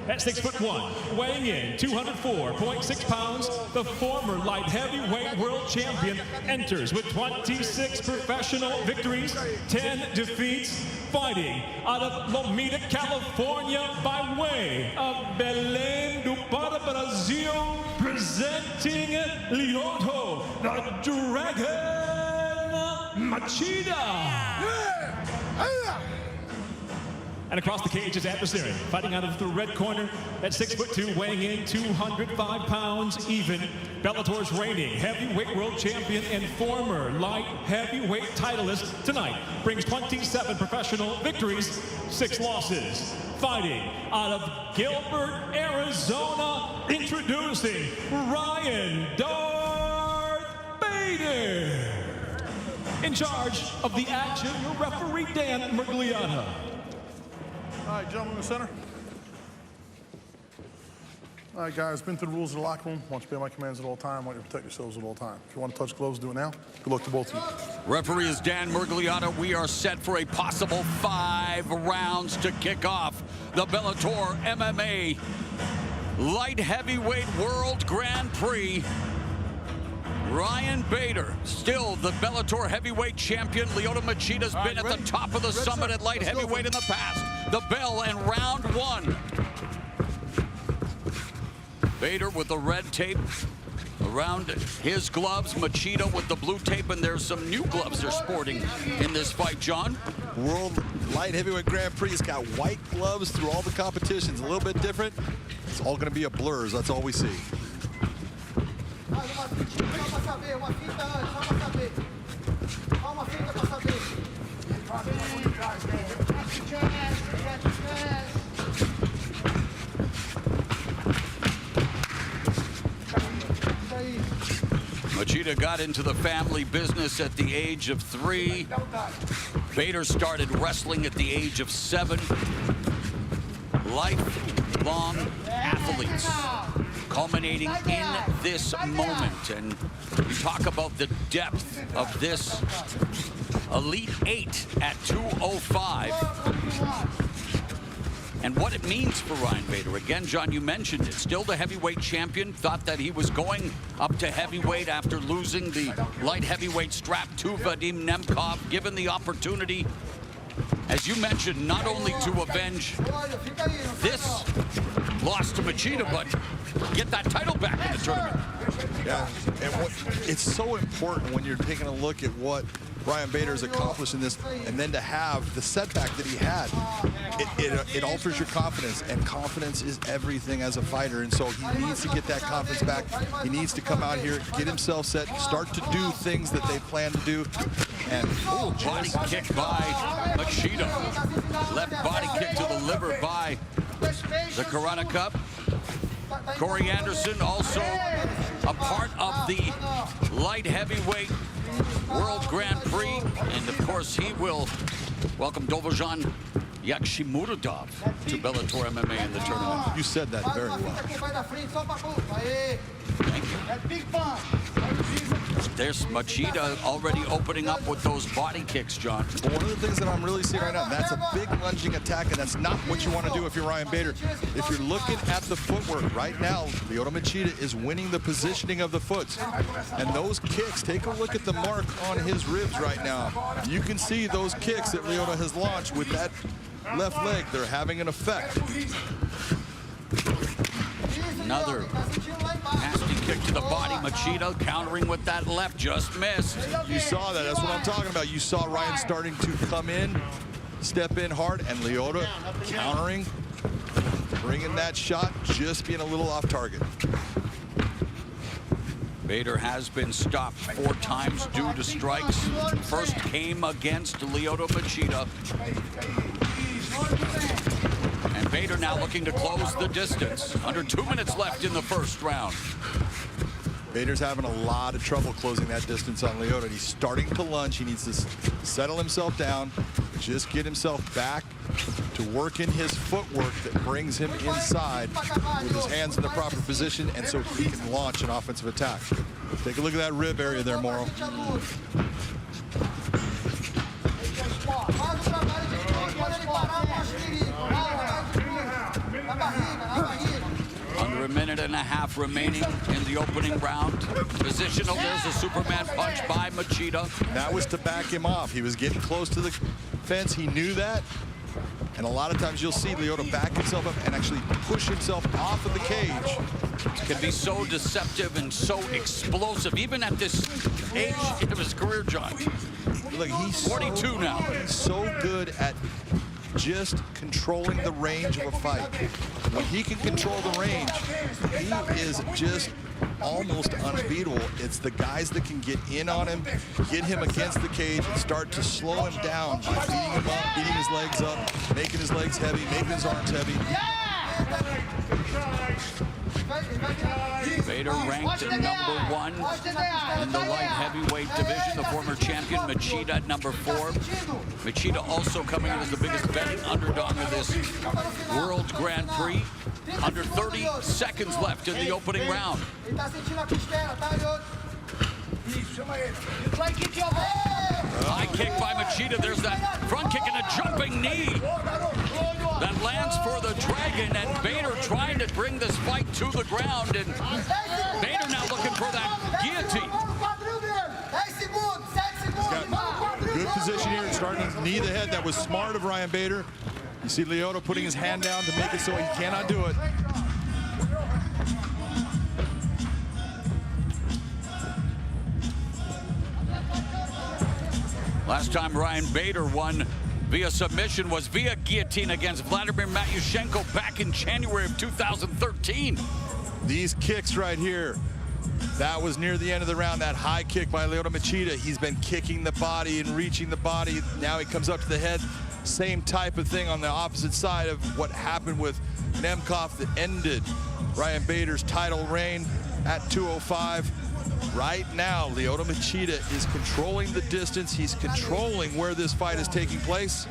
At 6'1", weighing in 204.6 pounds, the former light heavyweight world champion enters with 26 professional victories, 10 defeats, fighting out of Machida, California by way of Belém do Pará, Brazil, presenting Lyoto, the Dragon Machida. And across the cage is adversary, fighting out of the red corner at 6'2", weighing in 205 pounds even. Bellator's reigning heavyweight world champion and former light heavyweight titleist tonight brings 27 professional victories, 6 losses. Fighting out of Gilbert, Arizona, introducing Ryan Darth Bader. In charge of the action, your referee Dan Murgliata. All right, gentlemen in the center. All right, guys, been through the rules of the locker room. Want you to obey my commands at all time. Want you to protect yourselves at all time. If you want to touch gloves, do it now. Good luck to both of you. Referee is Dan Murgliata. We are set for a possible 5 rounds to kick off the Bellator MMA Light Heavyweight World Grand Prix. Ryan Bader, still the Bellator heavyweight champion. Lyoto Machida's been at the top of the summit at light heavyweight in the past. The bell and round 1. Bader with the red tape around his gloves. Machida with the blue tape, and there's some new gloves they're sporting in this fight, John. World Light Heavyweight Grand Prix has got white gloves through all the competitions. A little bit different. It's all going to be a blur, so that's all we see. Machida got into the family business at the age of 3. Bader started wrestling at the age of 7. Lifelong athletes culminating in this moment. And you talk about the depth of this Elite 8 at 205. And what it means for Ryan Bader. Again, John, you mentioned it. Still the heavyweight champion. Thought that he was going up to heavyweight after losing the light heavyweight strap to Vadim Nemkov. Given the opportunity, as you mentioned, not only to avenge this loss to Machida, but get that title back in the tournament. Yeah, and it's so important when you're taking a look at what Ryan Bader's accomplished in this, and then to have the setback that he had, it alters your confidence, and confidence is everything as a fighter. And so he needs to get that confidence back. He needs to come out here, get himself set, start to do things that they plan to do. And body kick by Machida. Left body kick to the liver by the Corona Cup. Corey Anderson also a part of the light heavyweight World Grand Prix, and of course he will welcome Dovojan Yakshimuradov to Bellator MMA in the tournament. You said that very well. Thank you. There's Machida already opening up with those body kicks, John. Well, one of the things that I'm really seeing right now, that's a big lunging attack, and that's not what you want to do if you're Ryan Bader. If you're looking at the footwork right now, Lyoto Machida is winning the positioning of the foot. And those kicks, take a look at the mark on his ribs right now. You can see those kicks that Lyoto has launched with that left leg. They're having an effect. Another nasty kick to the body. Machida countering with that left, just missed. You saw that. That's what I'm talking about. You saw Ryan starting to come in, step in hard, and Lyoto countering, bringing that shot, just being a little off target. Bader has been stopped 4 times due to strikes. First came against Lyoto Machida. And Bader now looking to close the distance. Under 2 minutes left in the first round. Bader's having a lot of trouble closing that distance on Lyoto. He's starting to lunge. He needs to settle himself down, just get himself back to work in his footwork that brings him inside with his hands in the proper position, and so he can launch an offensive attack. Take a look at that rib area there, Morrow. 1.5 remaining in the opening round. Positional, there's a Superman punch by Machida. That was to back him off. He was getting close to the fence. He knew that. And a lot of times you'll see Lyoto back himself up and actually push himself off of the cage. It can be so deceptive and so explosive, even at this age of his career, John. Look, he's 42 now. So good at just controlling the range of a fight. When he can control the range, he is just almost unbeatable. It's the guys that can get in on him, get him against the cage, and start to slow him down by beating him up, beating his legs up, making his legs heavy, making his arms heavy. Bader ranked at #1 in the light heavyweight division. The former champion Machida at #4. Machida also coming in as the biggest betting underdog of this World Grand Prix. Under 30 seconds left in the opening round. High kick by Machida. There's that front kick and a jumping knee that lands for the Dragon, and Bader trying to bring this fight to the ground, and Bader now looking for that guillotine. He's got good position here, starting to knee the head. That was smart of Ryan Bader. You see Lyoto putting his hand down to make it so he cannot do it. Last time Ryan Bader won via submission was via guillotine against Vladimir Matyushenko back in January of 2013. These kicks right here, that was near the end of the round. That high kick by Lyoto Machida. He's been kicking the body and reaching the body. Now he comes up to the head. Same type of thing on the opposite side of what happened with Nemkov that ended Ryan Bader's title reign at 205. Right now, Lyoto Machida is controlling the distance. He's controlling where this fight is taking place.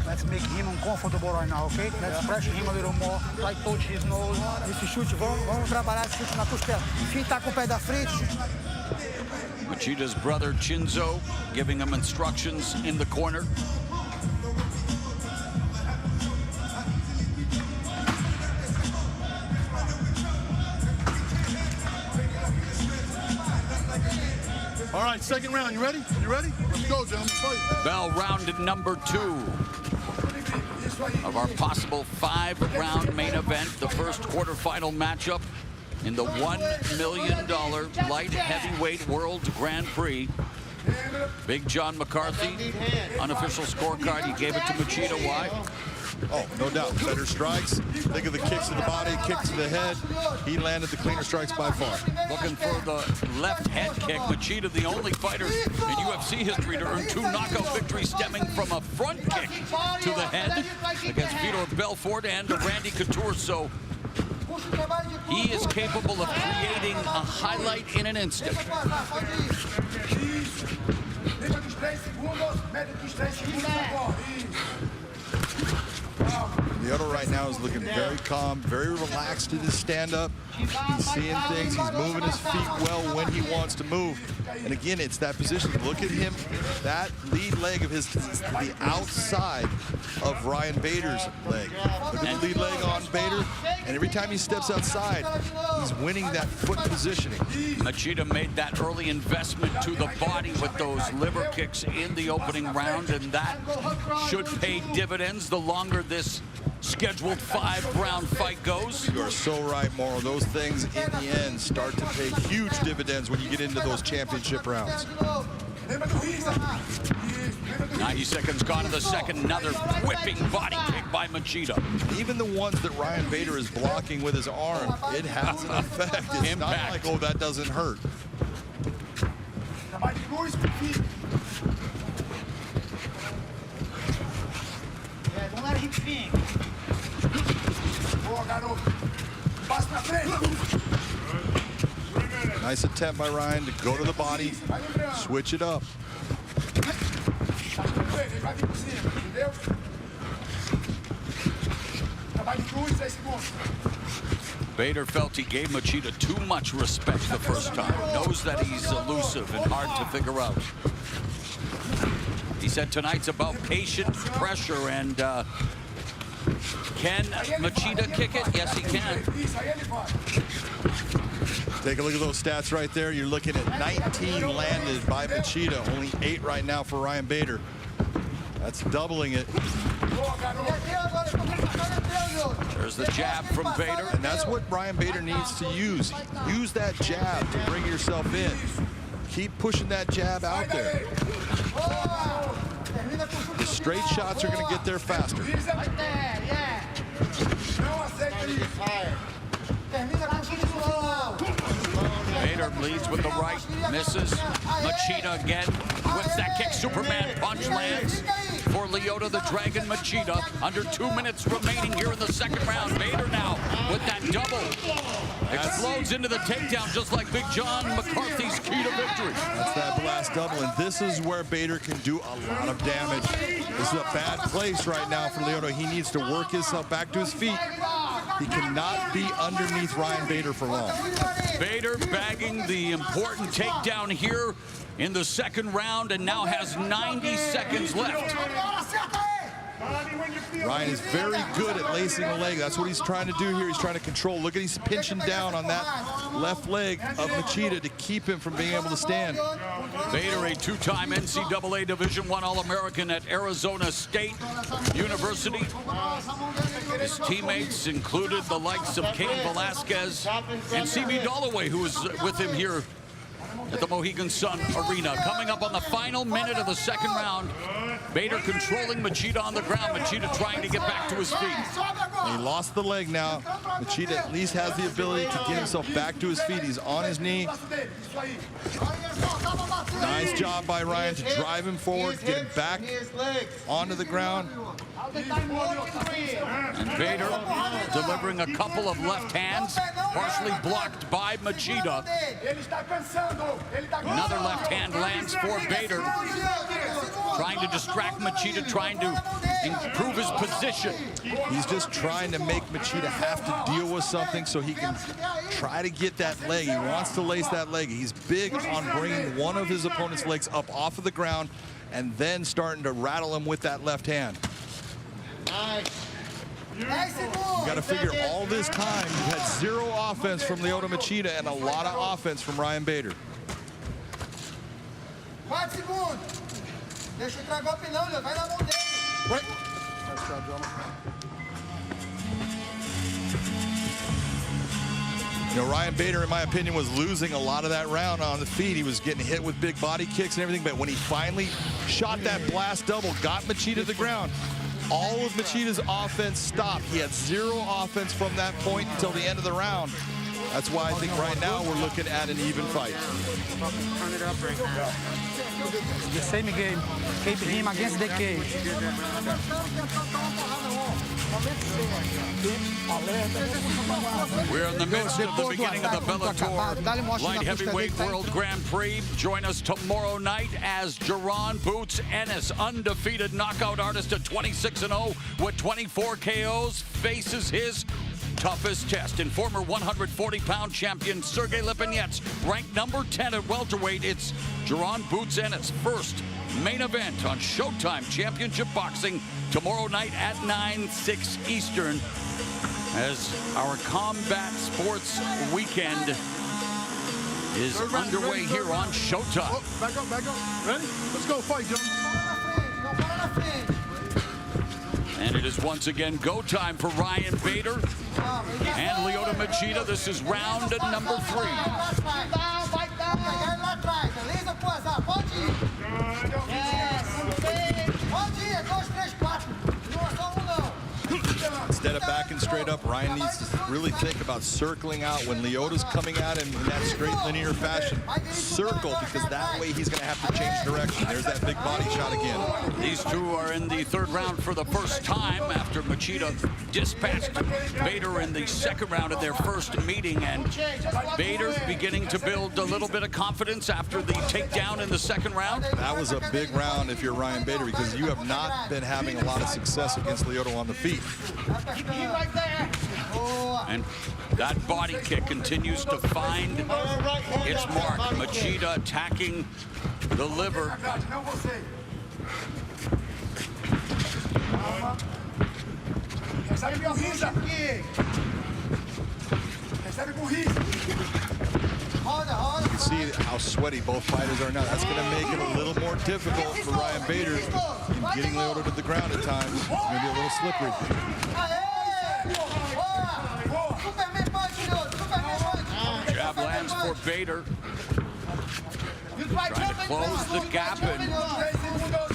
Let's make him uncomfortable right now, okay? Let's pressure him a little more. Try to touch his nose. Esse chute, vamos trabalhar esse chute na costela. Fintar com o pé da frente. Machida's brother Chinzo giving him instructions in the corner. All right, second round. You ready? You ready? Let's go, gentlemen. Fight. Bell rounded #2 of our possible 5-round main event, the first quarterfinal matchup in the $1 million light heavyweight World Grand Prix. Big John McCarthy, unofficial scorecard. He gave it to Machida. Why? Oh, no doubt. Better strikes. Think of the kicks to the body, kicks to the head. He landed the cleaner strikes by far. Looking for the left head kick. Machida, the only fighter in UFC history to earn 2 knockout victories stemming from a front kick to the head against Vitor Belfort and Randy Couture. So he is capable of creating a highlight in an instant. Lyoto right now is looking very calm, very relaxed in his stand-up. He's seeing things. He's moving his feet well when he wants to move. And again, it's that position. Look at him. That lead leg of his is the outside of Ryan Bader's leg. Look at the lead leg on Bader. And every time he steps outside, he's winning that foot positioning. Machida made that early investment to the body with those liver kicks in the opening round, and that should pay dividends the longer this scheduled 5-round fight goes. You are so right, Moro. Those things in the end start to pay huge dividends when you get into those championship rounds. 90 seconds gone in the second. Another whipping body kick by Machida. Even the ones that Ryan Bader is blocking with his arm, it has an effect. It's not like, oh, that doesn't hurt. Don't let him think. Nice attempt by Ryan to go to the body, switch it up. Bader felt he gave Machida too much respect the first time. Knows that he's elusive and hard to figure out. He said tonight's about patient pressure, and Can Machida kick it? Yes, he can. Take a look at those stats right there. You're looking at 19 landed by Machida, only 8 right now for Ryan Bader. That's doubling it. There's the jab from Bader. And that's what Ryan Bader needs to use. Use that jab to bring yourself in. Keep pushing that jab out there. The straight shots are going to get there faster. Bader leads with the right, misses. Machida again, whips that kick. Superman punch lands for Lyoto the Dragon Machida. Under 2 minutes remaining here in the second round. Bader now with that double. Explodes into the takedown just like Big John McCarthy's key to victory. That's that blast double, and this is where Bader can do a lot of damage. This is a bad place right now for Lyoto. He needs to work himself back to his feet. He cannot be underneath Ryan Bader for long. Bader bagging the important takedown here in the second round and now has 90 seconds left. Ryan is very good at lacing a leg. That's what he's trying to do here. He's trying to control. Look at he's pinching down on that left leg of Machida to keep him from being able to stand. Bader, a two-time NCAA Division I All-American at Arizona State University. His teammates included the likes of Cain Velasquez and C.B. Dalloway, who was with him here at the Mohegan Sun Arena. Coming up on the final minute of the second round, Bader controlling Machida on the ground. Machida trying to get back to his feet. He lost the leg now. Machida at least has the ability to get himself back to his feet. He's on his knee. Nice job by Ryan to drive him forward, get him back onto the ground. And Bader delivering a couple of left hands, partially blocked by Machida. Another left hand lands for Bader, trying to distract Machida, trying to improve his position. He's just trying to make Machida have to deal with something so he can try to get that leg. He wants to lace that leg. He's big on bringing one of his opponent's legs up off of the ground and then starting to rattle him with that left hand. You got to figure all this time you've had zero offense from Lyoto Machida and a lot of offense from Ryan Bader. You know, Ryan Bader, in my opinion, was losing a lot of that round on the feet. He was getting hit with big body kicks and everything, but when he finally shot that blast double, got Machida to the ground, all of Machida's offense stopped. He had zero offense from that point until the end of the round. That's why I think right now we're looking at an even fight. Turn it up right now. The same game. Keep him against the cage. We're in the midst of the beginning of the Bellator Light Heavyweight World Grand Prix. Join us tomorrow night as Jaron Boots Ennis, undefeated knockout artist at 26-0 with 24 KOs, faces his toughest test in former 140-pound champion Sergey Lipinets, ranked number 10 at welterweight. It's Jaron Boots Ennis' first main event on Showtime Championship Boxing tomorrow night at 9/6 Eastern, as our combat sports weekend is underway here on Showtime. Oh, back up, back up. Ready? Let's go fight, John. And it is once again go time for Ryan Bader and Lyoto Machida. This is round number 3. Instead of backing straight up, Ryan needs to really think about circling out when Lyoto's coming at him in that straight linear fashion. Circle, because that way he's going to have to change direction. There's that big body shot again. These two are in the third round for the first time after Machida dispatched Bader in the second round of their first meeting, and Bader beginning to build a little bit of confidence after the takedown in the second round. That was a big round if you're Ryan Bader, because you have not been having a lot of success against Lyoto on the feet. And that body kick continues to find its mark. Machida attacking the liver. You can see how sweaty both fighters are now. That's going to make it a little more difficult for Ryan Bader. Getting Lyoto to the ground at times. It's going to be a little slippery. Jab lands for Bader. Trying to close the gap and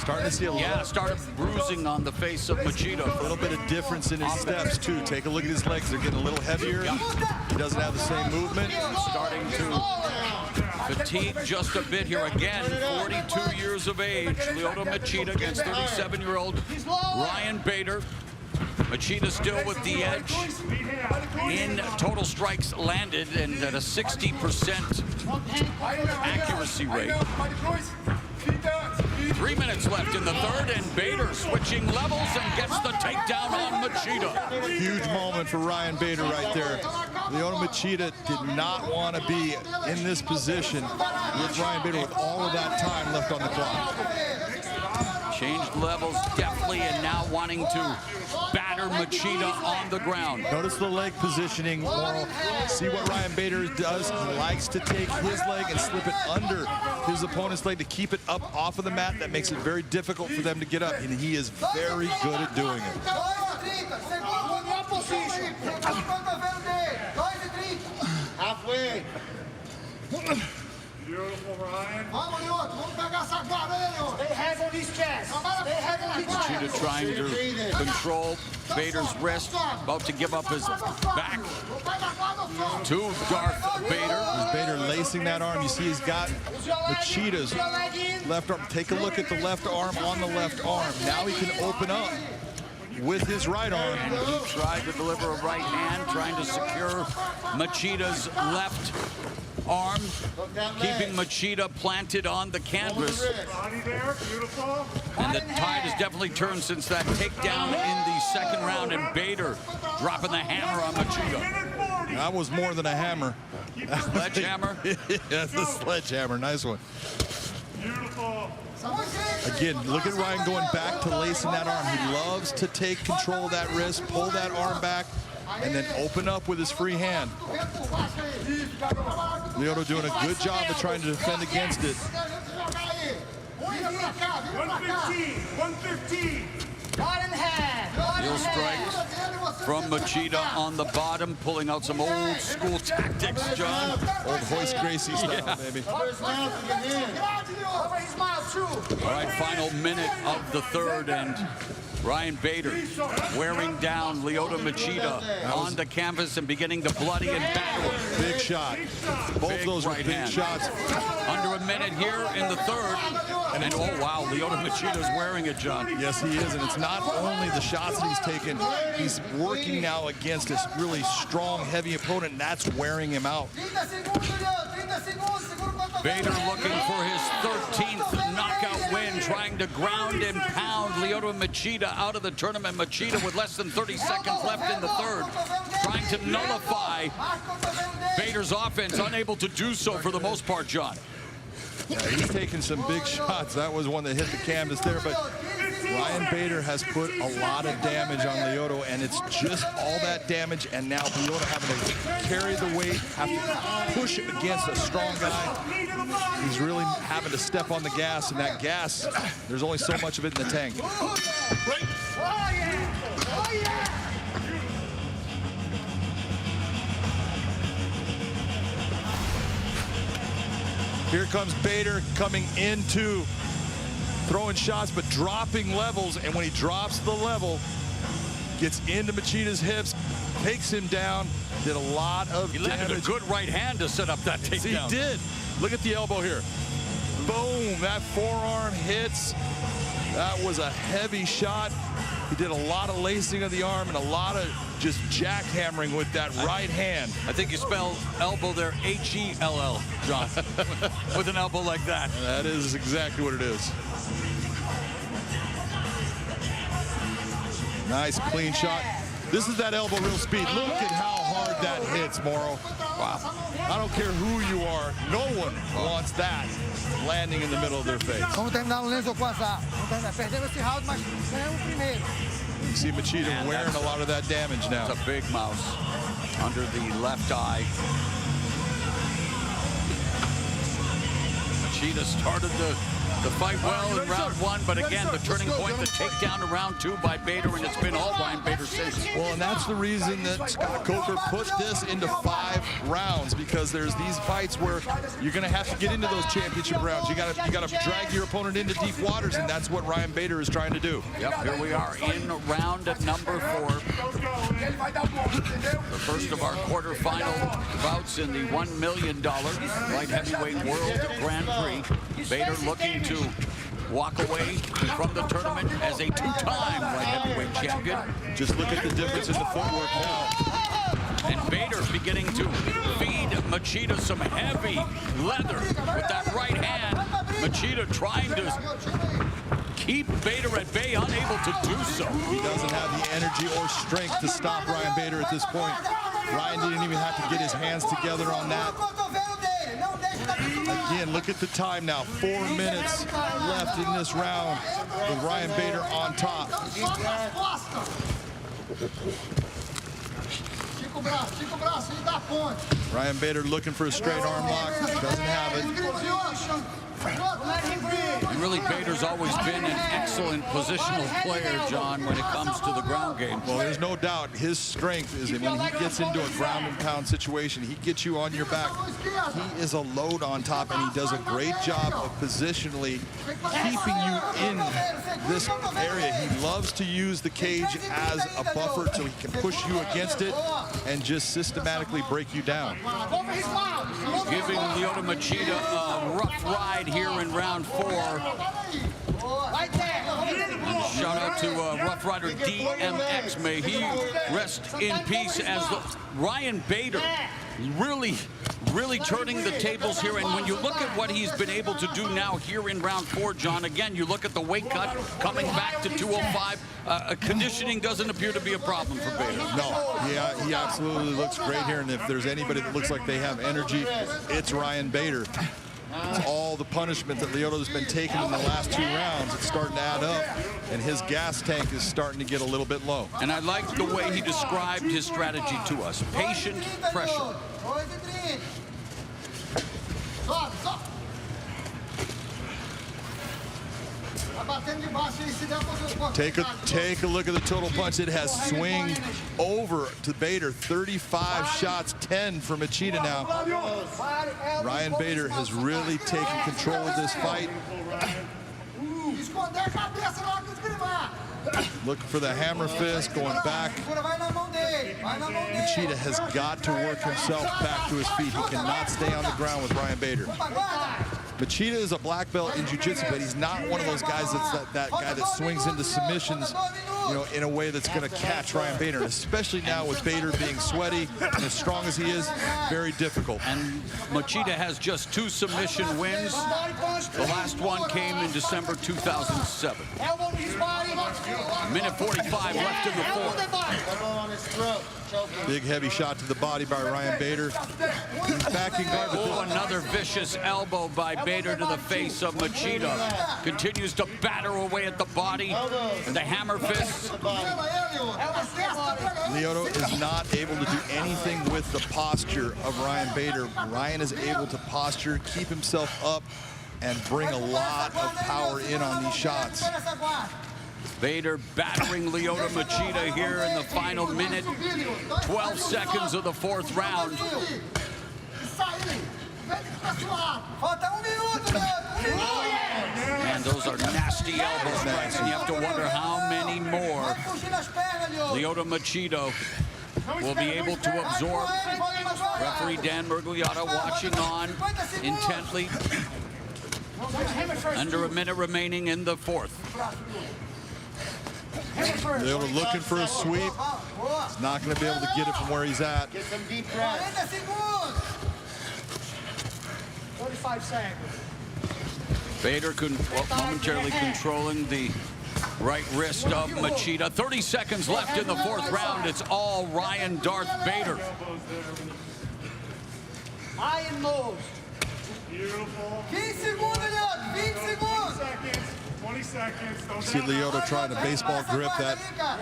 starting to see a little, started bruising on the face of Machida. A little bit of difference in his steps too. Take a look at his legs; they're getting a little heavier. He doesn't have the same movement. Starting to fatigue just a bit here again. 42 years of age, Lyoto Machida against 37-year-old Ryan Bader. Machida still with the edge in total strikes landed and at a 60% accuracy rate. 3 minutes left in the third, and Bader switching levels and gets the takedown on Machida. Huge moment for Ryan Bader right there. Lyoto Machida did not want to be in this position with Ryan Bader with all of that time left on the clock. Changed levels deftly and now wanting to batter Machida on the ground. Notice the leg positioning, Moral. See what Ryan Bader does. He likes to take his leg and slip it under his opponent's leg to keep it up off of the mat. That makes it very difficult for them to get up, and he is very good at doing it. Halfway. Beautiful, Ryan. Stay heavy on his chest. Stay heavy on his chest. Machida trying to control Bader's wrist, about to give up his back to Darth Bader. Bader lacing that arm. You see he's got Machida's left arm. Take a look at the left arm on the left arm. Now he can open up with his right arm. And he tried to deliver a right hand, trying to secure Machida's left arm, keeping Machida planted on the canvas. And the tide has definitely turned since that takedown in the second round, and Bader dropping the hammer on Machida. That was more than a hammer. Sledgehammer? That's the sledgehammer. Nice one. Again, look at Ryan going back to lacing that arm. He loves to take control of that wrist, pull that arm back, and then open up with his free hand. Lyoto doing a good job of trying to defend against it. 115. Heel strikes from Machida on the bottom, pulling out some old school tactics, John. Old Hoist Gracie style, baby. All right, final minute of the third, and Ryan Bader wearing down Lyoto Machida on the canvas and beginning to bloody and battle. Big shot. Both of those were big shots. Under a minute here in the third. And oh, wow, Lyoto Machida's wearing it, John. Yes, he is. And it's not only the shots that he's taken. He's working now against this really strong, heavy opponent, and that's wearing him out. Bader looking for his 13th knockout win, trying to ground and pound Lyoto Machida out of the tournament. Machida with less than 30 seconds left in the third, trying to nullify Bader's offense, unable to do so for the most part, John. Yeah, he's taking some big shots. That was one that hit the canvas there, but Ryan Bader has put a lot of damage on Lyoto, and it's just all that damage, and now Lyoto having to carry the weight, have to push against a strong guy. He's really having to step on the gas, and that gas, there's only so much of it in the tank. Here comes Bader coming into throwing shots, but dropping levels. And when he drops the level, gets into Machida's hips, takes him down, did a lot of damage. He landed a good right hand to set up that takedown. He did. Look at the elbow here. Boom, that forearm hits. That was a heavy shot. He did a lot of lacing of the arm and a lot of just jackhammering with that right hand. I think you spell elbow there H-E-L-L, John, with an elbow like that. That is exactly what it is. Nice clean shot. This is that elbow real speed. Look at how hard that hits, Morrow. Wow. I don't care who you are. No one wants that landing in the middle of their face. Vamos terminar o Lenzo com azar. Perdemos esse round, mas ganhamos o primeiro. You see Machida wearing a lot of that damage now. It's a big mouse under the left eye. Machida started the fight well in round one, but again, the turning point, the takedown in round two by Bader, and it's been all Ryan Bader since. Well, and that's the reason that Scott Coker put this into 5 rounds, because there's these fights where you're going to have to get into those championship rounds. You got to drag your opponent into deep waters, and that's what Ryan Bader is trying to do. Yep, here we are in round number 4. The first of our quarterfinal bouts in the $1 million light heavyweight world Grand Prix. Bader looking to walk away from the tournament as a 2-time light heavyweight champion. Just look at the difference in the footwork now. And Bader beginning to feed Machida some heavy leather with that right hand. Machida trying to keep Bader at bay, unable to do so. He doesn't have the energy or strength to stop Ryan Bader at this point. Ryan didn't even have to get his hands together on that. Again, look at the time now. 4 minutes left in this round with Ryan Bader on top. Ryan Bader looking for a straight arm lock. Doesn't have it. Really, Bader's always been an excellent positional player, John, when it comes to the ground game. Well, there's no doubt his strength is that when he gets into a ground and pound situation, he gets you on your back. He is a load on top, and he does a great job of positionally keeping you in this area. He loves to use the cage as a buffer so he can push you against it and just systematically break you down. Giving Lyoto Machida a rough ride here in round 4. Shout out to Rough Rider DMX. May he rest in peace, as Ryan Bader really turning the tables here. And when you look at what he's been able to do now here in round 4, John, again, you look at the weight cut coming back to 205. Conditioning doesn't appear to be a problem for Bader. No, he absolutely looks great here. And if there's anybody that looks like they have energy, it's Ryan Bader. It's all the punishment that Lyoto's been taking in the last 2 rounds. It's starting to add up, and his gas tank is starting to get a little bit low. And I like the way he described his strategy to us. Patient pressure. Take a look at the total punch. It has swinged over to Bader. 35 shots, 10 for Machida now. Ryan Bader has really taken control of this fight. Looking for the hammer fist, going back. Machida has got to work himself back to his feet. He cannot stay on the ground with Ryan Bader. Machida is a black belt in jiu-jitsu, but he's not one of those guys that's that guy that swings into submissions, you know, in a way that's going to catch Ryan Bader. And especially now with Bader being sweaty and as strong as he is, very difficult. And Machida has just 2 submission wins. The last one came in December 2007. Minute 45 left in the 4th. Big heavy shot to the body by Ryan Bader. He's backing guard. Oh, another vicious elbow by Bader to the face of Machida. Continues to batter away at the body. And the hammer fists. Lyoto is not able to do anything with the posture of Ryan Bader. Ryan is able to posture, keep himself up, and bring a lot of power in on these shots. Bader battering Lyoto Machida here in the final minute. 12 seconds of the 4th round. Man, those are nasty elbow strikes, and you have to wonder how many more Lyoto Machida will be able to absorb. Referee Dan Mergliata watching on intently. Under a minute remaining in the 4th. Lyoto looking for a sweep. He's not going to be able to get it from where he's at. Get some deep breaths. 45 seconds. Bader momentarily controlling the right wrist of Machida. 30 seconds left in the 4th round. It's all Ryan Darth Bader. High and lows. Beautiful. 15 segundos, Leandro. 20 segundos. 20 seconds. See Lyoto trying to baseball grip that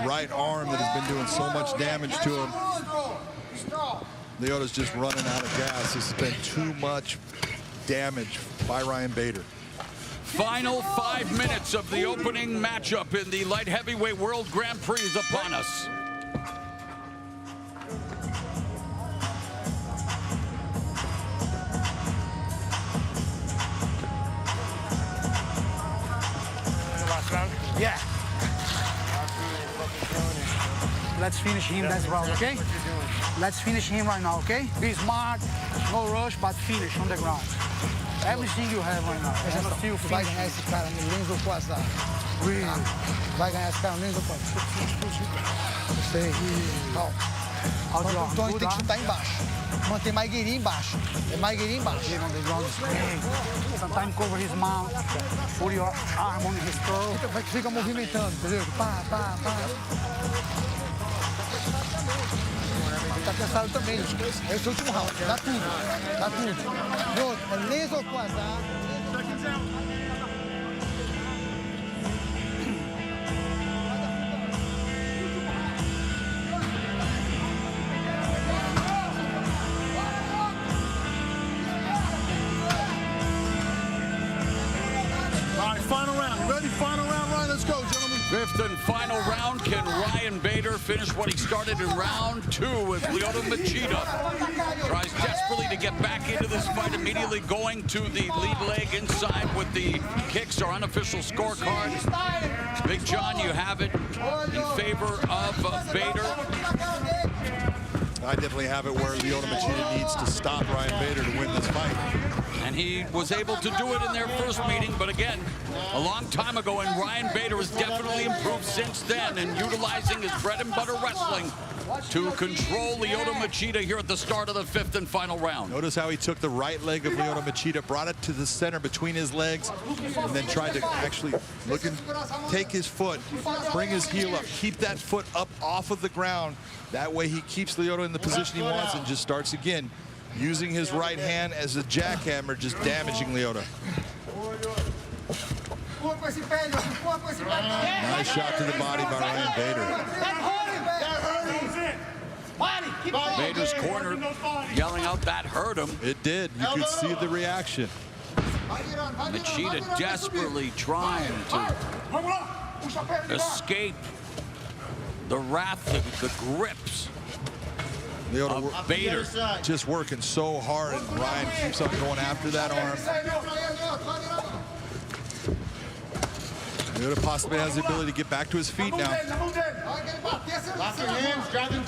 right arm that has been doing so much damage to him. Lyoto's just running out of gas. This has been too much damage by Ryan Bader. Final 5 minutes of the opening matchup in the light heavyweight World Grand Prix is upon us. Yeah. Let's finish him that round, okay? Let's finish him right now, okay? Be smart, no rush, but finish on the ground. Everything you have right now. Vai ganhar esse cara no lenço quadrado. Vai ganhar esse cara no lenço quadrado. Sei. Calma. O Tony tem que chutar embaixo. Manter Maigueirinho embaixo. É Maigueirinho embaixo. Sometimes cover his mouth. Put your arm on his throat. Fica movimentando, entendeu? Pá, pá, pá. Tá cansado também. Esse é o último round. Dá tudo. Dá tudo. É laser ou quadrado. Final round. You ready? Final round, Ryan. Let's go, gentlemen. Fifth and final round. Can Ryan Bader finish what he started in round 2 with Lyoto Machida? Tries desperately to get back into this fight, immediately going to the lead leg inside with the kicks, our unofficial scorecard. Big John, you have it in favor of Bader. I definitely have it where Lyoto Machida needs to stop Ryan Bader to win this fight. And he was able to do it in their first meeting, but again, a long time ago, and Ryan Bader has definitely improved since then in utilizing his bread and butter wrestling to control Lyoto Machida here at the start of the 5th and final round. Notice how he took the right leg of Lyoto Machida, brought it to the center between his legs, and then tried to actually look and take his foot, bring his heel up, keep that foot up off of the ground. That way he keeps Lyoto in the position he wants and just starts again, using his right hand as a jackhammer, just damaging Lyoto. Nice shot to the body by Ryan Bader. Bader's corner yelling out that hurt him. It did. You could see the reaction. Machida desperately trying to escape the wrath, the grips Lyoto of Bader. Just working so hard, and Ryan keeps on going after that arm. Lyoto possibly has the ability to get back to his feet now.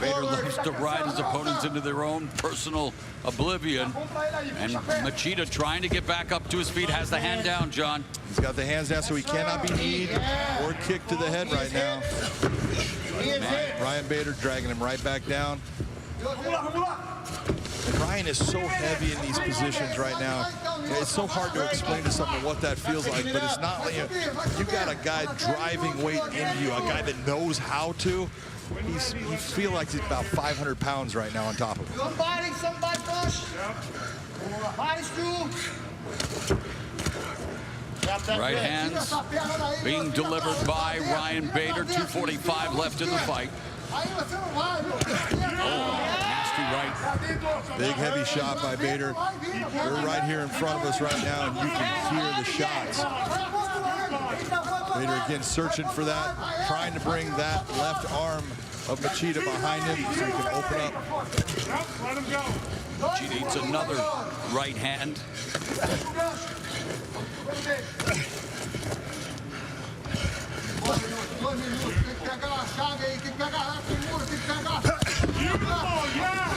Bader loves to ride his opponents into their own personal oblivion. And Machida trying to get back up to his feet, has the hand down, John. He's got the hands down, so he cannot be kneed or kicked to the head right now. Ryan Bader dragging him right back down. And Ryan is so heavy in these positions right now. It's so hard to explain to someone what that feels like, but it's not like you got a guy driving weight into you, a guy that knows how to. You feel like he's about 500 pounds right now on top of him. Somebody push. Right hands being delivered by Ryan Bader. 2:45 left in the fight. Nasty right. Big heavy shot by Bader. They're right here in front of us right now, and you can hear the shots. Bader again searching for that, trying to bring that left arm of Machida behind him so he can open up. Machida needs another right hand.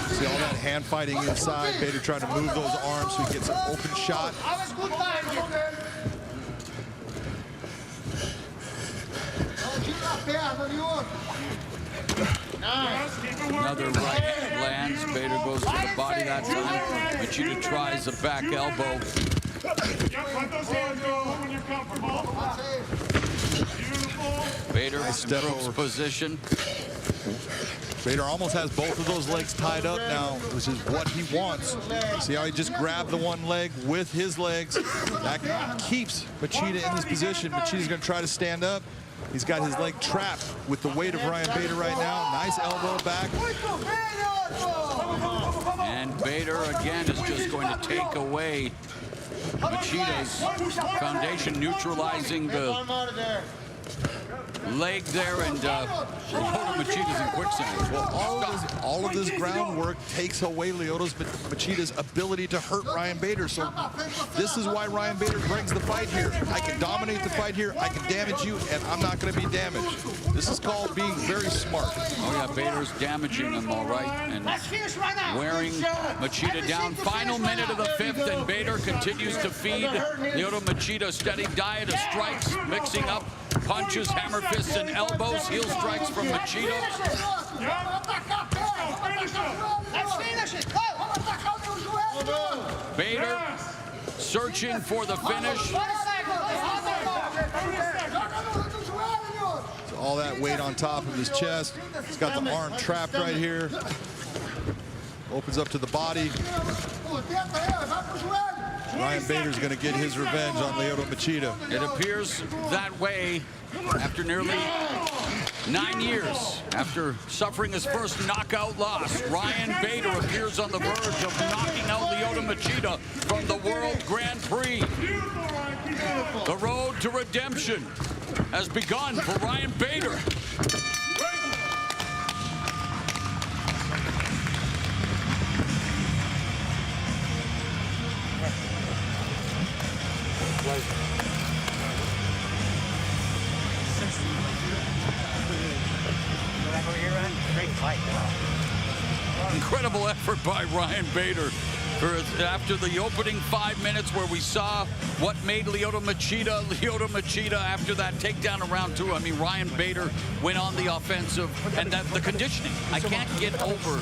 See all that hand fighting inside. Bader trying to move those arms so he gets an open shot. Another right hand lands. Bader goes to the body that time. Machida tries a back elbow. Bader in ropes position. Bader almost has both of those legs tied up now, which is what he wants. See how he just grabbed the one leg with his legs? That keeps Machida in this position. Machida's going to try to stand up. He's got his leg trapped with the weight of Ryan Bader right now. Nice elbow back. And Bader again is just going to take away Machida's foundation, neutralizing the leg there, and Machida's in quicksand. Well, all of this groundwork takes away Machida's ability to hurt Ryan Bader. So this is why Ryan Bader brings the fight here. I can dominate the fight here, I can damage you, and I'm not going to be damaged. This is called being very smart. Oh yeah, Bader's damaging him all right, and wearing Machida down. Final minute of the fifth, and Bader continues to feed Lyoto Machida. Steady diet of strikes, mixing up punches, hammer fists, and elbows. Heel strikes from Machida. Bader searching for the finish. So all that weight on top of his chest. He's got the arm trapped right here. Opens up to the body. Ryan Bader's going to get his revenge on Lyoto Machida. It appears that way after nearly 9 years. After suffering his first knockout loss, Ryan Bader appears on the verge of knocking out Lyoto Machida from the World Grand Prix. The road to redemption has begun for Ryan Bader. Great fight. Incredible effort by Ryan Bader. After the opening 5 minutes where we saw what made Lyoto Machida after that takedown in round 2. I mean, Ryan Bader went on the offensive, and that the conditioning. I can't get over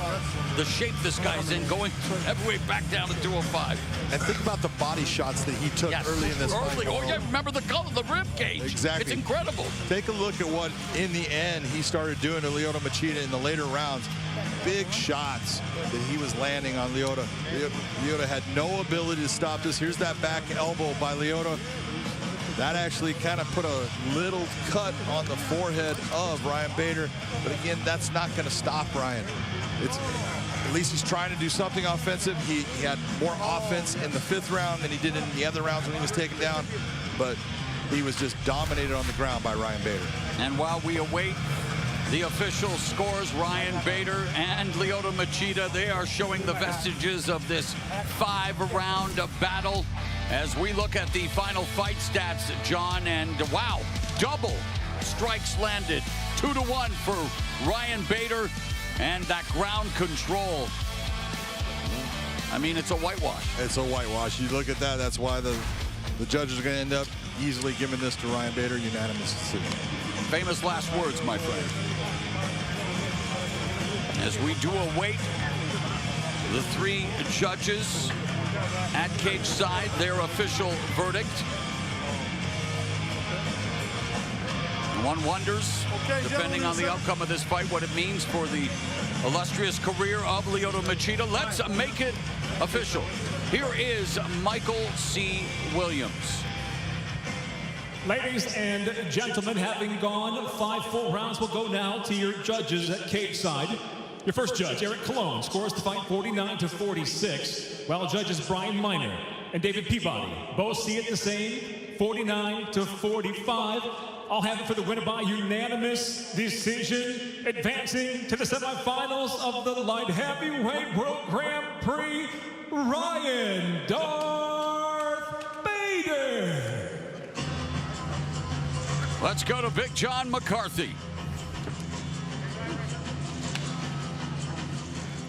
the shape this guy's in, going heavyweight back down to 205. And think about the body shots that he took early in this fight. Oh yeah, remember the color, the rib cage. Exactly. It's incredible. Take a look at what, in the end, he started doing to Lyoto Machida in the later rounds. Big shots that he was landing on Lyoto. Lyoto had no ability to stop this. Here's that back elbow by Lyoto. That actually kind of put a little cut on the forehead of Ryan Bader. But again, that's not going to stop Ryan. At least he's trying to do something offensive. He had more offense in the 5th round than he did in the other rounds when he was taken down. But he was just dominated on the ground by Ryan Bader. And while we await the official scores, Ryan Bader and Lyoto Machida, they are showing the vestiges of this 5-round battle as we look at the final fight stats, John. And wow, double strikes landed, 2-1 for Ryan Bader, and that ground control. I mean, it's a whitewash. It's a whitewash. You look at that, that's why the judges are going to end up easily giving this to Ryan Bader, unanimous decision. Famous last words, my friend. As we do await the 3 judges at cage side, their official verdict. One wonders, depending on the outcome of this fight, what it means for the illustrious career of Lyoto Machida. Let's make it official. Here is Michael C. Williams. Ladies and gentlemen, having gone 5 full rounds, we'll go now to your judges at cage side. Your first judge, Eric Colon, scores the fight 49-46, while judges Brian Miner and David Peabody both see it the same, 49-45. I'll have it for the winner by unanimous decision, advancing to the semifinals of the light heavyweight World Grand Prix, Ryan Darth Bader. Let's go to Big John McCarthy.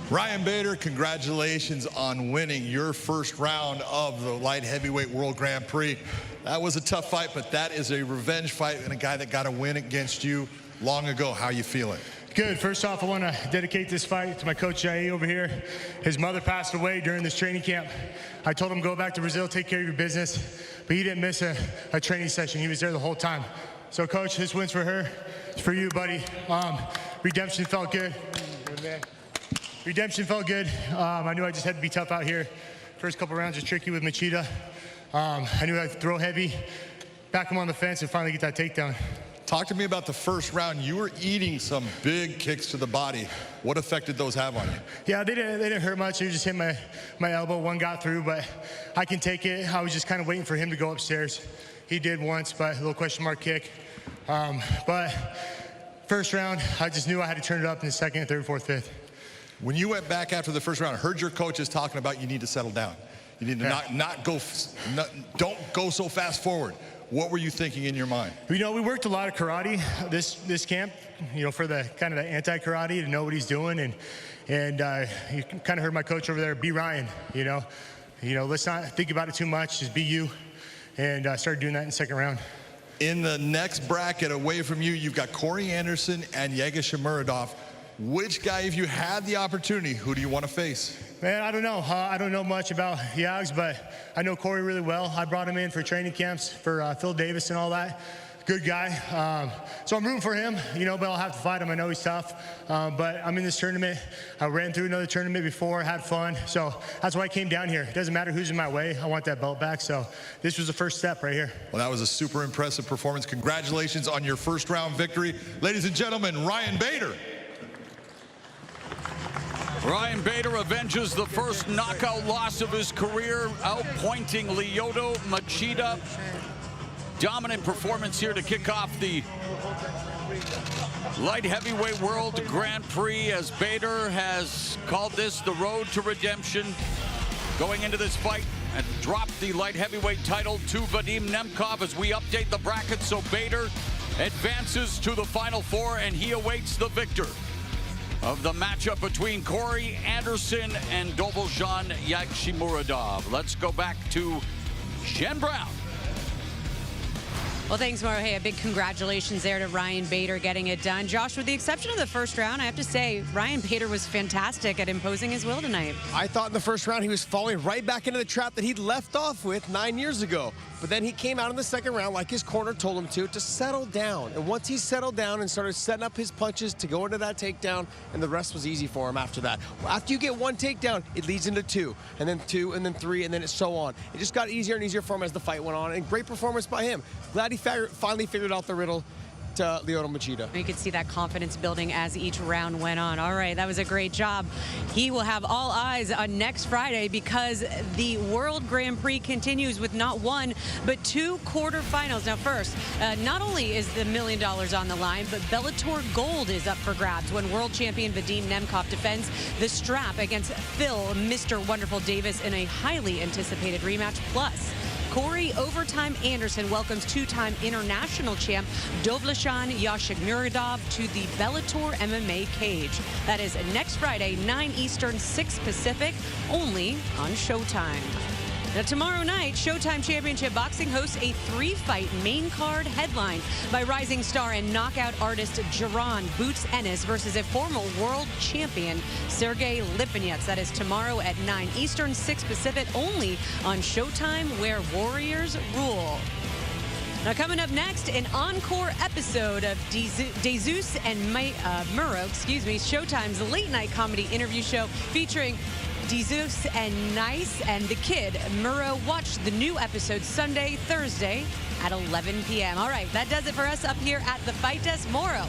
Ryan Bader, congratulations on winning your first round of the light heavyweight World Grand Prix. That was a tough fight, but that is a revenge fight and a guy that got a win against you long ago. How you feeling? Good. First off, I want to dedicate this fight to my coach, Jair, over here. His mother passed away during this training camp. I told him, go back to Brazil, take care of your business. But he didn't miss a training session. He was there the whole time. So, Coach, this win's for her. It's for you, buddy. Redemption felt good. man. Redemption felt good. I knew I just had to be tough out here. First couple rounds was tricky with Machida. I knew I'd throw heavy, back him on the fence, and finally get that takedown. Talk to me about the first round. You were eating some big kicks to the body. What effect did those have on you? Yeah, they didn't hurt much. They just hit my elbow. One got through, but I can take it. I was just kind of waiting for him to go upstairs. He did once, but a little question mark kick. But first round, I just knew I had to turn it up in the second, third, fourth, fifth. When you went back after the first round, I heard your coaches talking about you need to settle down. You need to don't go so fast forward. What were you thinking in your mind? You know, we worked a lot of karate this camp, you know, for the kind of the anti-karate to know what he's doing. And you kind of heard my coach over there, be Ryan, you know, let's not think about it too much, just be you. And I started doing that in the second round. In the next bracket away from you, you've got Corey Anderson and Yegor Muradov. Which guy, if you had the opportunity, who do you want to face? Man, I don't know. I don't know much about Yags, but I know Corey really well. I brought him in for training camps for Phil Davis and all that. Good guy. So I'm rooting for him, you know, but I'll have to fight him. I know he's tough. But I'm in this tournament. I ran through another tournament before, had fun. So that's why I came down here. It doesn't matter who's in my way. I want that belt back. So this was the first step right here. Well, that was a super impressive performance. Congratulations on your first round victory. Ladies and gentlemen, Ryan Bader. Ryan Bader avenges the first knockout loss of his career, outpointing Lyoto Machida. Dominant performance here to kick off the light heavyweight world Grand Prix, as Bader has called this the road to redemption. Going into this fight and dropped the light heavyweight title to Vadim Nemkov as we update the bracket. So Bader advances to the Final Four, and he awaits the victor of the matchup between Corey Anderson and Doblejan Yagshimuradov. Let's go back to Jen Brown. Well, thanks, Moret. Hey, a big congratulations there to Ryan Bader getting it done. Josh, with the exception of the first round, I have to say, Ryan Bader was fantastic at imposing his will tonight. I thought in the first round he was falling right back into the trap that he'd left off with 9 years ago. But then he came out in the second round, like his corner told him to settle down. And once he settled down and started setting up his punches to go into that takedown, and the rest was easy for him after that. After you get one takedown, it leads into two, and then three, and then it's so on. It just got easier and easier for him as the fight went on, and great performance by him. Glad he finally figured out the riddle to Lyoto Machida. You could see that confidence building as each round went on. All right, that was a great job. He will have all eyes on next Friday because the World Grand Prix continues with not one, but two quarterfinals. Now first, not only is the $1 million on the line, but Bellator Gold is up for grabs when world champion Vadim Nemkov defends the strap against Phil Mr. Wonderful Davis in a highly anticipated rematch. Plus, Corey Overtime Anderson welcomes two-time international champ Doblejan Yagshimuradov to the Bellator MMA cage. That is next Friday, 9 Eastern, 6 Pacific, only on Showtime. Now, tomorrow night, Showtime Championship Boxing hosts a 3-fight main card headlined by rising star and knockout artist Jaron Boots Ennis versus a former world champion Sergey Lipinets. That is tomorrow at 9 Eastern, 6 Pacific, only on Showtime, where warriors rule. Now, coming up next, an encore episode of Jesus and Muro, Showtime's late-night comedy interview show featuring Jesus and Nice and the Kid. Muro. Watch the new episode Sunday, Thursday at 11 p.m. All right, that does it for us up here at the Fight Desk. Muro,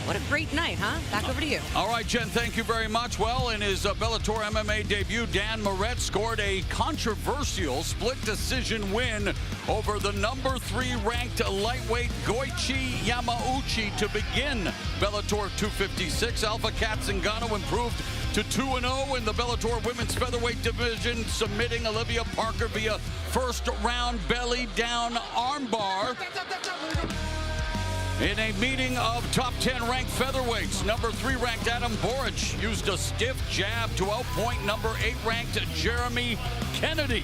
what a great night, huh? Back over to you. All right, Jen, thank you very much. Well, in his Bellator MMA debut, Dan Moret scored a controversial split decision win over the number 3 ranked lightweight Goichi Yamauchi to begin Bellator 256. Alpha Cat Zingano improved to 2-0 in the Bellator women's featherweight division, submitting Olivia Parker via first round belly down armbar. In a meeting of top 10 ranked featherweights, number 3 ranked Adam Borics used a stiff jab to outpoint number 8 ranked Jeremy Kennedy.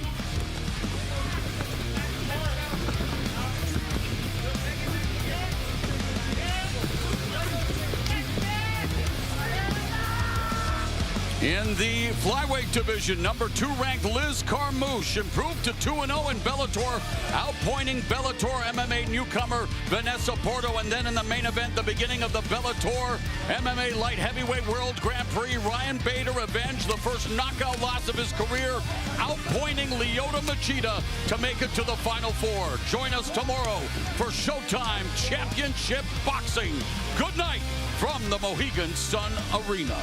In the flyweight division, number 2 ranked Liz Carmouche improved to 2-0 in Bellator, outpointing Bellator MMA newcomer Vanessa Porto. And then in the main event, the beginning of the Bellator MMA Light Heavyweight World Grand Prix, Ryan Bader avenged the first knockout loss of his career, outpointing Lyoto Machida to make it to the Final Four. Join us tomorrow for Showtime Championship Boxing. Good night from the Mohegan Sun Arena.